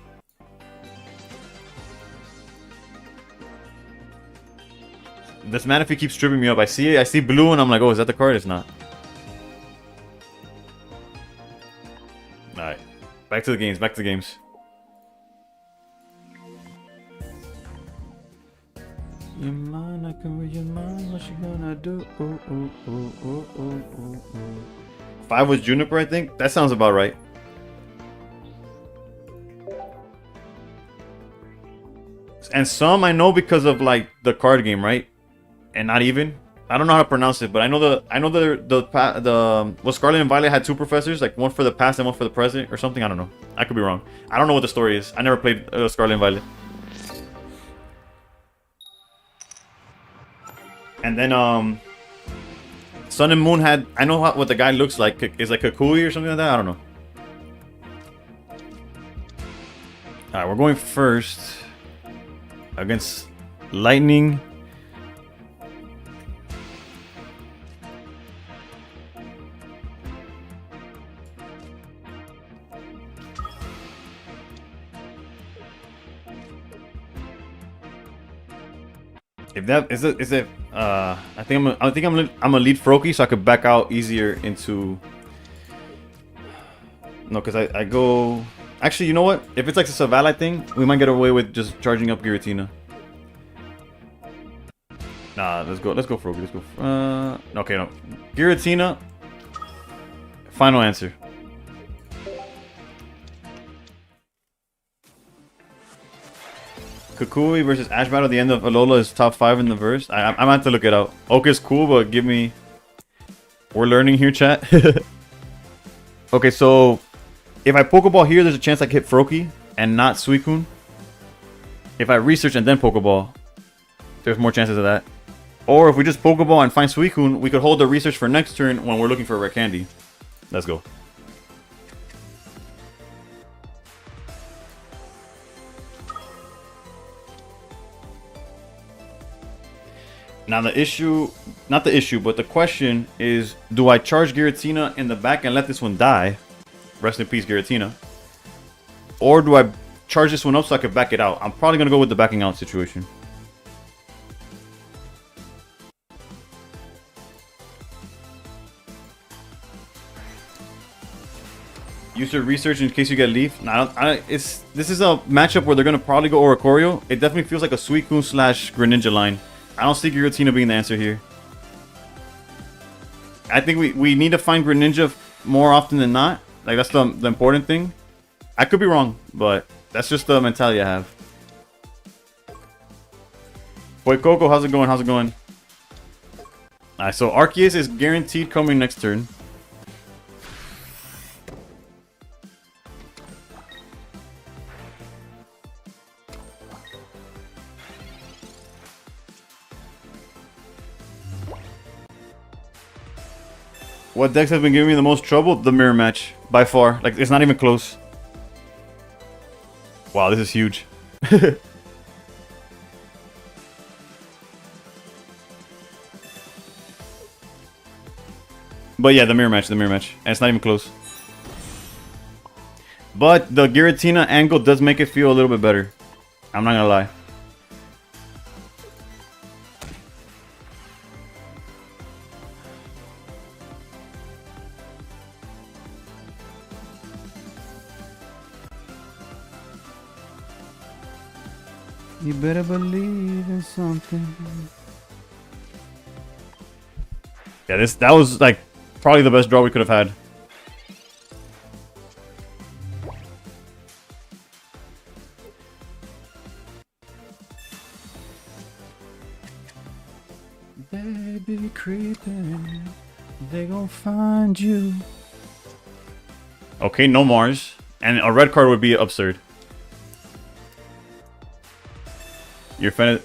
This Manaphy keeps tripping me up. I see blue and I'm like, oh, is that the card? It's not. Alright. Back to the games. Back to the games. Your mind, I can read your mind. What you gonna do? Ooh, ooh, ooh, ooh, ooh, ooh, ooh. 5 was Juniper, I think. That sounds about right. And some I know because of like the card game, right? And not even. I don't know how to pronounce it, but I know the Scarlet and Violet had 2 professors, like one for the past and one for the present or something. I don't know. I could be wrong. I don't know what the story is. I never played Scarlet and Violet. And then Sun and Moon had, I know what the guy looks like. Is like Kakui or something like that. I don't know. All right, we're going first against Lightning. If that is it, I think I'm gonna lead Froakie so I could back out easier into. No, because I go. Actually, you know what? If it's like a Savalite thing, we might get away with just charging up Giratina. Nah, let's go Froakie. Let's go. Okay, no, Giratina. Final answer. Kukui versus Ash Battle at the end of Alola is top 5 in the verse. I'm gonna have to look it out. Oak is cool, but give me... We're learning here, chat. Okay, so... If I Pokeball here, there's a chance I can hit Froakie and not Suicune. If I research and then Pokeball, there's more chances of that. Or if we just Pokeball and find Suicune, we could hold the research for next turn when we're looking for a rare candy. Let's go. Now the issue, not the issue, but the question is, do I charge Giratina in the back and let this one die? Rest in peace, Giratina. Or do I charge this one up so I can back it out? I'm probably going to go with the backing out situation. Use your research in case you get Leaf. Nah, this is a matchup where they're going to probably go Oricorio. It definitely feels like a Suicune / Greninja line. I don't see Giratina being the answer here. I think we need to find Greninja more often than not. Like, that's the important thing. I could be wrong, but that's just the mentality I have. Boy, Coco, how's it going? How's it going? Alright, so Arceus is guaranteed coming next turn. What decks have been giving me the most trouble? The mirror match, by far. Like, it's not even close. Wow, this is huge. But yeah, the mirror match. And it's not even close. But the Giratina angle does make it feel a little bit better. I'm not gonna lie. You better believe in something. Yeah, that was like probably the best draw we could have had. Baby creeping, they gon' find you. Okay, no Mars, and a red card would be absurd. You're finna.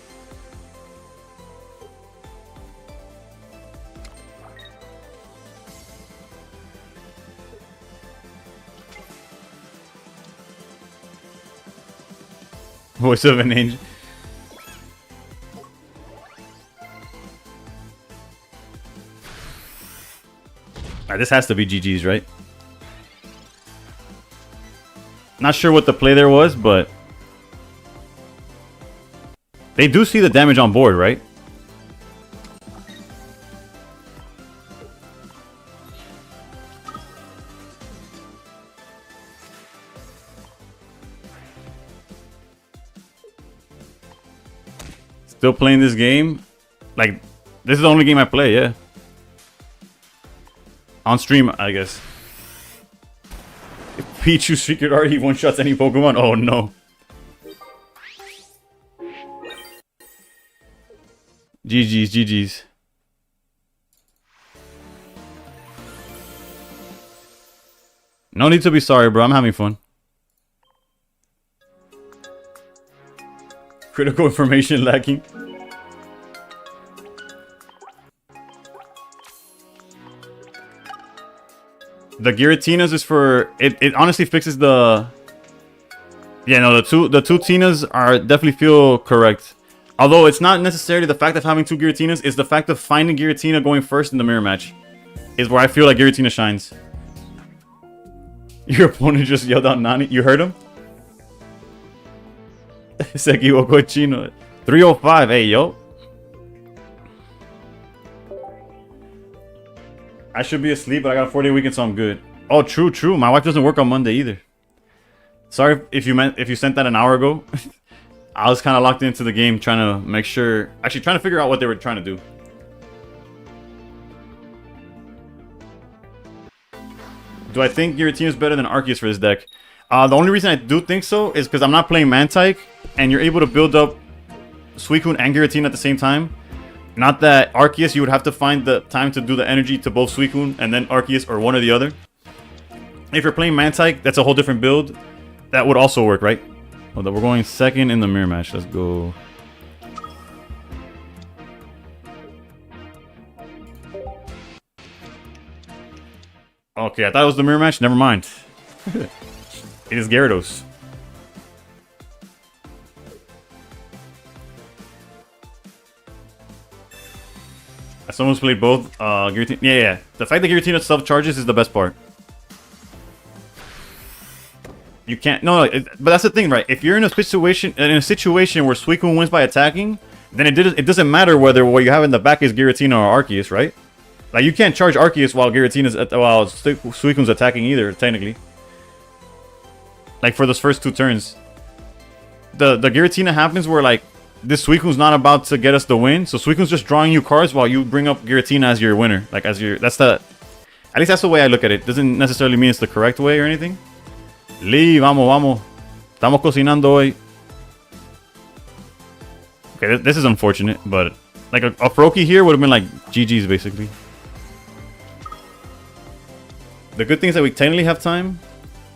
Voice of an angel. This has to be GG's, right? Not sure what the play there was, but they do see the damage on board, right? Still playing this game? Like, this is the only game I play, yeah. On stream, I guess. If Pichu Secret already one-shots any Pokemon? Oh, no. GG's, GG's. No need to be sorry, bro. I'm having fun. Critical information lacking. The Giratinas is for it honestly fixes the. Yeah, no, the two Tinas are definitely feel correct. Although it's not necessarily the fact of having two Giratinas, it's the fact of finding Giratina going first in the mirror match. Is where I feel like Giratina shines. Your opponent just yelled out Nani. You heard him? Se equivocó chino. 305, hey yo. I should be asleep, but I got a 4-day weekend, so I'm good. Oh, true, true. My wife doesn't work on Monday either. Sorry if you sent that an hour ago. I was kind of locked into the game, trying to make sure, actually trying to figure out what they were trying to do. Do I think Giratina is better than Arceus for this deck? The only reason I do think so is because I'm not playing Mantike, and you're able to build up Suicune and Giratina at the same time. Not that Arceus, you would have to find the time to do the energy to both Suicune and then Arceus, or one or the other. If you're playing Mantike, that's a whole different build. That would also work, right? Hold on, we're going second in the mirror match. Let's go. Okay, I thought it was the mirror match. Never mind. It is Gyarados. someone's played both. Giratina. Yeah. The fact that Giratina self-charges is the best part. You can't. No, but that's the thing, right? If you're in a situation where Suicune wins by attacking, then it doesn't matter whether what you have in the back is Giratina or Arceus, right? Like you can't charge Arceus while Suicune's attacking either, technically. Like for those first 2 turns, the Giratina happens where like this Suicune's not about to get us the win, so Suicune's just drawing you cards while you bring up Giratina as your winner. Like at least that's the way I look at it. Doesn't necessarily mean it's the correct way or anything. Lee, vamos. Estamos cocinando hoy. Okay, this is unfortunate, but like a Froakie here would have been like GG's basically. The good thing is that we technically have time.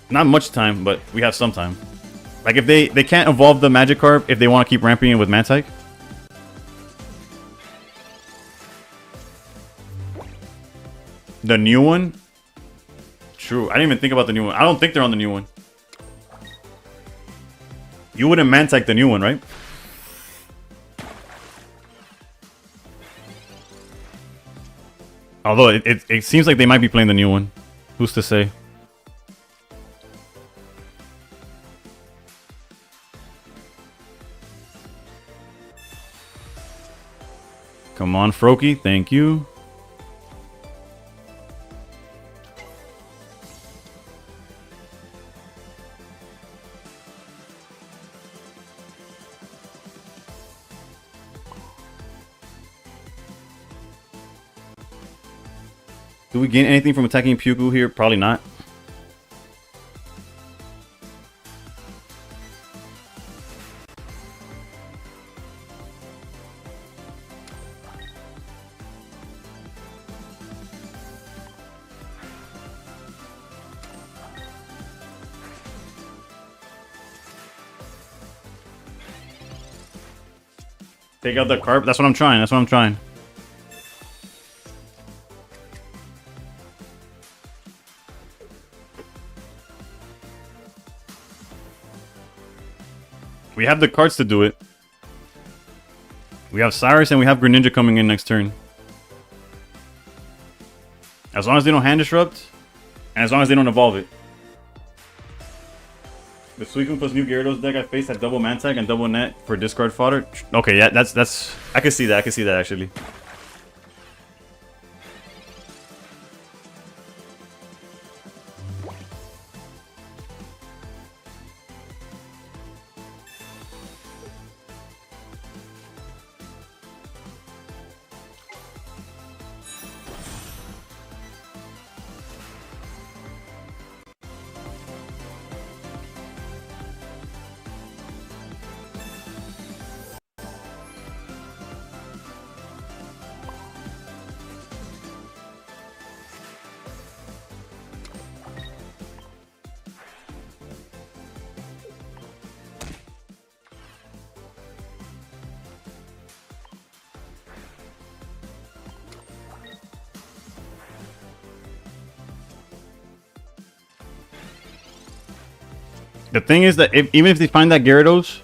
Not much time, but we have some time. Like if they can't evolve the Magikarp if they want to keep ramping it with Mantike. The new one? True. I didn't even think about the new one. I don't think they're on the new one. You wouldn't Mantike the new one, right? Although it seems like they might be playing the new one. Who's to say? Come on, Froakie. Thank you. Do we gain anything from attacking Puku here? Probably not. Take out the carp. That's what I'm trying. We have the cards to do it. We have Cyrus and we have Greninja coming in next turn. As long as they don't hand disrupt, and as long as they don't evolve it. The Suicune plus new Gyarados deck I faced had double Mantike and double net for discard fodder. Okay, yeah, that's I can see that. Actually. The thing is that even if they find that Gyarados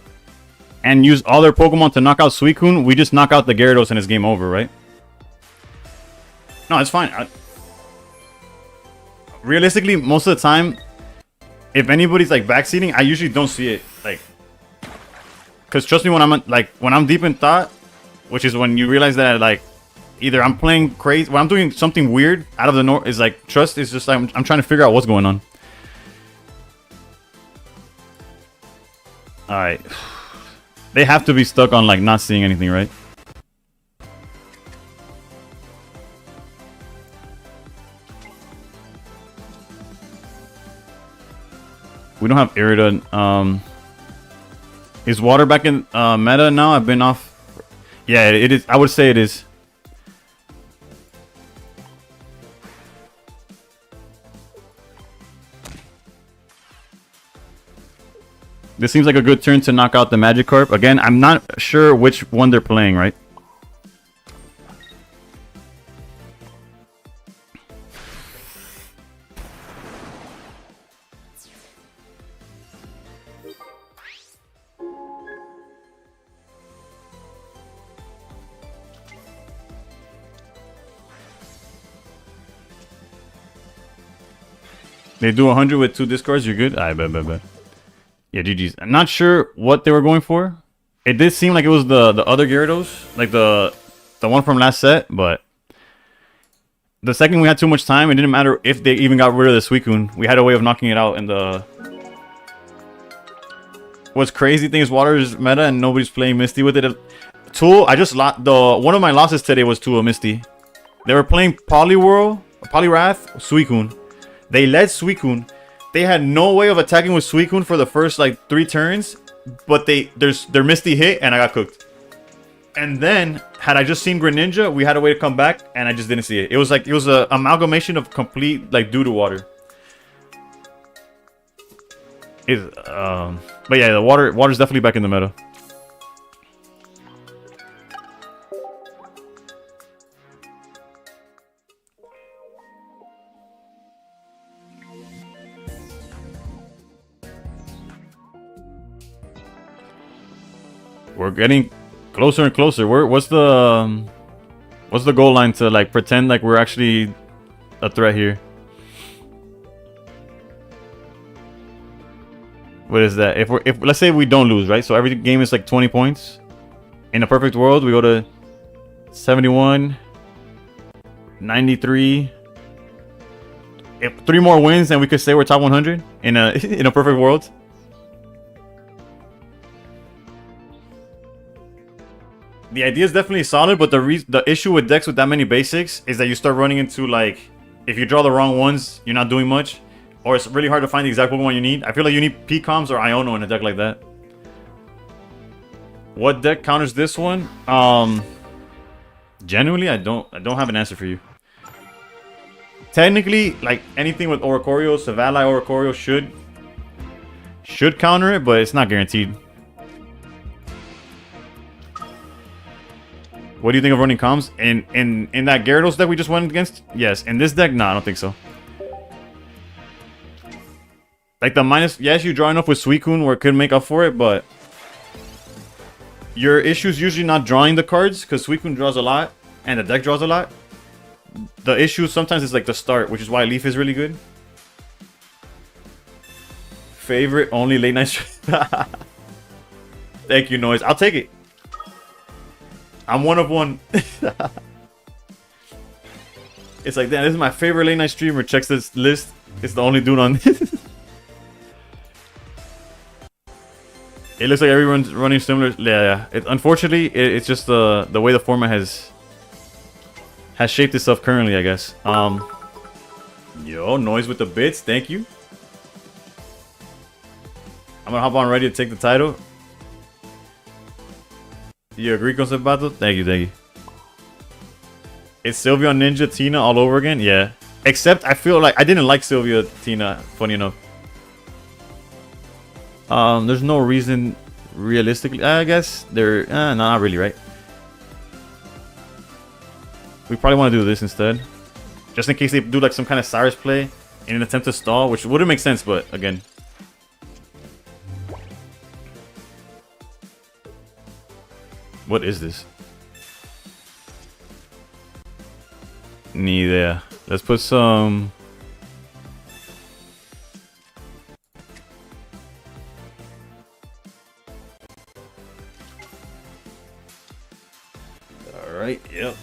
and use all their Pokemon to knock out Suicune, we just knock out the Gyarados and it's game over, right? No, it's fine. Realistically, most of the time, if anybody's like backseating, I usually don't see it. Like, because trust me, when I'm deep in thought, which is when you realize that like either I'm playing crazy, when I'm doing something weird out of the norm, is like trust is just I'm trying to figure out what's going on. All right, they have to be stuck on like not seeing anything, right? We don't have Irida. Is water back in meta now? I've been off. Yeah, it is. I would say it is. This seems like a good turn to knock out the Magikarp. Again, I'm not sure which one they're playing, right? They do 100 with 2 discards. You're good. I bet. Yeah, GG's. I'm not sure what they were going for. It did seem like it was the other Gyarados, like the one from last set, but the second we had too much time, it didn't matter if they even got rid of the Suicune. We had a way of knocking it out in the... What's crazy thing is water is meta and nobody's playing Misty with it. Tool, I just lost one of my losses today was to a Misty. They were playing Poliwhirl, Poliwrath, Suicune. They led Suicune. They had no way of attacking with Suicune for the first like 3 turns, but their Misty hit and I got cooked. And then had I just seen Greninja, we had a way to come back and I just didn't see it. It was a amalgamation of complete like due to water. But yeah, the water's definitely back in the meta. We're getting closer and closer. What's the goal line to like pretend like we're actually a threat here? What is that? If let's say we don't lose, right? So every game is like 20 points. In a perfect world, we go to 71, 93. If 3 more wins, then we could say we're top 100 in a in a perfect world. The idea is definitely solid, but the issue with decks with that many basics is that you start running into like, if you draw the wrong ones, you're not doing much. Or it's really hard to find the exact Pokemon you need. I feel like you need P-Coms or Iono in a deck like that. What deck counters this one? Genuinely, I don't have an answer for you. Technically, like anything with Oricorio, Savalai Oricorio should counter it, but it's not guaranteed. What do you think of running comms? In that Gyarados deck we just went against? Yes. In this deck, nah, I don't think so. Like the minus, yes, you draw enough with Suicune where it could make up for it, but your issue is usually not drawing the cards because Suicune draws a lot and the deck draws a lot. The issue sometimes is like the start, which is why Leaf is really good. Favorite only late night stream. Thank you, Noise. I'll take it. I'm one of one. It's like, damn, this is my favorite late night streamer. Checks this list. It's the only dude on. It looks like everyone's running similar. Yeah. Unfortunately, it's just the way the format has shaped itself currently, I guess. Yo, Noise with the bits. Thank you. I'm gonna hop on ready to take the title. You agree, Concebato? Thank you. It's Sylvia Ninja Tina all over again? Yeah. Except I feel like I didn't like Sylvia Tina, funny enough. There's no reason realistically. I guess there. No, not really, right? We probably want to do this instead, just in case they do like some kind of Cyrus play in an attempt to stall, which wouldn't make sense. But again, what is this? Neither. Let's put some. Alright, yep.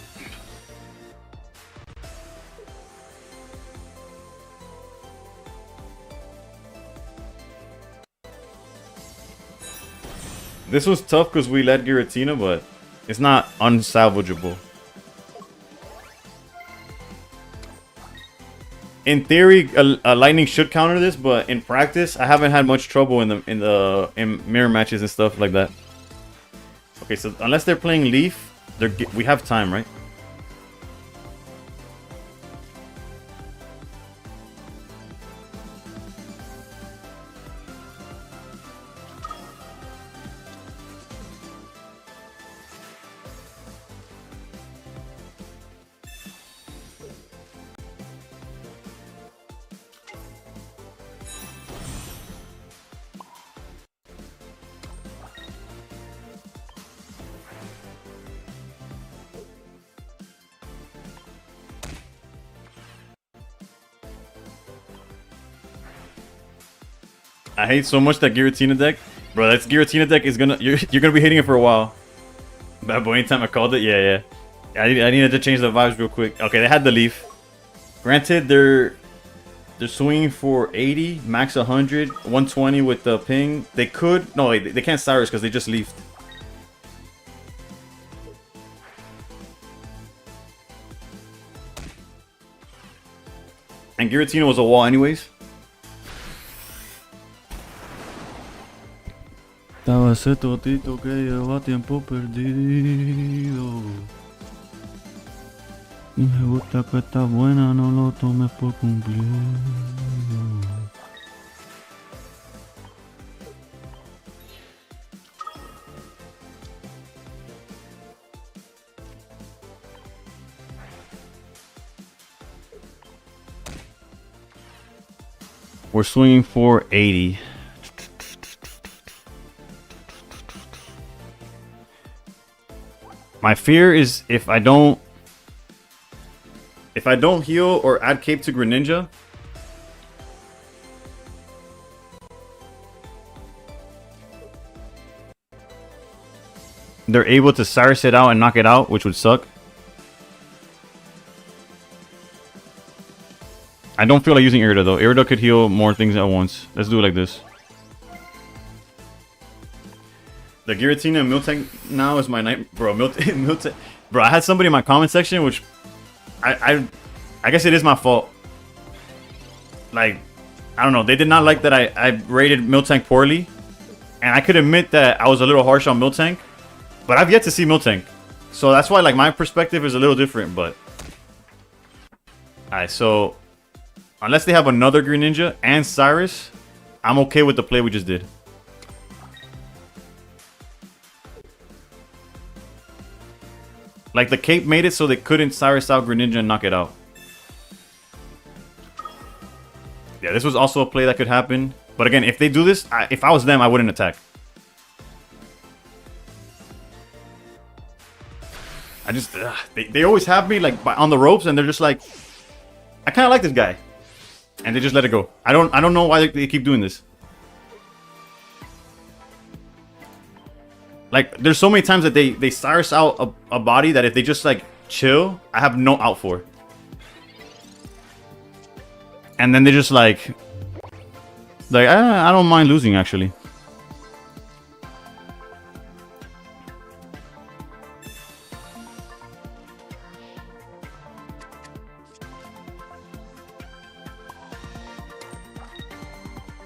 This was tough because we led Giratina, but it's not unsalvageable. In theory, a lightning should counter this, but in practice, I haven't had much trouble in mirror matches and stuff like that. Okay, so unless they're playing Leaf, we have time, right? I hate so much that Giratina deck. Bro, that Giratina deck is gonna... You're gonna be hating it for a while. Bad boy, anytime I called it, yeah. I needed to change the vibes real quick. Okay, they had the leaf. Granted, they're swinging for 80, max 100, 120 with the ping. They could... No, they can't Cyrus because they just leafed. And Giratina was a wall anyways. Estaba ese totito que lleva tiempo perdido. Y me gusta que está buena, no lo tomes por cumplido. We're swinging for 80. My fear is if I don't heal or add cape to Greninja, they're able to Cyrus it out and knock it out, which would suck. I don't feel like using Irida though. Irida could heal more things at once. Let's do it like this. The Giratina and Miltank now is my night, bro. Miltank, bro. I had somebody in my comment section, which I guess it is my fault. Like, I don't know. They did not like that I rated Miltank poorly, and I could admit that I was a little harsh on Miltank, but I've yet to see Miltank, so that's why like my perspective is a little different. But alright, so unless they have another Greninja and Cyrus, I'm okay with the play we just did. Like, the cape made it so they couldn't Cyrus out Greninja and knock it out. Yeah, this was also a play that could happen. But again, if they do this, if I was them, I wouldn't attack. I just... they always have me, like, on the ropes, and they're just like... I kind of like this guy. And they just let it go. I don't know why they keep doing this. Like, there's so many times that they Cyrus out a body that if they just, like, chill, I have no out for. And then they just, like, I don't mind losing, actually.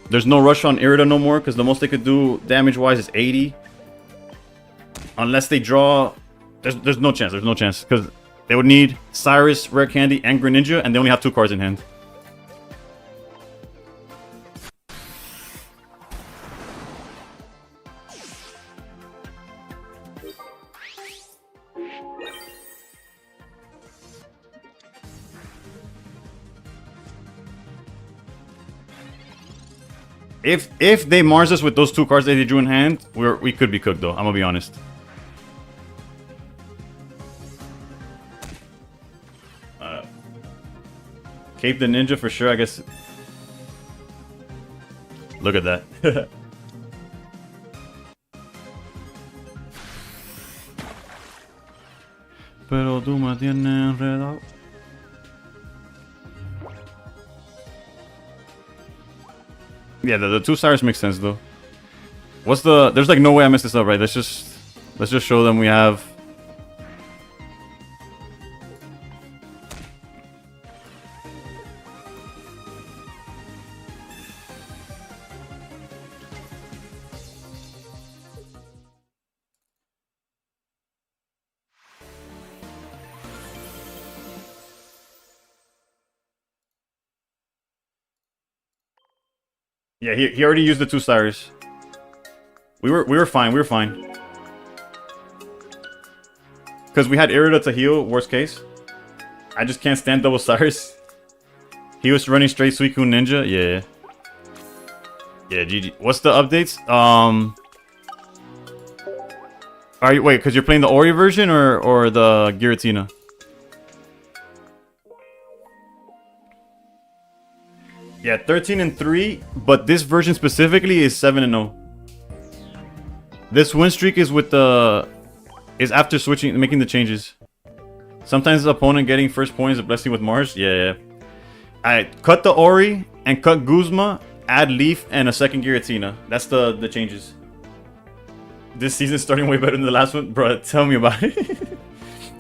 There's no rush on Irida no more, because the most they could do damage-wise is 80. Unless they draw... There's no chance. There's no chance. Because they would need Cyrus, Rare Candy, and Greninja, and they only have 2 cards in hand. If they Mars us with those 2 cards that they drew in hand, we could be cooked though. I'm gonna be honest. Cape the Ninja for sure, I guess. Look at that. Pero tú me tienes enredado. Yeah, the 2 Cyrus makes sense though. What's the... There's like no way I messed this up, right? Let's just show them we have... Yeah, he already used the 2 Cyrus. We were fine. We were fine. Because we had Irida to heal, worst case. I just can't stand double Cyrus. He was running straight SUICUNE Ninja. Yeah. Yeah, GG. What's the updates? Are you... Wait, because you're playing the Ori version or the Giratina? Yeah, 13-3, but this version specifically is 7-0. This win streak is with the is after switching, making the changes. Sometimes the opponent getting first point is a blessing with Mars. Yeah. Alright, cut the Ori and cut Guzma, add Leaf and a second Giratina. That's the changes. This season's starting way better than the last one. Bro, tell me about it.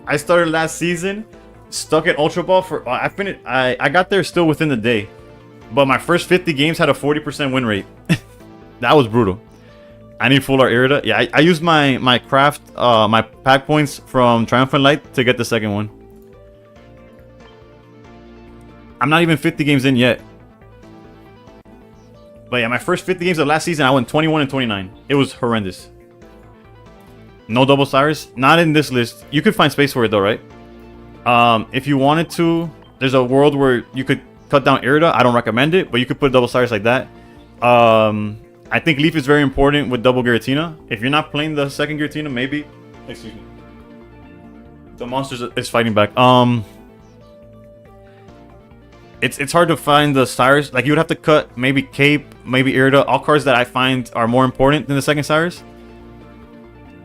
I started last season, stuck at Ultra Ball for... I got there still within the day. But my first 50 games had a 40% win rate. That was brutal. I need full art Irida. Yeah, I used my craft, my pack points from Triumphant Light to get the second one. I'm not even 50 games in yet. But yeah, my first 50 games of last season, I went 21-29. It was horrendous. No double Cyrus? Not in this list. You could find space for it though, right? If you wanted to, there's a world where you could cut down Irida. I don't recommend it, but you could put double Cyrus like that. I think Leaf is very important with double Giratina. If you're not playing the second Giratina, maybe... Excuse me. The monster is fighting back. It's hard to find the Cyrus. Like, you would have to cut maybe Cape, maybe Irida. All cards that I find are more important than the second Cyrus.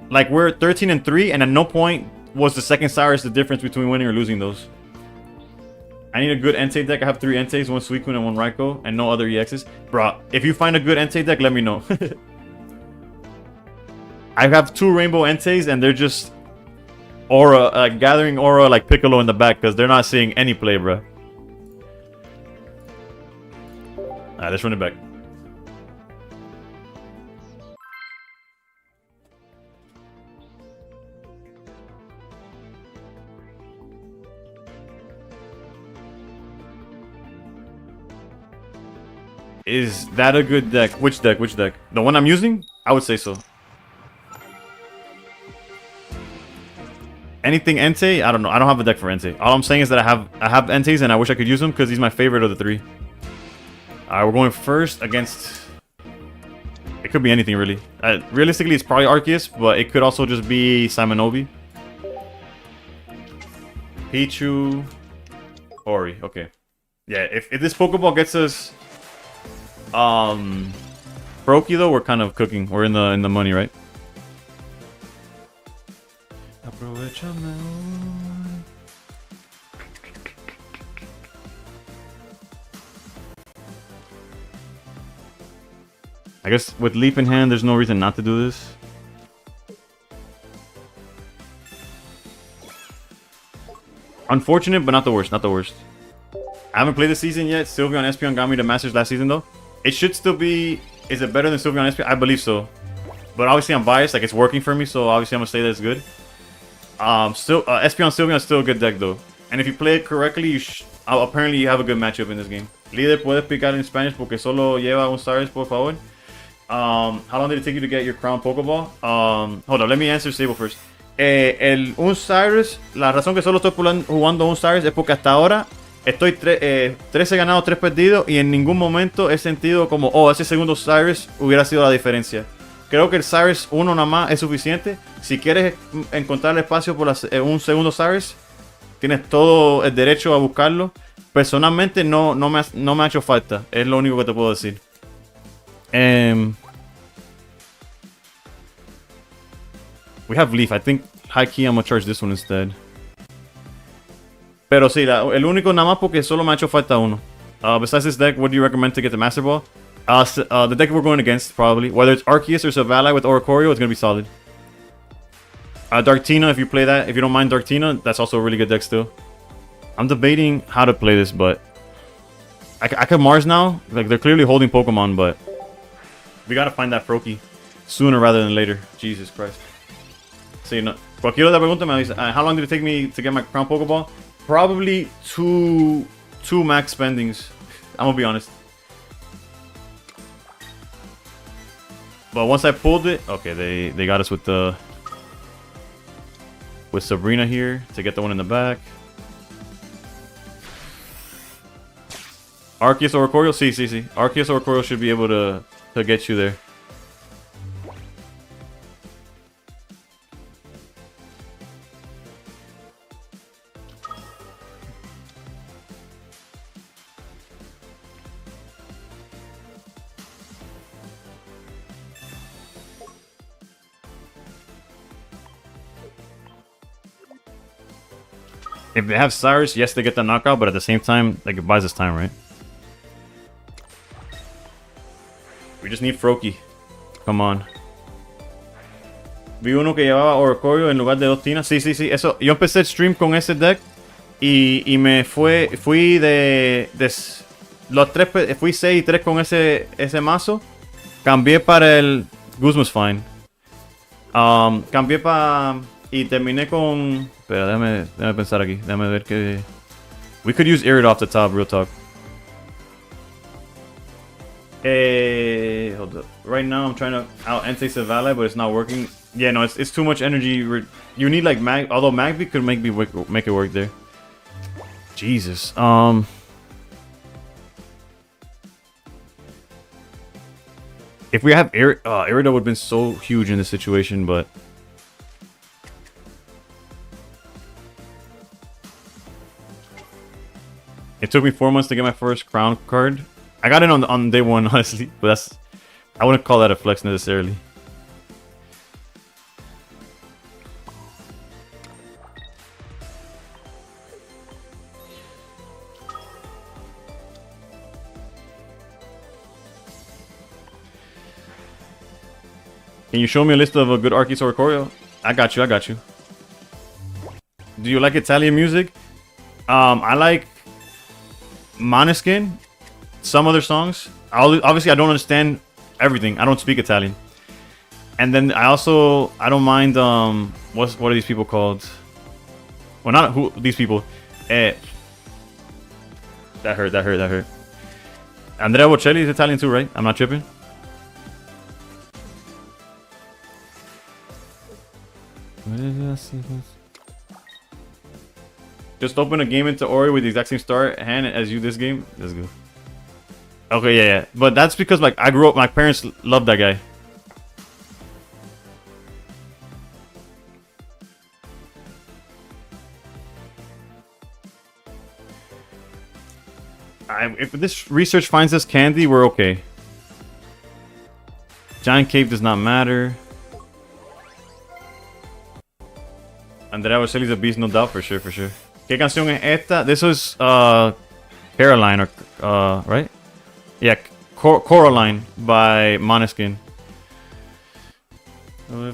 Like, we're 13-3, and at no point was the second Cyrus the difference between winning or losing those. I need a good Entei deck. I have 3 Enteis, 1 Suicune and 1 Raikou, and no other EXs. Bro, if you find a good Entei deck, let me know. I have 2 Rainbow Enteis, and they're just aura, gathering aura like Piccolo in the back, because they're not seeing any play, bro. Alright, let's run it back. Is that a good deck? Which deck? Which deck? The one I'm using? I would say so. Anything Entei? I don't know. I don't have a deck for Entei. All I'm saying is that I have Enteis and I wish I could use them because he's my favorite of the 3. Alright, we're going first against... It could be anything, really. Realistically, it's probably Arceus, but it could also just be Simonobi. Pichu... Ori, okay. Yeah, if this Pokeball gets us... Brokey though, we're kind of cooking. We're in the money, right? I guess with Leap in hand, there's no reason not to do this. Unfortunate, but not the worst. Not the worst. I haven't played this season yet. Sylveon Espeon got me to Masters last season though. It should still be... Is it better than Sylveon Espeon? I believe so. But obviously I'm biased. Like, it's working for me, so obviously I'm gonna say that it's good. Espeon Sylveon is still a good deck though. And if you play it correctly, you apparently you have a good matchup in this game. Líder, puedes picar en Spanish porque solo lleva un Cyrus, por favor. How long did it take you to get your Crown Pokeball? Hold on, let me answer Sable first. Un Cyrus, la razón que solo estoy jugando un Cyrus es porque hasta ahora estoy 13 ganados, 3 perdidos y en ningún momento he sentido como, oh, ese segundo Cyrus hubiera sido la diferencia. Creo que el Cyrus 1 nada más es suficiente. Si quieres encontrar el espacio por un segundo Cyrus, tienes todo el derecho a buscarlo. Personalmente no me ha hecho falta. Es lo único que te puedo decir. We have Leaf. I think high key I'm gonna charge this one instead. Pero sí, el único nada más porque solo me ha hecho falta uno. Besides this deck, what do you recommend to get the Master Ball? The deck we're going against, probably. Whether it's Arceus or Savali with Oricorio, it's gonna be solid. Darktina, if you play that, if you don't mind Darktina, that's also a really good deck still. I'm debating how to play this, but I could Mars now. Like, they're clearly holding Pokemon, but we gotta find that Froakie sooner rather than later. Jesus Christ. So, you know, cualquier otra pregunta me avisa. How long did it take me to get my Crown Pokeball? Probably two max spendings. I'm gonna be honest. But once I pulled it, okay, they got us with Sabrina here to get the one in the back. Arceus or Oricorio? See. Arceus or Oricorio should be able to get you there. If they have Cyrus, yes, they get the knockout, but at the same time, like, it buys us time, right? We just need Froakie. Come on. Vi uno que llevaba Oricorio en lugar de 2 tinas. Sí, sí, sí. Eso. Yo empecé el stream con ese deck y me fui de los 3, fui 6 y 3 con ese mazo. Cambié para el Guzma's Fine. Cambié para y terminé con. Espera, déjame pensar aquí. Déjame ver que. We could use Irid off the top, real talk. Hold up. Right now I'm trying to out Entei Savale, but it's not working. Yeah, no, it's too much energy. You need like Mag. Although Magby could make it work there. Jesus. If we have Irida would have been so huge in this situation, but it took me 4 months to get my first crown card. I got it on day 1, honestly, but I wouldn't call that a flex necessarily. Can you show me a list of a good Arceus or Oricorio? I got you. Do you like Italian music? I like Måneskin. Some other songs. Obviously, I don't understand everything. I don't speak Italian. And then I don't mind. What are these people called? Well, not who these people. That hurt. Andrea Bocelli is Italian too, right? I'm not tripping. Just open a game into Ori with the exact same start hand as you this game. Let's go. Okay, yeah. But that's because like I grew up, my parents loved that guy. If this research finds us candy, we're okay. Giant Cave does not matter. Andrea Bocelli's a beast, no doubt, for sure. ¿Qué canción es esta? This was Caroline, or right? Yeah, Coraline by Måneskin.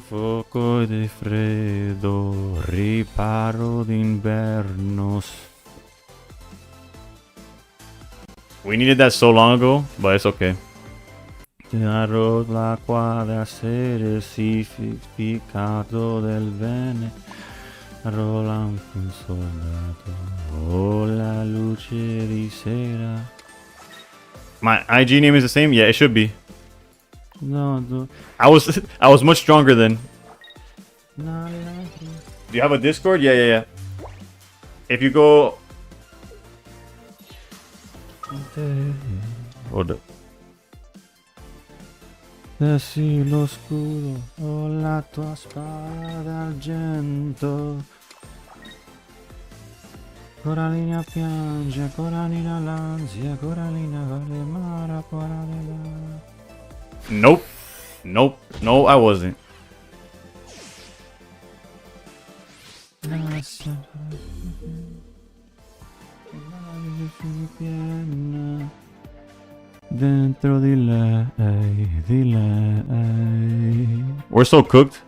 Foco de freddo, riparo d'invernos. We needed that so long ago, but it's okay. L'acqua da sere significato del bene. Roland un soldato, oh la luce di sera. My IG name is the same? Yeah, it should be. No. I was much stronger then. Do you have a Discord? Yeah. If you go... Hold up. Desci lo scudo, ho la tua spada d'argento. Corallina piange, Corallina l'ansia, Corallina vale mara, Corallina. Nope. No, I wasn't. Dentro di lei. We're so cooked.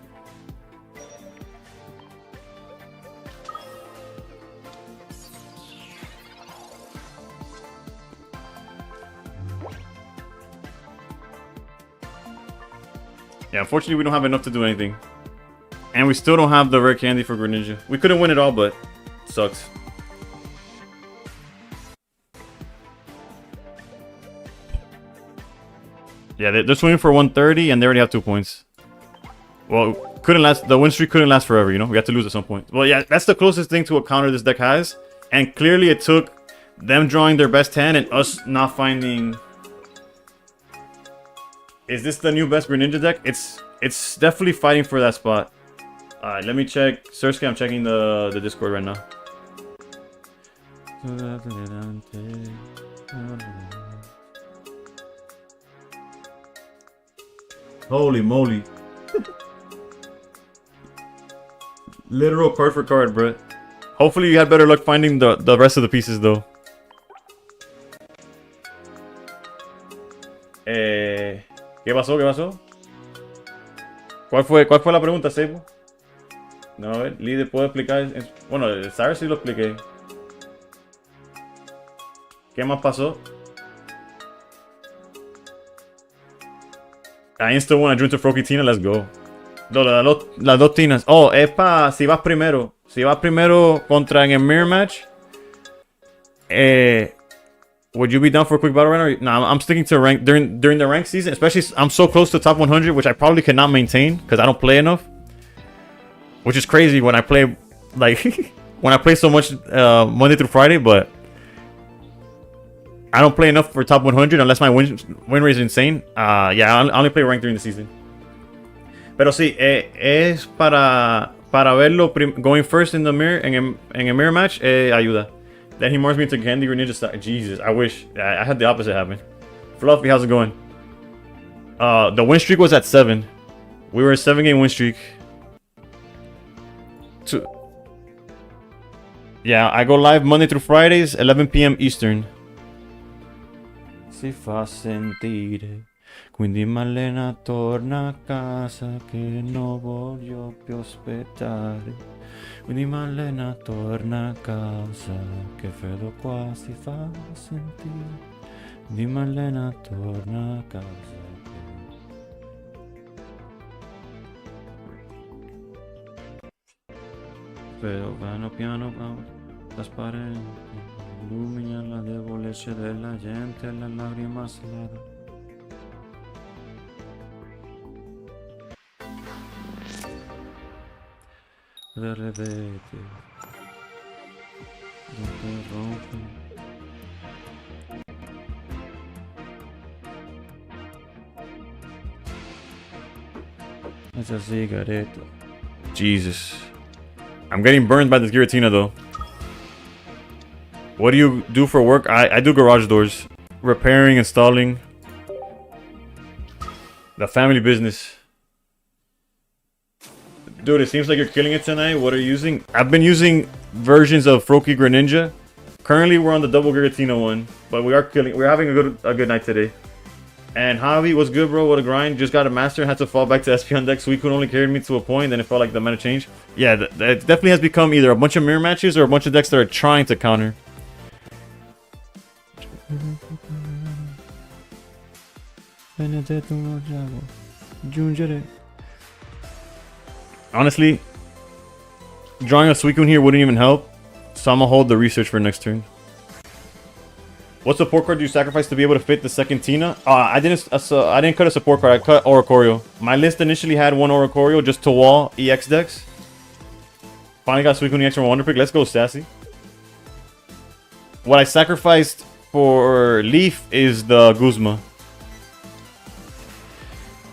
Yeah, unfortunately we don't have enough to do anything. And we still don't have the rare candy for Greninja. We couldn't win it all, but it sucks. Yeah, they're swimming for 130 and they already have 2 points. Well, couldn't last. The win streak couldn't last forever, you know? We have to lose at some point. Well, yeah, that's the closest thing to a counter this deck has. And clearly it took them drawing their best hand and us not finding... Is this the new best Greninja deck? It's definitely fighting for that spot. Alright, let me check. Sursuke, I'm checking the Discord right now. Holy moly. Literal card for card, bro. Hopefully you had better luck finding the rest of the pieces though. ¿Qué pasó? ¿Qué pasó? ¿Cuál fue la pregunta, Seibo? No, a ver, líder, ¿puedo explicar? Bueno, el Cyrus sí lo expliqué. ¿Qué más pasó? I insta one, I drew to Froki Tina, let's go. No, las dos Tinas. Oh, es pa si vas primero. Si vas primero contra en el mirror match. Would you be down for a quick battle right now? No, I'm sticking to rank during the rank season. Especially, I'm so close to top 100, which I probably cannot maintain because I don't play enough. Which is crazy when I play, like, when I play so much Monday through Friday, but I don't play enough for top 100 unless my win rate is insane. Yeah, I only play rank during the season. Pero sí, es para verlo going first in the mirror, en el mirror match, ayuda. Then he morphs me into Candy Greninja style. Jesus, I wish. I had the opposite happen. Fluffy, how's it going? The win streak was at 7. We were a 7-game win streak. Yeah, I go live Monday through Fridays, 11 p.m. Eastern. Si fa sentire, quindi Malena torna a casa che non voglio più aspettare. Quindi Malena torna a casa che freddo qua si fa sentire. Quindi Malena torna a casa. Però piano trasparente, illumina la debolezza della gente e la lacrima salata. De repente, no te rompe. Esa cigareta. Jesus. I'm getting burned by this Giratina though. What do you do for work? I do garage doors. Repairing, installing. The family business. Dude, it seems like you're killing it tonight. What are you using? I've been using versions of Froki Greninja. Currently we're on the double Giratina one. But we're having a good night today. And Javi, what's good, bro? What a grind. Just got a master and had to fall back to SP on deck. SUICUNE only carried me to a point, then it felt like the meta changed. Yeah, it definitely has become either a bunch of mirror matches or a bunch of decks that are trying to counter. Honestly, drawing a SUICUNE here wouldn't even help. So I'm gonna hold the research for next turn. What support card do you sacrifice to be able to fit the second Tina? I didn't cut a support card. I cut Oricorio. My list initially had one Oricorio just to wall EX decks. Finally got SUICUNE EX from Wonder Pick. Let's go, Sassy. What I sacrificed for Leaf is the Guzma.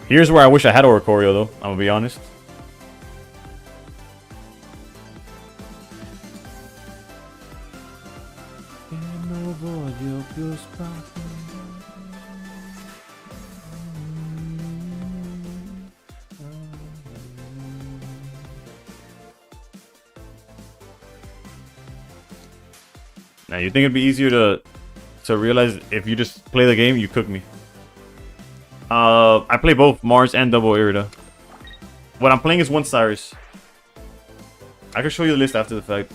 Here's where I wish I had Oricorio though. I'm gonna be honest. Now you think it'd be easier to realize if you just play the game, you cook me. I play both Mars and Double Irida. What I'm playing is one Cyrus. I can show you the list after the fact.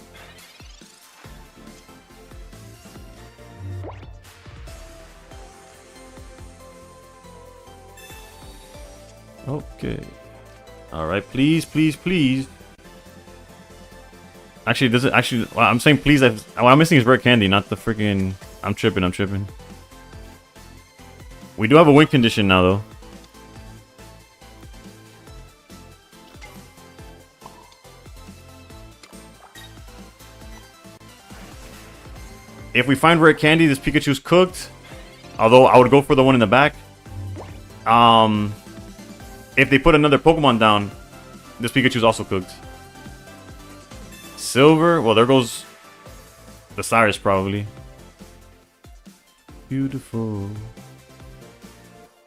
Okay. Alright, please, please, please. Actually, does it actually? Well, I'm saying please. What I'm missing is Rare Candy, not the freaking. I'm tripping. I'm tripping. We do have a win condition now, though. If we find Rare Candy, this Pikachu's cooked. Although I would go for the one in the back. If they put another Pokemon down, this Pikachu's also cooked. Silver, well, there goes the Cyrus probably. Beautiful.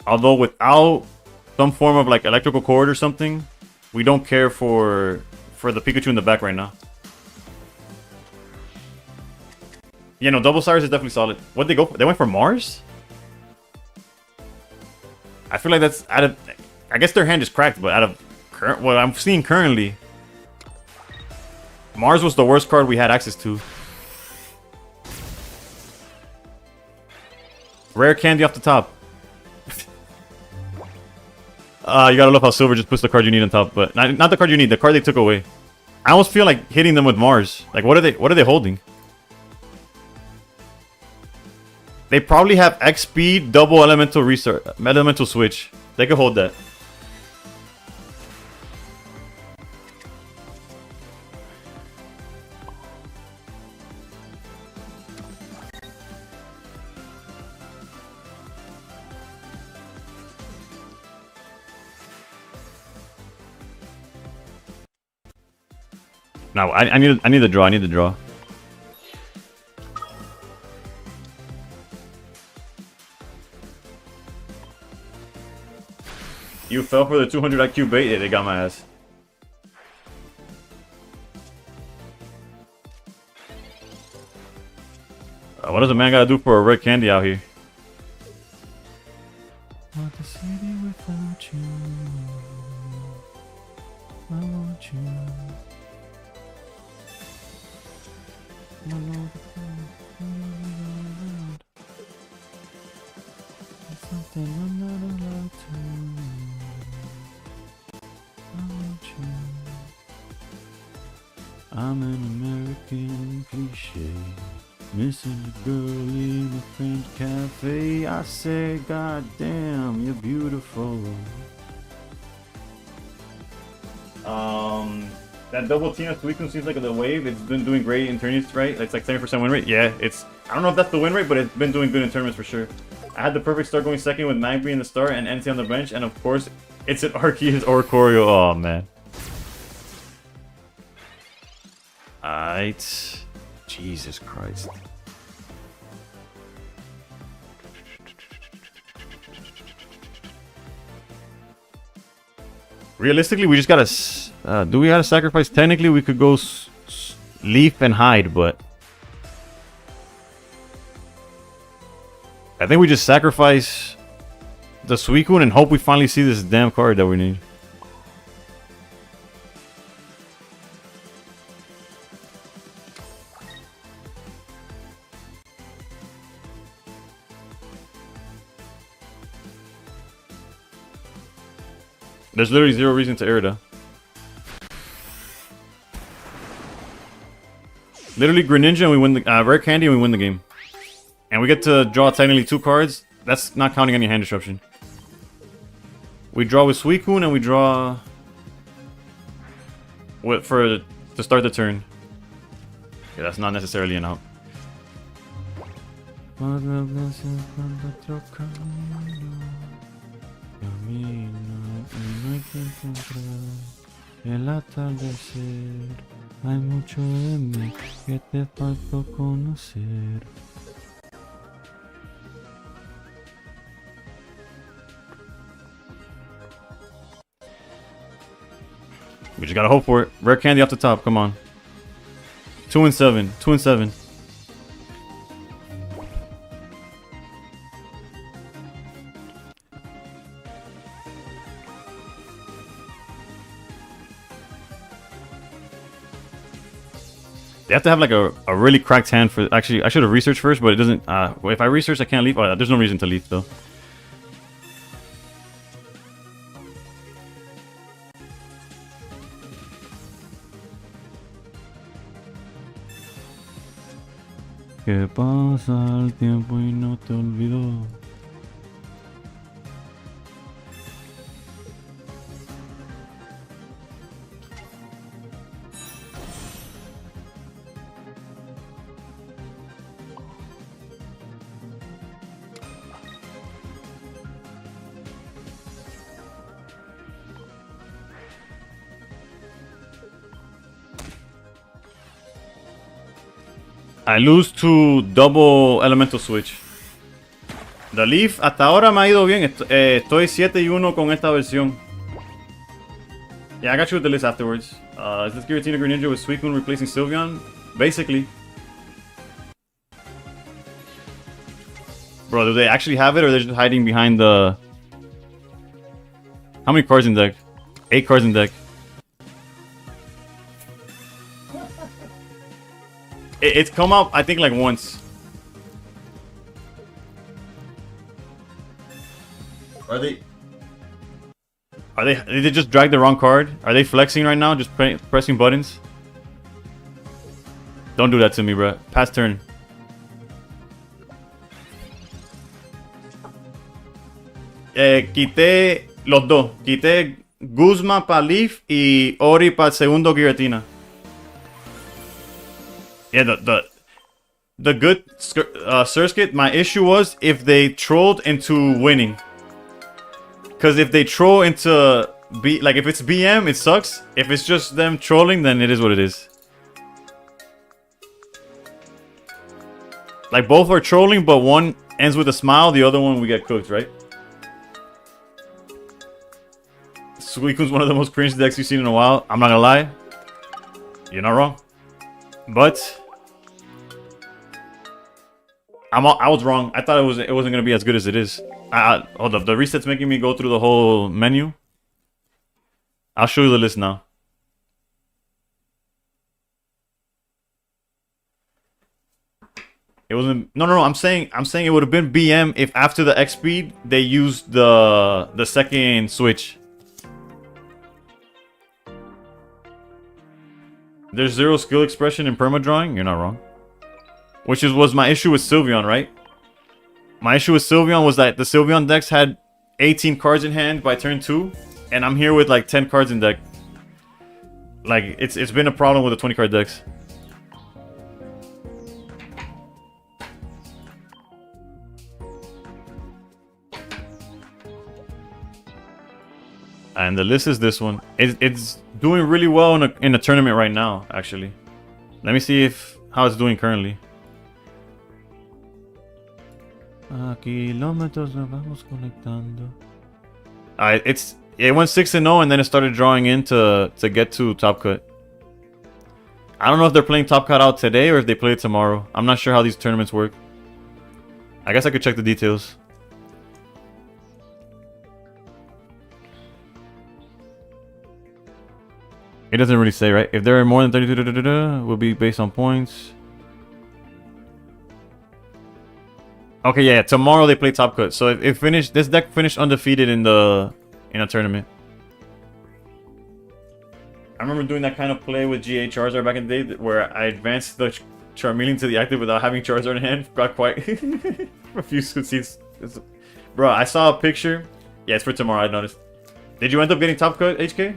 Although without some form of like electrical cord or something, we don't care for the Pikachu in the back right now. Yeah, no, double Cyrus is definitely solid. What'd they go for? They went for Mars? I feel like that's out of... I guess their hand is cracked, but out of what I'm seeing currently, Mars was the worst card we had access to. Rare candy off the top. You gotta love how Silver just puts the card you need on top, but not the card you need, the card they took away. I almost feel like hitting them with Mars. Like, what are they holding? They probably have X speed, double elemental restart, elemental switch. They could hold that. No, I need the draw. I need the draw. You fell for the 200 IQ bait. Yeah, they got my ass. What does a man gotta do for a red candy out here? Want the city without you. I want you. Something I'm not allowed to. I want you. I'm an American cliche. Missing the girl in a French cafe. I said, God damn, you're beautiful. That double Tina SUICUNE seems like the wave. It's been doing great in tournaments, right? It's like 70% win rate. Yeah, I don't know if that's the win rate, but it's been doing good in tournaments for sure. I had the perfect start going second with Magby in the start and NT on the bench, and of course, it's an Arceus or Choreo. Oh man. Alright. Jesus Christ. Realistically, we just gotta... do we gotta sacrifice? Technically, we could go Leaf and Hide, but... I think we just sacrifice the SUICUNE and hope we finally see this damn card that we need. There's literally zero reason to air that. Literally Greninja and we win the Rare Candy and we win the game. And we get to draw technically 2 cards. That's not counting any hand disruption. We draw with SUICUNE and we draw to start the turn. Yeah, that's not necessarily an out. Hay mucho de mí que te faltó conocer. We just gotta hope for it. Rare candy off the top, come on. 2 and 7. 2 and 7. They have to have like a really cracked hand for... Actually, I should have researched first, but it doesn't... if I research, I can't leave. Oh, there's no reason to leave, though. Que pasa el tiempo y no te olvidó. I lose to double elemental switch. The Leaf hasta ahora me ha ido bien. Estoy 7-1 con esta versión. Yeah, I got you with the list afterwards. Is this Giratina Greninja with SUICUNE replacing Sylveon? Basically. Bro, do they actually have it, or they're just hiding behind the... How many cards in deck? 8 cards in deck. It's come out, I think, like once. Are they... Did they just drag the wrong card? Are they flexing right now? Just pressing buttons? Don't do that to me, bro. Pass turn. Quité los dos. Quité Guzma para Leaf y Ori para segundo Giratina. Yeah, the good Surskit, my issue was if they trolled into winning. Because if they troll into like if it's BM, it sucks. If it's just them trolling, then it is what it is. Like both are trolling, but one ends with a smile, the other one we get cooked, right? Suicune's one of the most cringe decks you've seen in a while. I'm not gonna lie. You're not wrong. But I was wrong. I thought it wasn't gonna be as good as it is. Hold up, the reset's making me go through the whole menu. I'll show you the list now. It wasn't. No. I'm saying it would have been BM if after the X speed they used the second switch. There's 0 skill expression in perma-drawing. You're not wrong. Which was my issue with Sylveon, right? My issue with Sylveon was that the Sylveon decks had 18 cards in hand by turn 2, and I'm here with like 10 cards in deck. Like it's been a problem with the 20 card decks. And the list is this one. It's doing really well in a tournament right now, actually. Let me see how it's doing currently. Kilómetros nos vamos conectando. It went 6-0 and then it started drawing in to get to Top Cut. I don't know if they're playing Top Cut out today or if they play it tomorrow. I'm not sure how these tournaments work. I guess I could check the details. It doesn't really say, right? If there are more than 32, will be based on points. Okay, yeah. Tomorrow they play Top Cut. So if this deck finished undefeated in a tournament. I remember doing that kind of play with GA Charizard back in the day, where I advanced the Charmeleon to the active without having Charizard in hand. Got quite a few seats. Bro, I saw a picture. Yeah, it's for tomorrow. I noticed. Did you end up getting Top Cut, HK?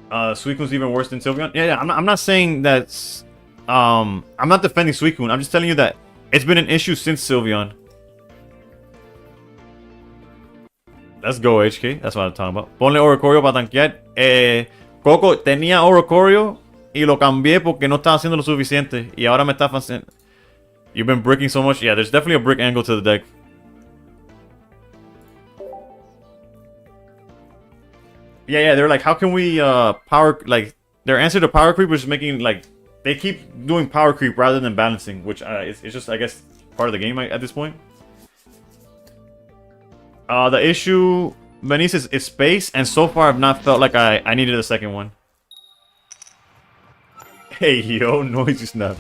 Suicune's even worse than Sylveon. Yeah. I'm not saying that's. I'm not defending Suicune. I'm just telling you that it's been an issue since Sylveon. Let's go, HK. That's what I'm talking about. Ponle Oricorio para tanquear. Coco tenía Oricorio y lo cambié porque no estaba haciendo lo suficiente. Y ahora me está haciendo. You've been bricking so much. Yeah, there's definitely a brick angle to the deck. Yeah, they're like, how can we power, like, their answer to power creep was just making, like, they keep doing power creep rather than balancing, which it's just, I guess, part of the game at this point. The issue, Venice, is space, and so far I've not felt like I needed a second one. Hey, yo, noisy snap.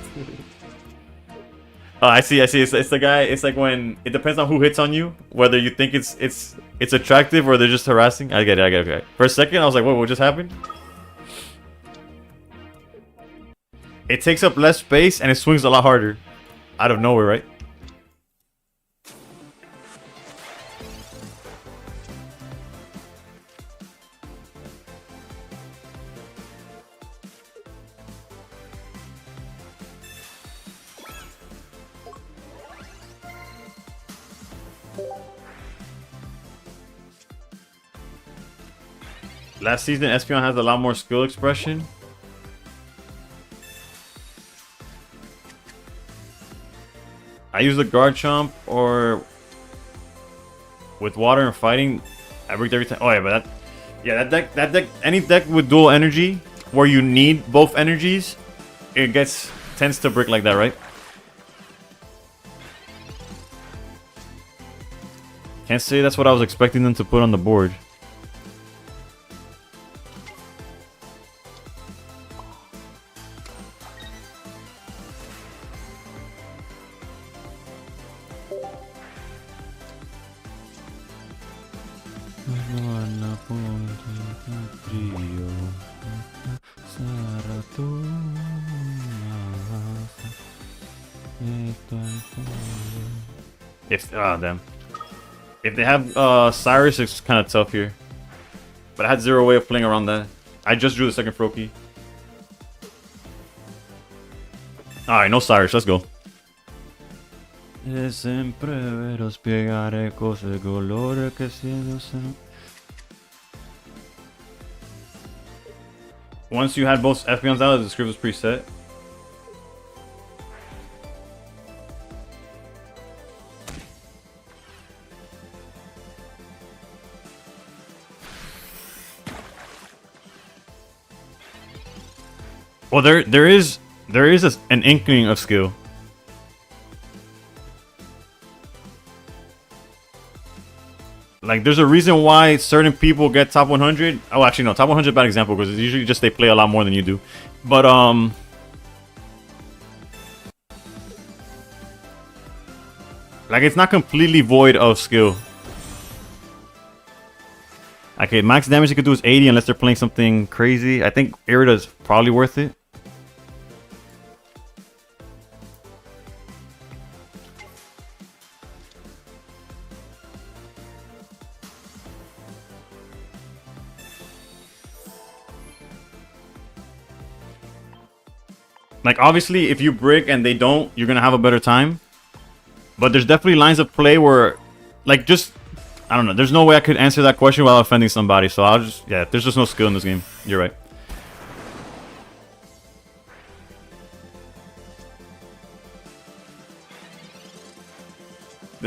Oh, I see. It's the guy. It's like when it depends on who hits on you, whether you think it's attractive or they're just harassing. I get it. Okay. For a second, I was like, what just happened? It takes up less space and it swings a lot harder, out of nowhere, right? Last season, Espeon has a lot more skill expression. I use the guard chomp or with water and fighting. I bricked every time. Oh yeah, but that deck, any deck with dual energy where you need both energies, it tends to brick like that, right? Can't say that's what I was expecting them to put on the board. If damn. If they have Cyrus, it's kind of tough here. But I had zero way of playing around that. I just drew the second Froakie. Alright, no Cyrus, let's go. Once you had both Espeons out, the script was preset. Well, there is an inkling of skill. Like, there's a reason why certain people get top 100. Oh, actually, no, top 100 bad example because it's usually just they play a lot more than you do. But like, it's not completely void of skill. Okay, max damage you could do is 80 unless they're playing something crazy. I think Irida's probably worth it. Like, obviously, if you brick and they don't, you're gonna have a better time. But there's definitely lines of play where, like, just, I don't know. There's no way I could answer that question without offending somebody. So I'll just, yeah, there's just no skill in this game. You're right.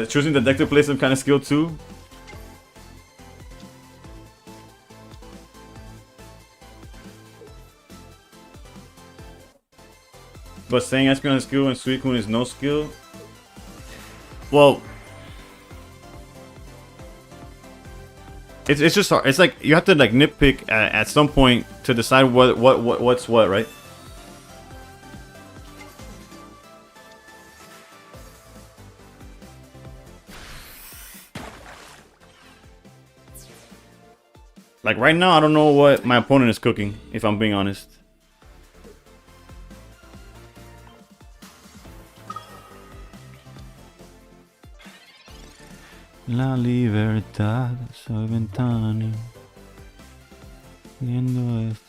Choosing the deck to play some kind of skill too. But saying Espeon is skill and SUICUNE is no skill. Well, it's just hard. It's like you have to like nitpick at some point to decide what's what, right? Like right now, I don't know what my opponent is cooking, if I'm being honest. La libertad, soy ventana. Viendo esto.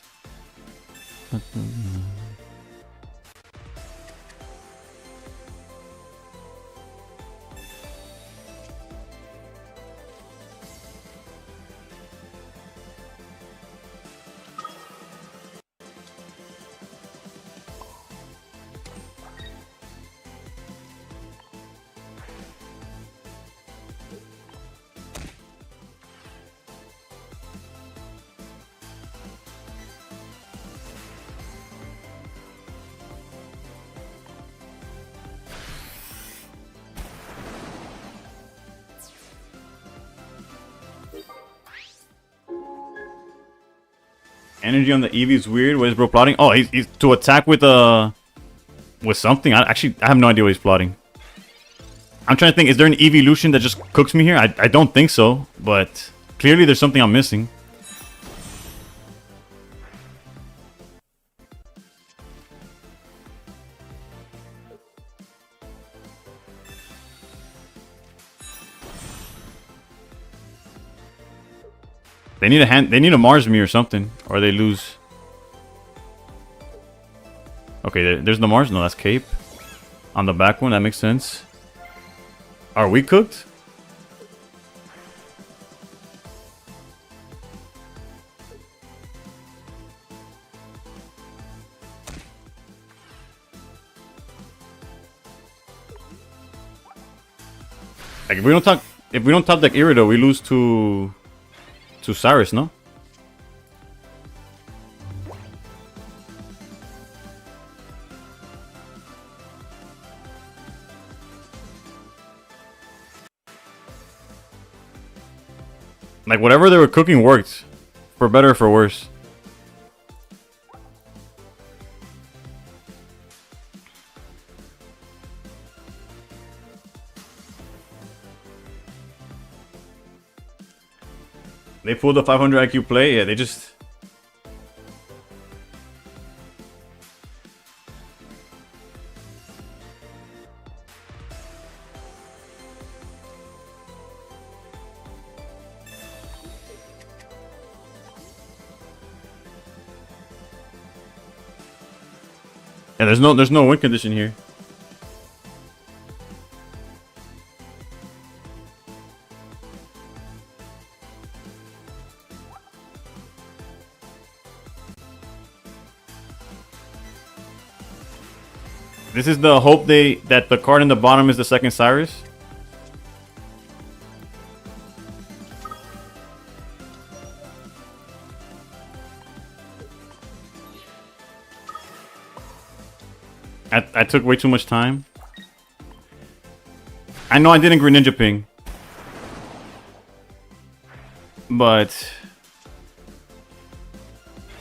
Energy on the Eevee is weird. What is bro plotting? Oh, he's to attack with something. I have no idea what he's plotting. I'm trying to think. Is there an evolution that just cooks me here? I don't think so, but clearly there's something I'm missing. They need a hand. They need a Mars me or something, or they lose. Okay, there's the Mars. No, that's Cape. On the back one, that makes sense. Are we cooked? Like if we don't top deck Irida, we lose to Cyrus, no? Like, whatever they were cooking worked. For better or for worse. They pulled a 500 IQ play. Yeah, they just... Yeah, there's no win condition here. This is the hope that the card in the bottom is the second Cyrus. I took way too much time. I know I didn't Greninja ping. But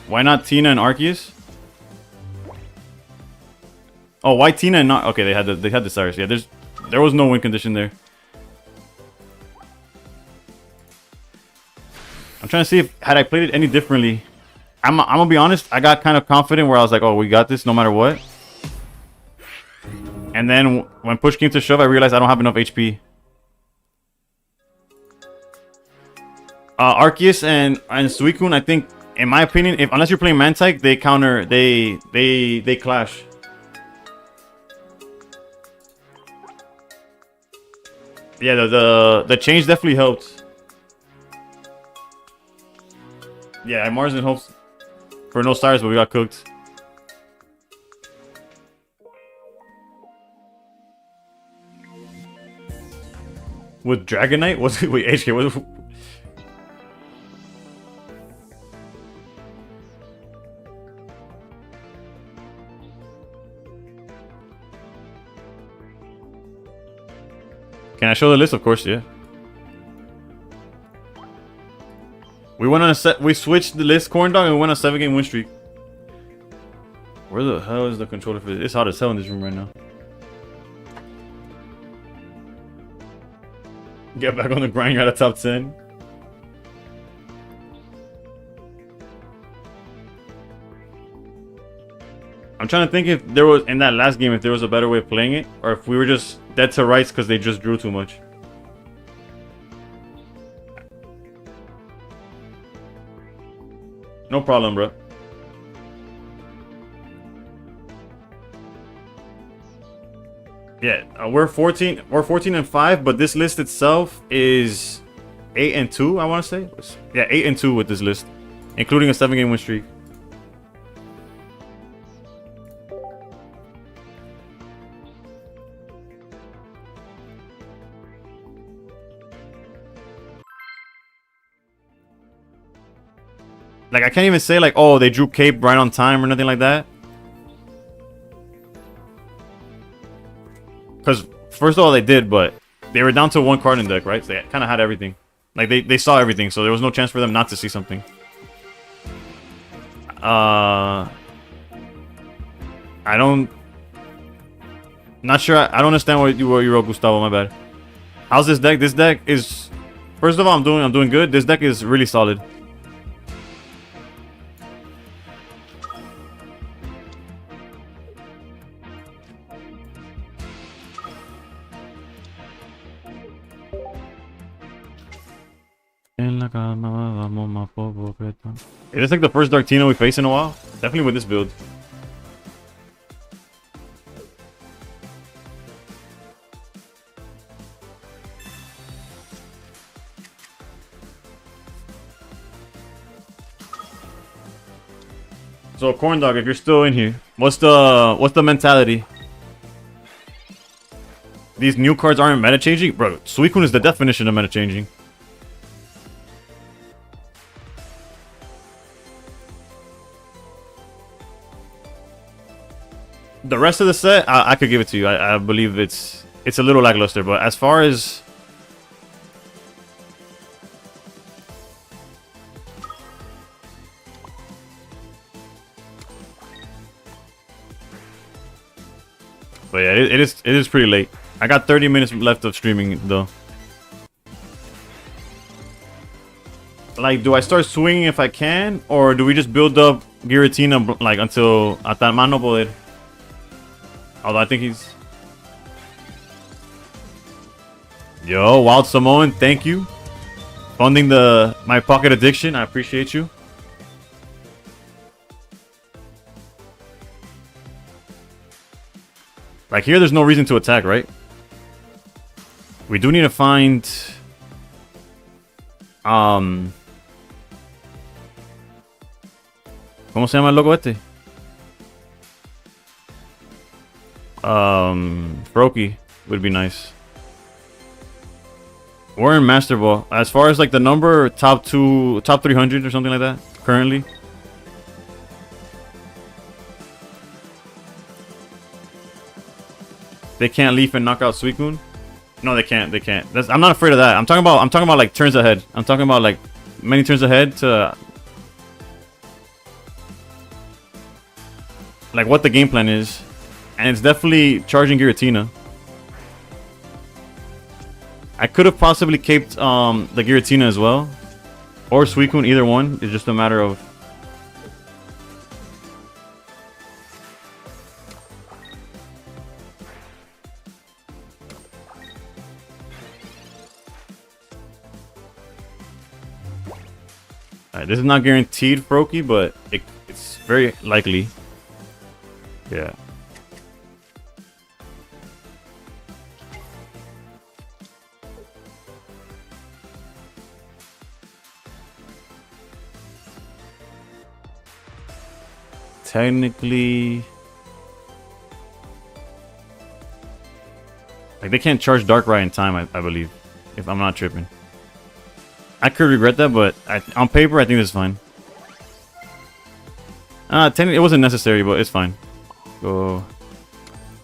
why not Tina and Arceus? Oh, why Tina and not? Okay, they had the Cyrus. Yeah, there was no win condition there. I'm trying to see if had I played it any differently. I'm gonna be honest. I got kind of confident where I was like, oh, we got this no matter what. And then when push came to shove, I realized I don't have enough HP. Arceus and SUICUNE, I think, in my opinion, unless you're playing Mantike, they counter, they clash. Yeah, the change definitely helped. Yeah, Mars in hopes for no stars, but we got cooked. With Dragonite? Was it? Wait, HK, what? Can I show the list? Of course, yeah. We went on a set. We switched the list, Corn Dog, and we went on a 7-game win streak. Where the hell is the controller for this? It's hot as hell in this room right now. Get back on the grind. You're at a top 10. I'm trying to think if there was, in that last game, if there was a better way of playing it, or if we were just dead to rights because they just drew too much. No problem, bro. Yeah, we're 14 and 5, but this list itself is 8 and 2, I want to say. Yeah, 8 and 2 with this list, including a 7-game win streak. Like, I can't even say like, oh, they drew Cape right on time or nothing like that. Because, first of all, they did, but they were down to one card in deck, right? So they kind of had everything. Like, they saw everything, so there was no chance for them not to see something. I don't... Not sure. I don't understand what you wrote, Gustavo, my bad. How's this deck? This deck is... First of all, I'm doing good. This deck is really solid. It is like the first Darktino we face in a while. Definitely with this build. So Corn Dog, if you're still in here, what's the mentality? These new cards aren't meta changing? Bro, Suicune is the definition of meta changing. The rest of the set, I could give it to you. I believe it's a little lackluster, but as far as But yeah, it is pretty late. I got 30 minutes left of streaming though. Like, do I start swinging if I can, or do we just build up Giratina like until hasta más no poder? Although I think he's. Yo, Wild Samoan, thank you. Funding my pocket addiction. I appreciate you. Like here, there's no reason to attack, right? We do need to find... ¿Cómo se llama el loco este? Froakie would be nice. We're in Master Ball. As far as like the number, top 300 or something like that, currently. They can't leaf and knock out SUICUNE? No, they can't. They can't. I'm not afraid of that. I'm talking about like turns ahead. I'm talking about like many turns ahead to like what the game plan is, and it's definitely charging Giratina. I could have possibly caped the Giratina as well, or SUICUNE. Either one. It's just a matter of. This is not guaranteed, Froakie, but it's very likely. Yeah. Technically, like they can't charge Darkrai in time, I believe, if I'm not tripping. I could regret that, but on paper, I think this is fine. Technically, it wasn't necessary, but it's fine. Go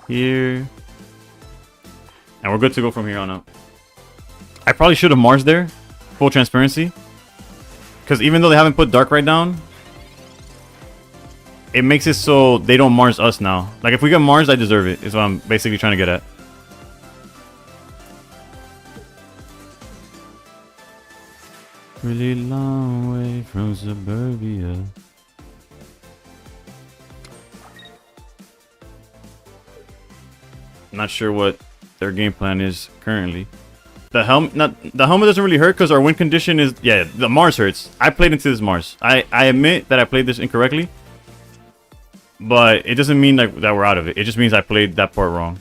here. And we're good to go from here on out. I probably should have Mars there. Full transparency. Because even though they haven't put Darkrai down, it makes it so they don't Mars us now. Like, if we get Mars, I deserve it, is what I'm basically trying to get at. Really long way from suburbia. Not sure what their game plan is currently. The helmet doesn't really hurt because our win condition is the Mars hurts. I played into this Mars. I admit that I played this incorrectly, but it doesn't mean that we're out of it. It just means I played that part wrong.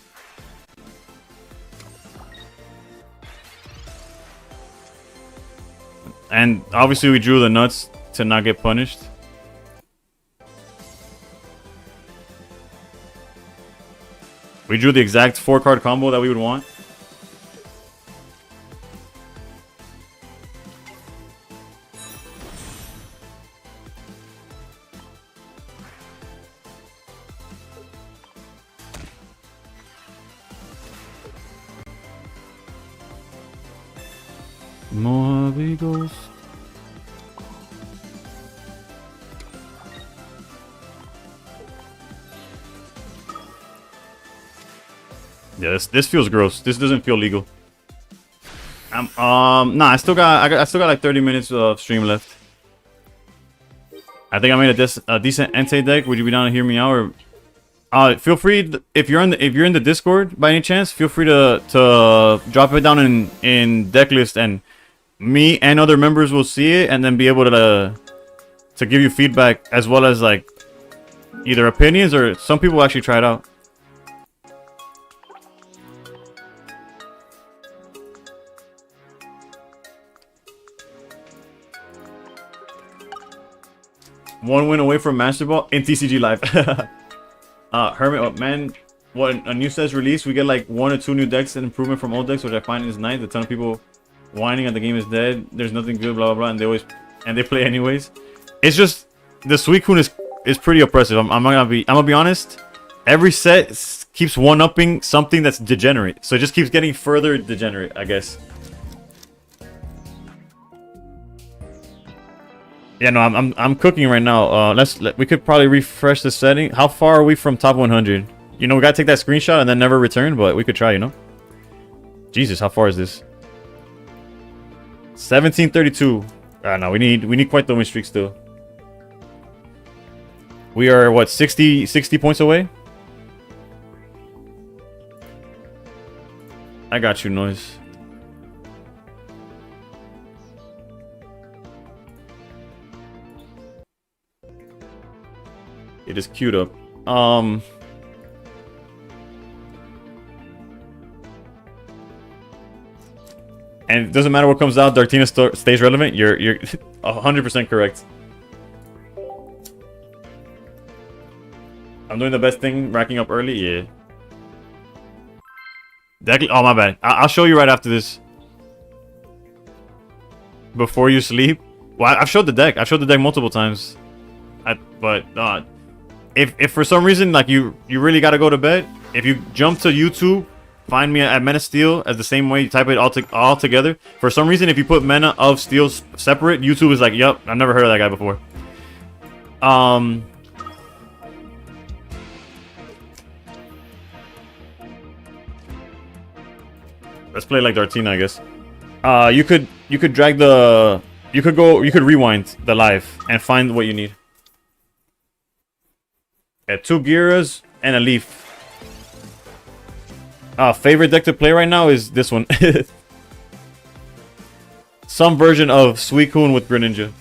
And obviously we drew the nuts to not get punished. We drew the exact 4-card combo that we would want. More Beagles. Yeah, this feels gross. This doesn't feel legal. Nah, I still got like 30 minutes of stream left. I think I made a decent Entei deck. Would you be down to hear me out? Or feel free, if you're in the Discord by any chance, feel free to drop it down in deck list, and me and other members will see it and then be able to give you feedback, as well as like either opinions, or some people actually try it out. One win away from Master Ball in TCG Live. Hermit, oh, man, what a new set's release, we get like 1 or 2 new decks and improvement from old decks, which I find is nice. A ton of people whining that the game is dead, there's nothing good, blah blah blah, and they play anyways. It's just the SUICUNE is pretty oppressive. I'm gonna be honest. Every set keeps one-upping something that's degenerate, so it just keeps getting further degenerate, I guess. Yeah, no, I'm cooking right now. We could probably refresh the setting. How far are we from top 100? You know, we gotta take that screenshot and then never return, but we could try, you know? Jesus, how far is this? 1732. Ah, no, we need quite the win streak still. We are, what, 60 points away? I got you, Noise. It is queued up. And it doesn't matter what comes out, Dartina stays relevant. You're 100% correct. I'm doing the best thing, racking up early. Yeah. Oh, my bad. I'll show you right after this. Before you sleep. Well, I've showed the deck. I've showed the deck multiple times. But if for some reason like you really gotta go to bed, if you jump to YouTube, find me at Mena Steel as the same way you type it all together. For some reason, if you put Mena of Steel separate, YouTube is like, yup, I've never heard of that guy before. Let's play like Dartina, I guess. You could drag the you could rewind the live and find what you need. Yeah, 2 Giras and a Leaf. Favorite deck to play right now is this one. Some version of SUICUNE with Greninja.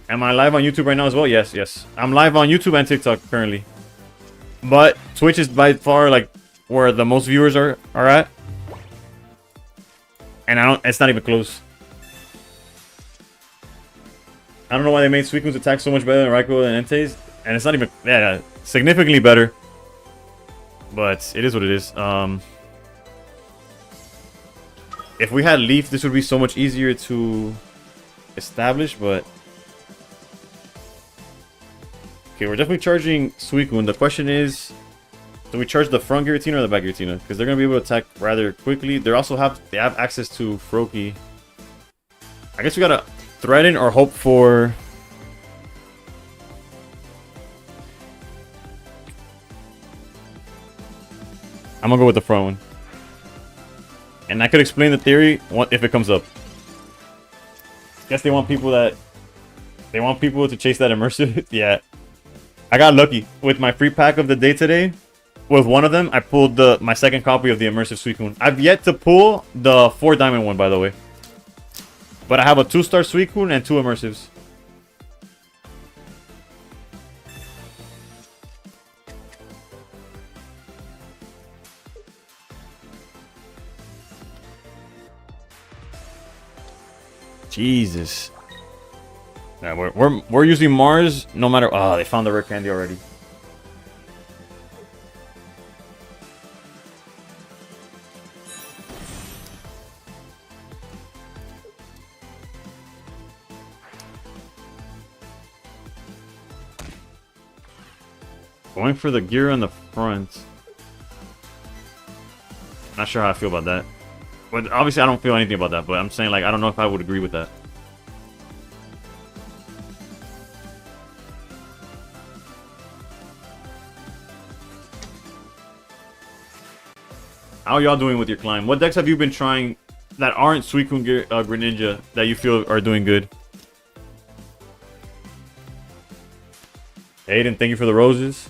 Am I live on YouTube right now as well? Yes, yes. I'm live on YouTube and TikTok currently. But Twitch is by far like where the most viewers are at. And it's not even close. I don't know why they made SUICUNE's attack so much better than Raikou and Entei's. And it's not even, yeah, significantly better. But it is what it is. If we had Leaf, this would be so much easier to establish, but... Okay, we're definitely charging SUICUNE. The question is, do we charge the front Giratina or the back Giratina? Because they're going to be able to attack rather quickly. They also have access to Froakie. I guess we got to threaten or hope for... I'm gonna go with the front one. And I could explain the theory if it comes up. Guess they want people to chase that immersive. Yeah. I got lucky with my free pack of the day today. With one of them, I pulled my second copy of the immersive SUICUNE. I've yet to pull the 4 diamond one, by the way. But I have a 2-star SUICUNE and 2 immersives. Jesus. Yeah, we're using Mars no matter. Oh, they found the rare candy already. Going for the gear on the front. Not sure how I feel about that. But obviously I don't feel anything about that, but I'm saying like I don't know if I would agree with that. How are y'all doing with your climb? What decks have you been trying that aren't SUICUNE Greninja that you feel are doing good? Aiden, thank you for the roses.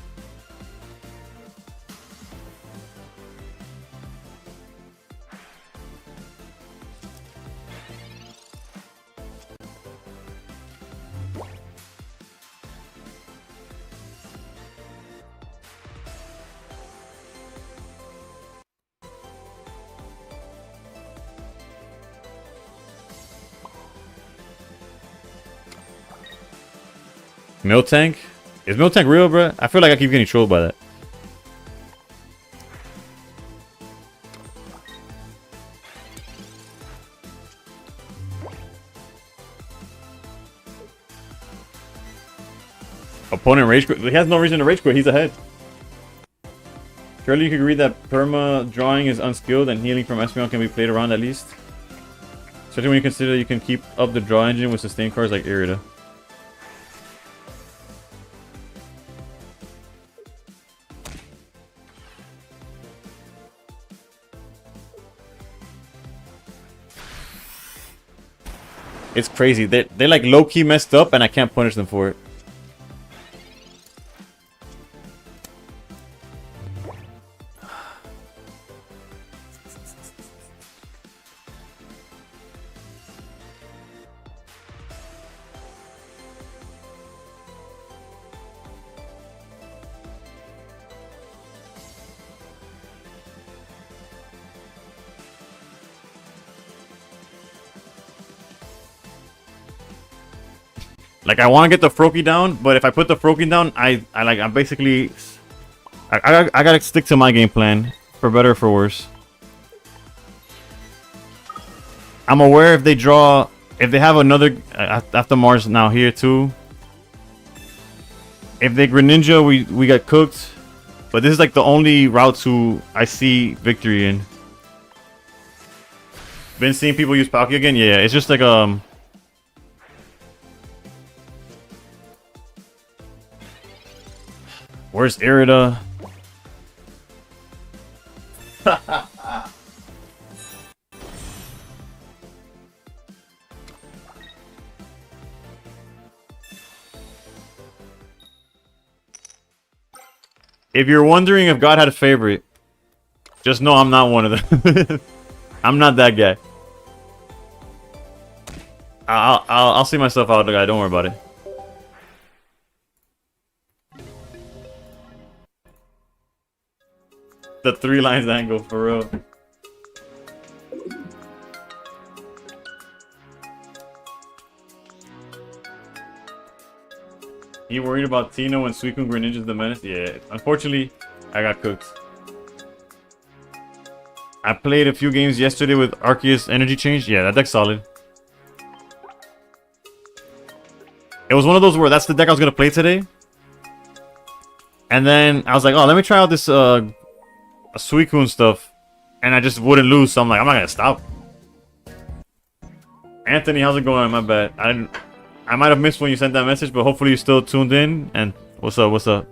Miltank? Is Miltank real, bro? I feel like I keep getting trolled by that. Opponent rage quit. He has no reason to rage quit. He's ahead. Surely you could agree that perma drawing is unskilled and healing from Espeon can be played around at least. Especially when you consider you can keep up the draw engine with sustained cards like Irida. It's crazy. They like low-key messed up and I can't punish them for it. Like, I want to get the Froakie down, but if I put the Froakie down, I'm basically... I gotta stick to my game plan, for better or for worse. I'm aware if they draw... If they have another... after Mars now here, too. If they Greninja, we got cooked. But this is, like, the only route to... I see victory in. Been seeing people use Palkia again? Yeah, it's just like, Where's Irida? If you're wondering if God had a favorite, just know I'm not one of them. I'm not that guy. I'll see myself out, the guy. Don't worry about it. The 3 lines angle, for real. You worried about Tino and Suicune Greninja's the menace? Yeah, unfortunately, I got cooked. I played a few games yesterday with Arceus Energy Change. Yeah, that deck's solid. It was one of those where that's the deck I was going to play today. And then I was like, oh, let me try out this Suicune stuff, and I just wouldn't lose, so I'm like, I'm not gonna stop. Anthony, how's it going? My bad. I might have missed when you sent that message, but hopefully you're still tuned in. And what's up? What's up?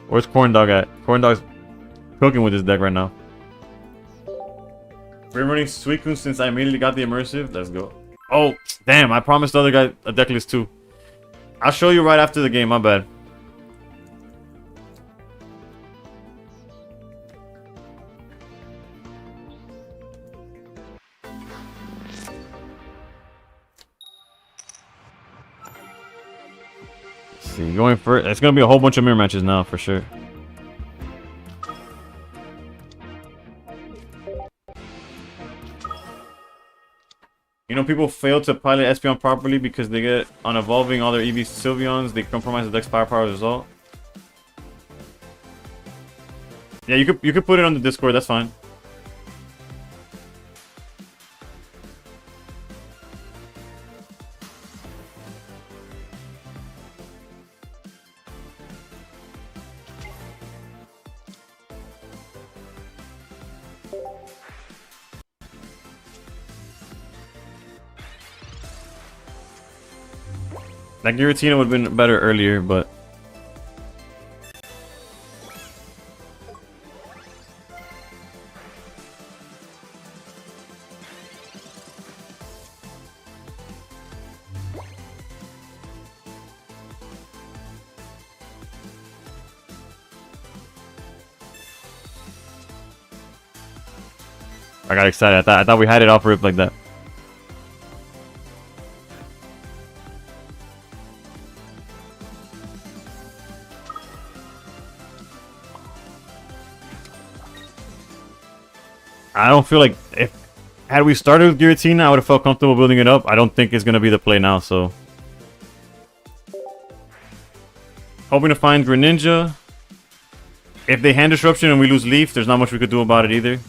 Where's Corn Dog at? Corn Dog's cooking with this deck right now. Been running Suicune since I immediately got the immersive. Let's go. Oh, damn! I promised the other guy a deck list too. I'll show you right after the game, my bad. Let's see, going for it. It's gonna be a whole bunch of mirror matches now, for sure. You know, people fail to pilot Espeon properly because they get on evolving all their EV Sylveons, they compromise the deck's firepower as a result. Yeah, you could put it on the Discord, that's fine. That Giratina would have been better earlier, but... I got excited. I thought we had it off rip like that. I don't feel like had we started with Giratina, I would have felt comfortable building it up. I don't think it's gonna be the play now, so hoping to find Greninja. If they hand disruption and we lose Leaf, there's not much we could do about it either.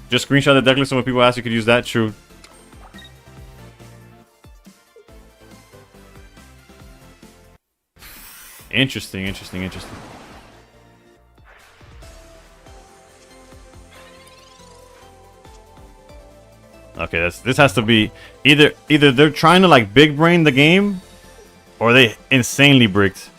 Just screenshot the deck list and when people ask, you could use that. True. Interesting. Okay, this has to be either they're trying to like big brain the game, or they insanely bricked.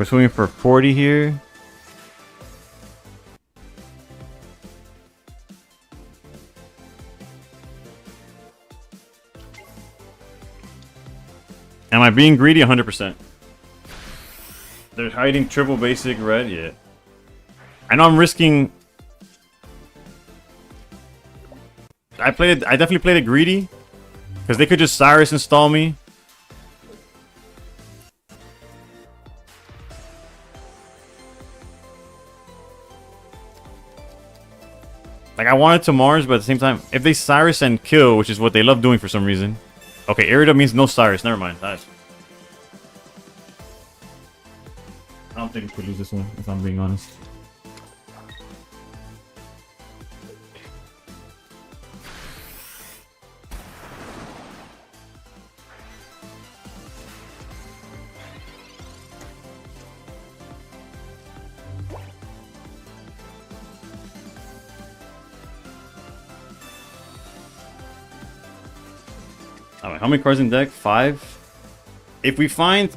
We're swimming for 40 here. Am I being greedy? 100%. They're hiding triple basic red? Yeah. I know I'm risking... I definitely played it greedy. Because they could just Cyrus install me. Like, I wanted to Mars, but at the same time, if they Cyrus and kill, which is what they love doing for some reason. Okay, Irida means no Cyrus. Never mind. Nice. I don't think we could lose this one, if I'm being honest. Alright, how many cards in deck? 5. If we find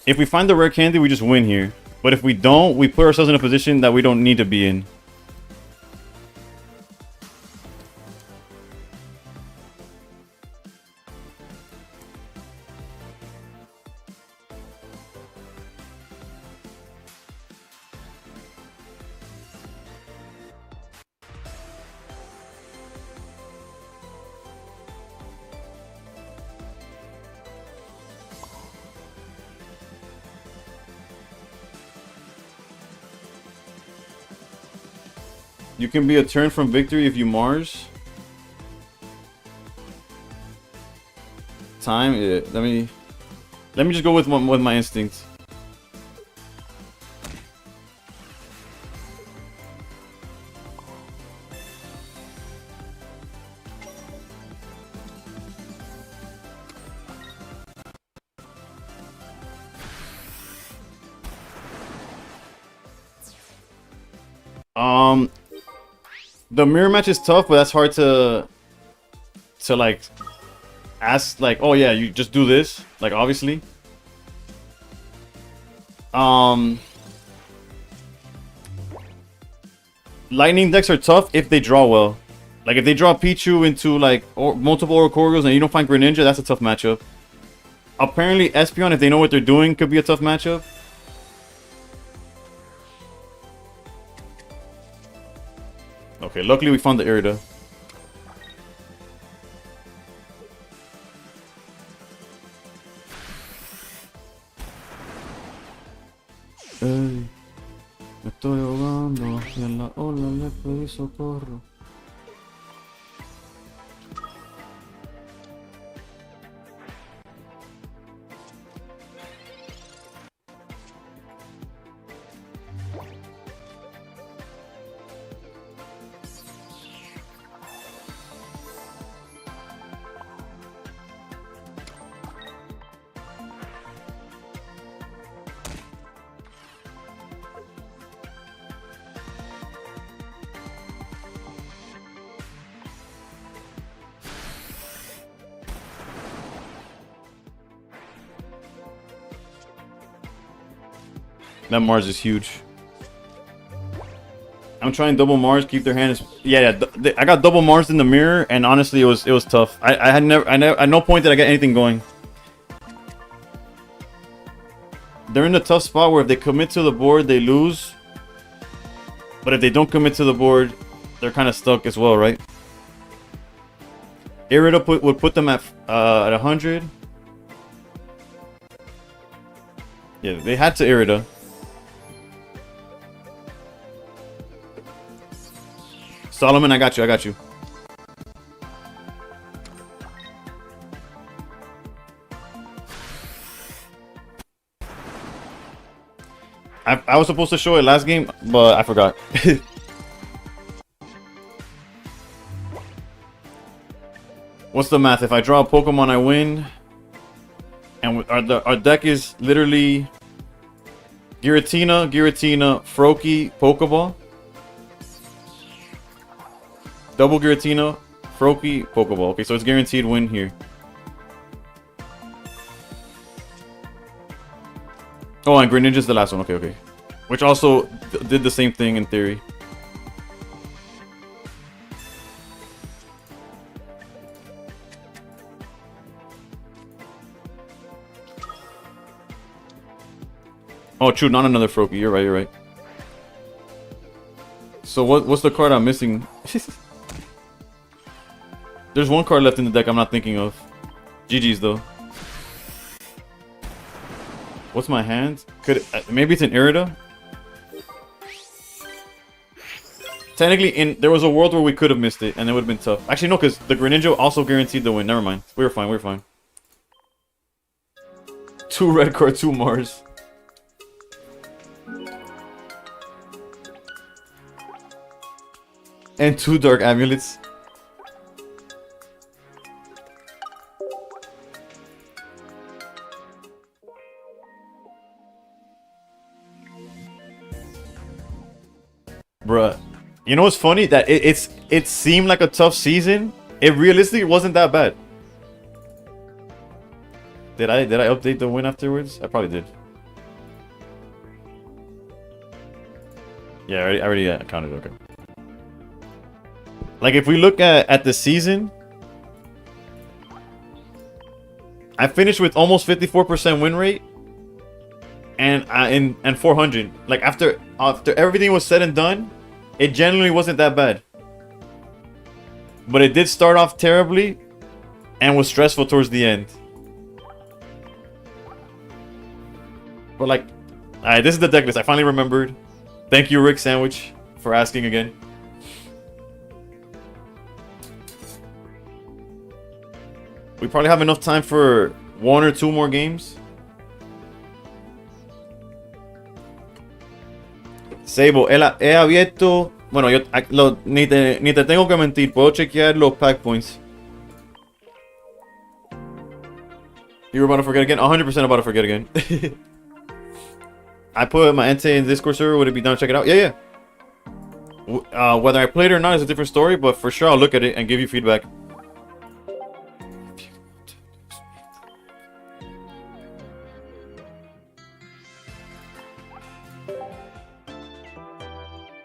the rare candy, we just win here. But if we don't, we put ourselves in a position that we don't need to be in. You can be a turn from victory if you Mars. Time. Yeah, let me just go with my instincts. The mirror match is tough, but that's hard to like ask, like, oh yeah, you just do this, like, obviously. Lightning decks are tough if they draw well. Like, if they draw Pichu into like multiple Oracorios and you don't find Greninja, that's a tough matchup. Apparently Espeon, if they know what they're doing, could be a tough matchup. Okay, luckily we found the Irida. Ey, me estoy ahogando y en la ola le pedí socorro. That Mars is huge. I'm trying double Mars, keep their hand. Yeah. I got double Mars in the mirror, and honestly, it was tough. I had at no point did I get anything going. They're in a tough spot where if they commit to the board, they lose. But if they don't commit to the board, they're kind of stuck as well, right? Irida would put them at 100. Yeah, they had to Irida. Solomon, I got you. I was supposed to show it last game, but I forgot. What's the math? If I draw a Pokemon, I win. And our deck is literally Giratina, Froakie, Pokeball. Double Giratina, Froakie, Pokeball. Okay, so it's guaranteed win here. Oh, and Greninja's the last one. Okay, okay. Which also did the same thing in theory. Oh, true. Not another Froakie. You're right. You're right. So what's the card I'm missing? There's one card left in the deck I'm not thinking of. GG's though. What's my hand? Could maybe it's an Irida? Technically, there was a world where we could have missed it, and it would have been tough. Actually, no, because the Greninja also guaranteed the win. Never mind. We were fine. We were fine. 2 red card, 2 Mars. And 2 Dark Amulets. Bruh. You know what's funny? That it seemed like a tough season. It realistically wasn't that bad. Did I update the win afterwards? I probably did. Yeah, I already counted. Okay. Like if we look at the season, I finished with almost 54% win rate, and 400. Like after everything was said and done, it generally wasn't that bad. But it did start off terribly, and was stressful towards the end. But like, alright, this is the deck list. I finally remembered. Thank you, Rick Sandwich, for asking again. We probably have enough time for 1 or 2 more games. Sable, he abierto. Bueno, yo ni te tengo que mentir. Puedo chequear los pack points. You were about to forget again? 100% about to forget again. I put my Entei in the Discord server. Would it be down to check it out? Yeah, yeah. Whether I played it or not is a different story, but for sure I'll look at it and give you feedback.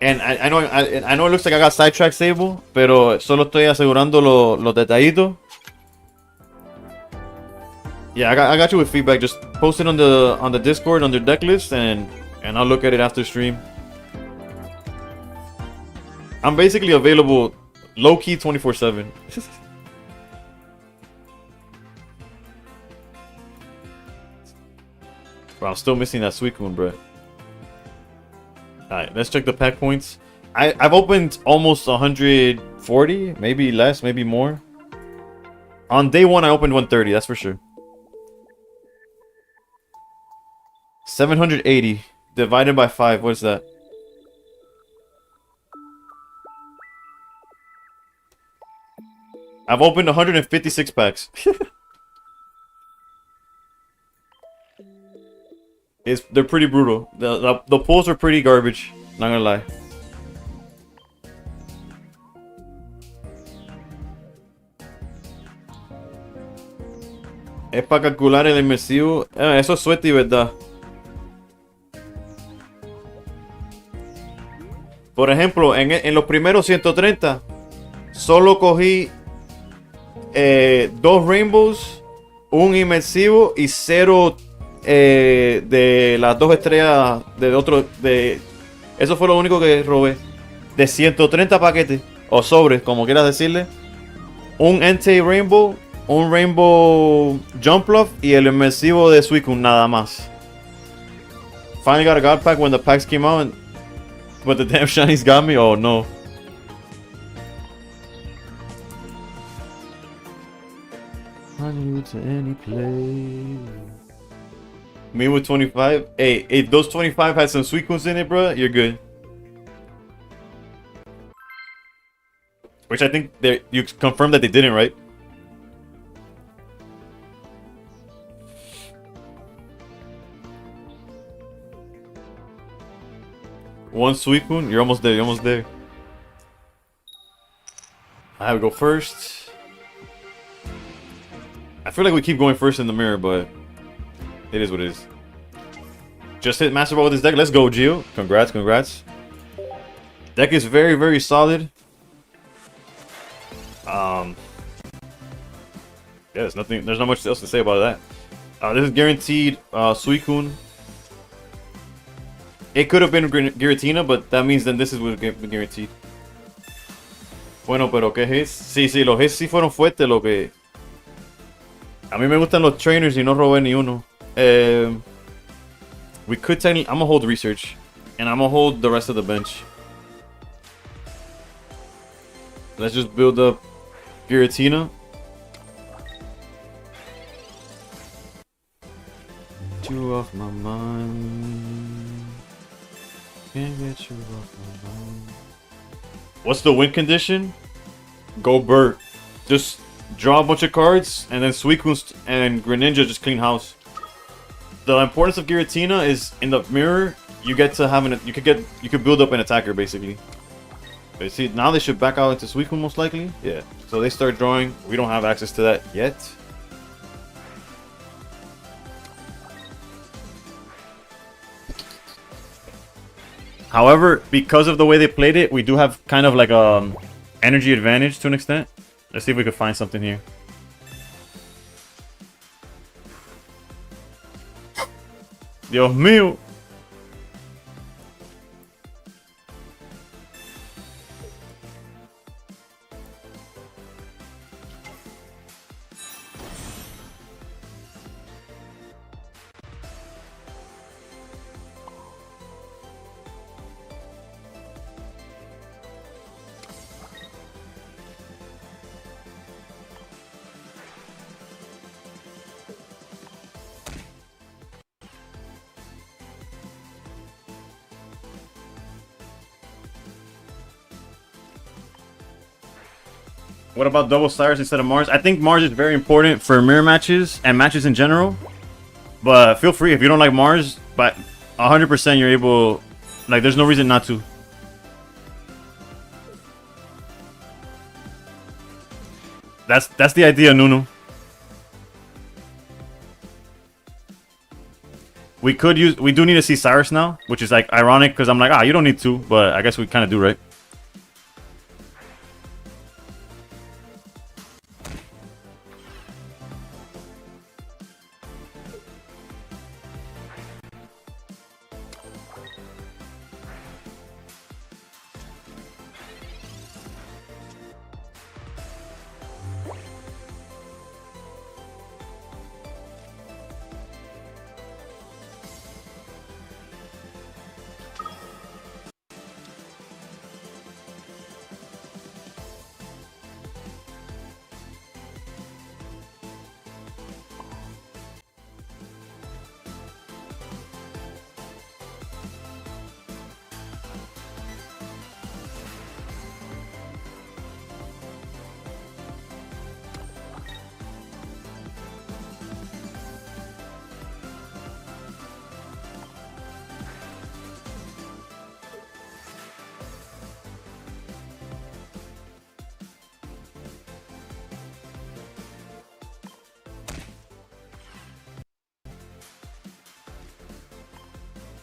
And I know it looks like I got sidetracked, Sable, pero solo estoy asegurando los detallitos. Yeah, I got you with feedback. Just post it on the Discord under deck list, and I'll look at it after stream. I'm basically available low key 24/7. Bro, I'm still missing that SUICUNE, bro. Alright, let's check the pack points. I've opened almost 140, maybe less, maybe more. On day 1, I opened 130, that's for sure. 780 divided by 5, what is that? I've opened 156 packs. They're pretty brutal. The pulls are pretty garbage, not gonna lie. Es para calcular el inmersivo. Eso es suerte y verdad. Por ejemplo, en los primeros 130, solo cogí 2 Rainbows, un inmersivo y 0 de las 2 estrellas de otro. Eso fue lo único que robé. De 130 paquetes, o sobres, como quieras decirle. Un Entei Rainbow, un Rainbow Jumpluff y el inmersivo de SUICUNE, nada más. Finally got a God Pack when the packs came out, but the damn shinies got me. Oh no. Run you to any place. Me with 25. Hey, if those 25 had some SUICUNEs in it, bro, you're good. Which I think you confirmed that they didn't, right? One SUICUNE, you're almost there, you're almost there. I have to go first. I feel like we keep going first in the mirror, but it is what it is. Just hit Master Ball with this deck. Let's go, Gio. Congrats, congrats. Deck is very, very solid. Yeah, there's not much else to say about that. This is guaranteed SUICUNE. It could have been Giratina, but that means then this is what been guaranteed. Bueno, pero ¿qué hits? Sí, los hits sí fueron fuertes, lo que... A mí me gustan los trainers y no robé ni uno. We could technically... I'm gonna hold research. And I'm gonna hold the rest of the bench. Let's just build up Giratina. You off my mind. Can't get you off my mind. What's the win condition? Go Burt. Just draw a bunch of cards and then SUICUNE and Greninja just clean house. The importance of Giratina is in the mirror. You get to have you could build up an attacker basically. But see, now they should back out into SUICUNE most likely. Yeah. So they start drawing. We don't have access to that yet. However, because of the way they played it, we do have kind of like a energy advantage to an extent. Let's see if we can find something here. Dios mío. What about double Cyrus instead of Mars? I think Mars is very important for mirror matches and matches in general. But feel free if you don't like Mars, but 100% you're able, like there's no reason not to. That's the idea, Nunu. We do need to see Cyrus now, which is like ironic because I'm like, you don't need to, but I guess we kind of do, right?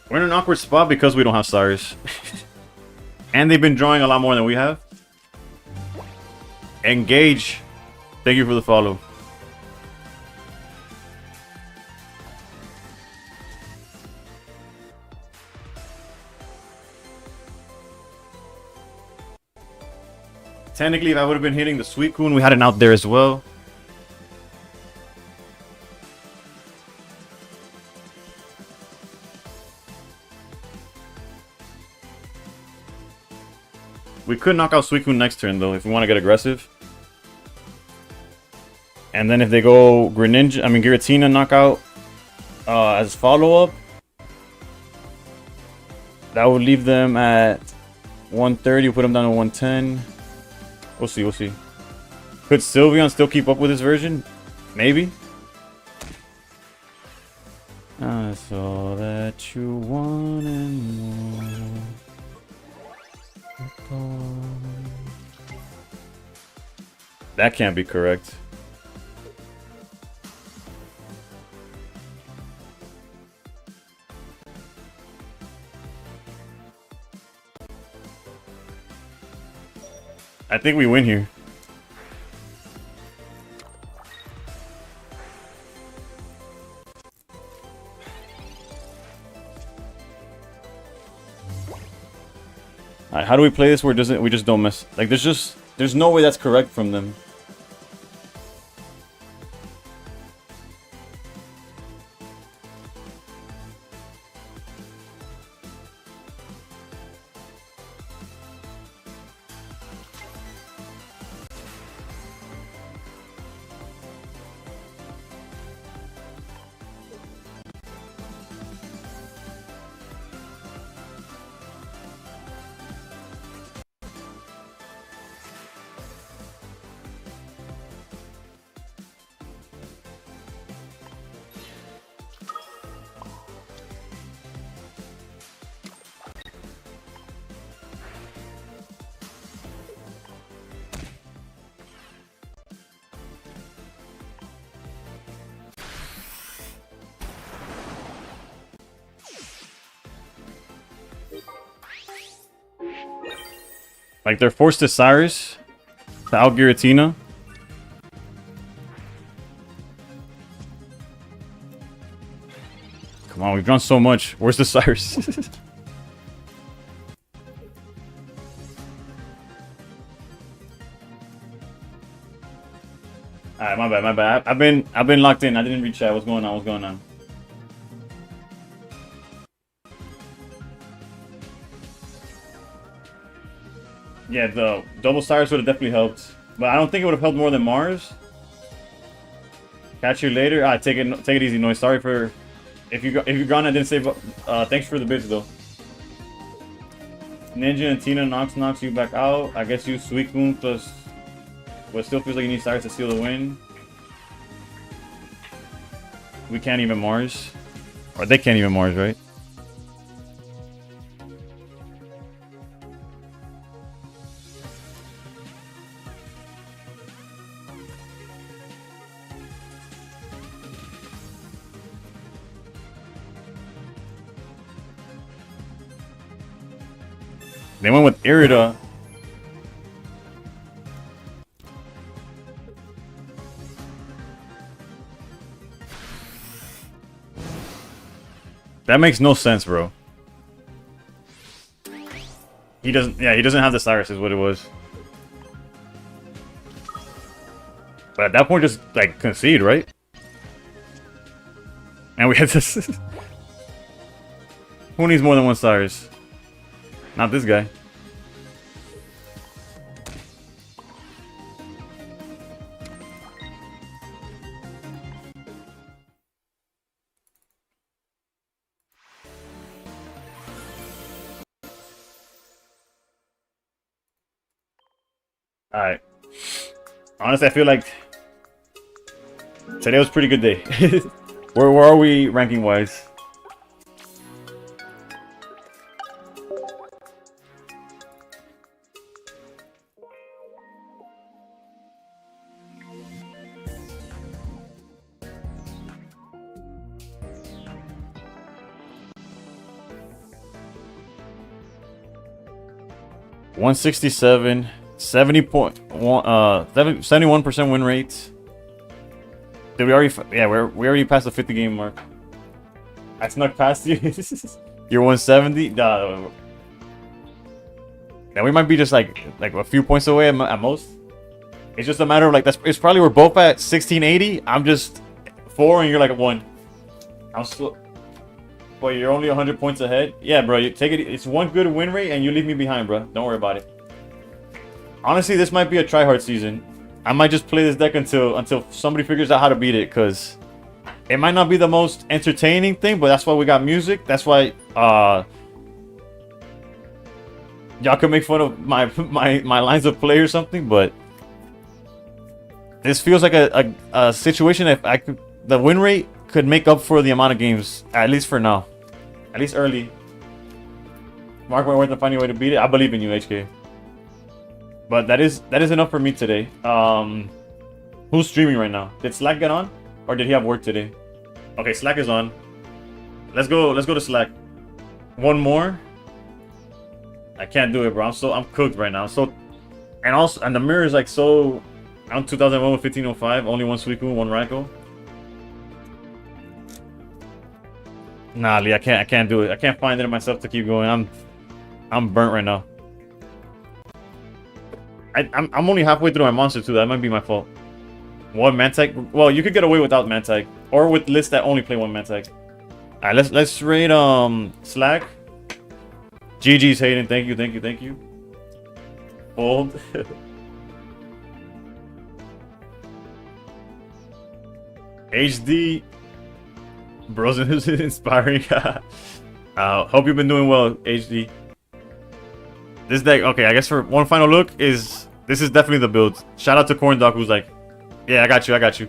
We're in an awkward spot because we don't have Cyrus. And they've been drawing a lot more than we have. Engage. Thank you for the follow. Technically, if I would have been hitting the SUICUNE, we had it out there as well. We could knock out SUICUNE next turn, though, if we want to get aggressive. And then if they go Giratina knockout as follow-up, that would leave them at 130. We'll put them down to 110. We'll see, we'll see. Could Sylveon still keep up with his version? Maybe. I saw that you wanted more. That can't be correct. I think we win here. Alright, how do we play this where it doesn't, we just don't miss? Like, there's no way that's correct from them. Like, they're forced to Cyrus, to out Giratina. Come on, we've drawn so much. Where's the Cyrus? Alright, my bad, my bad. I've been locked in. I didn't read chat. What's going on? What's going on? Yeah, the double Cyrus would have definitely helped, but I don't think it would have helped more than Mars. Catch you later. Take it easy, Noise. Sorry for if you're gone. I didn't say. Thanks for the bits though. Ninja and Tina knocks you back out. I guess you SUICUNE plus, but still feels like you need Cyrus to seal the win. We can't even Mars, or they can't even Mars, right? They went with Irida. That makes no sense, bro. He doesn't. Yeah, he doesn't have the Cyrus, is what it was. But at that point, just like concede, right? And we had this. Who needs more than one Cyrus? Not this guy. Alright. Honestly, I feel like today was a pretty good day. Where are we ranking wise? $167, 71% win rate. Did we already? Yeah, we already passed the 50 game mark. I snuck past you. You're 170. Yeah, we might be just like a few points away at most. It's just a matter of like it's probably we're both at 1680. I'm just 4 and you're like at 1. I'm still. But you're only 100 points ahead. Yeah, bro. You take it. It's one good win rate, and you leave me behind, bro. Don't worry about it. Honestly, this might be a tryhard season. I might just play this deck until somebody figures out how to beat it, cause it might not be the most entertaining thing, but that's why we got music. That's why y'all can make fun of my lines of play or something. But this feels like a situation if I could, the win rate could make up for the amount of games, at least for now. At least early. Mark Wentworth and finding a way to beat it. I believe in you, HK. But that is enough for me today. Who's streaming right now? Did Slack get on? Or did he have work today? Okay, Slack is on. Let's go to Slack. One more. I can't do it, bro. I'm cooked right now. So And the mirror is like so. I'm 2001 with 1505. Only one SUICUNE, one Raikou. Nah, Lee, I can't do it. I can't find it in myself to keep going. I'm burnt right now. I'm only halfway through my monster too. That might be my fault. One Mantike. Well, you could get away without Mantike, or with lists that only play one Mantike. All right, let's raid Slack. GG's Hayden. Thank you. Fold. HD. Bros is inspiring. Hope you've been doing well, HD. This deck, okay, I guess for one final look this is definitely the build. Shout out to Corn Dog who's like, yeah, I got you.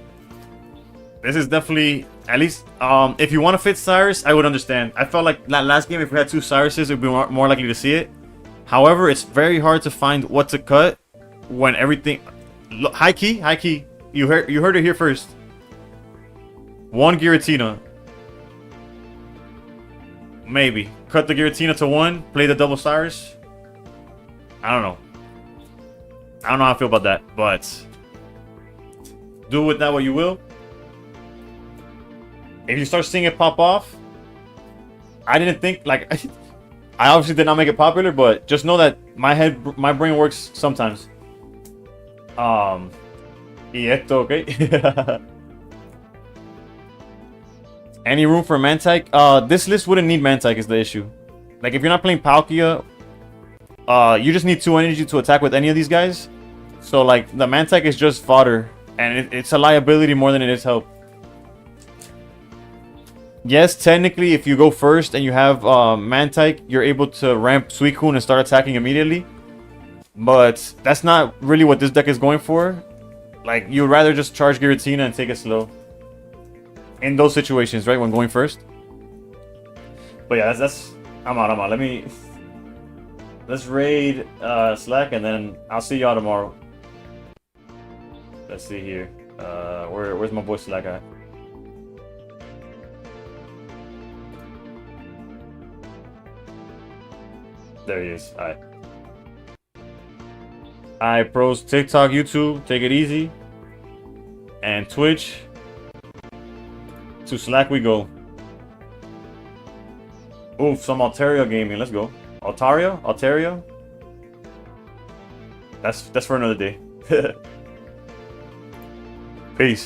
This is definitely, at least, if you want to fit Cyrus, I would understand. I felt like that last game, if we had two Cyruses, we'd be more likely to see it. However, it's very hard to find what to cut when everything, high key, you heard it here first. One Giratina. Maybe. Cut the Giratina to one, play the double Cyrus. I don't know how I feel about that, but do with that what you will. If you start seeing it pop off, I didn't think, like, I obviously did not make it popular, but just know that my brain works sometimes. Y esto, okay? Any room for Mantike? This list wouldn't need Mantike is the issue. Like, if you're not playing Palkia, you just need 2 energy to attack with any of these guys. So, like, the Mantike is just fodder. And it's a liability more than it is help. Yes, technically, if you go first and you have Mantike, you're able to ramp SUICUNE and start attacking immediately. But that's not really what this deck is going for. Like, you'd rather just charge Giratina and take it slow. In those situations, right? When going first. But yeah, that's I'm out. Let's raid Slack and then I'll see y'all tomorrow. Let's see here. Where's my boy Slack at? There he is. Alright, pros, TikTok, YouTube, take it easy. And Twitch. To Slack we go. Oof, some Altaria gaming. Let's go. Altaria? That's for another day. Peace.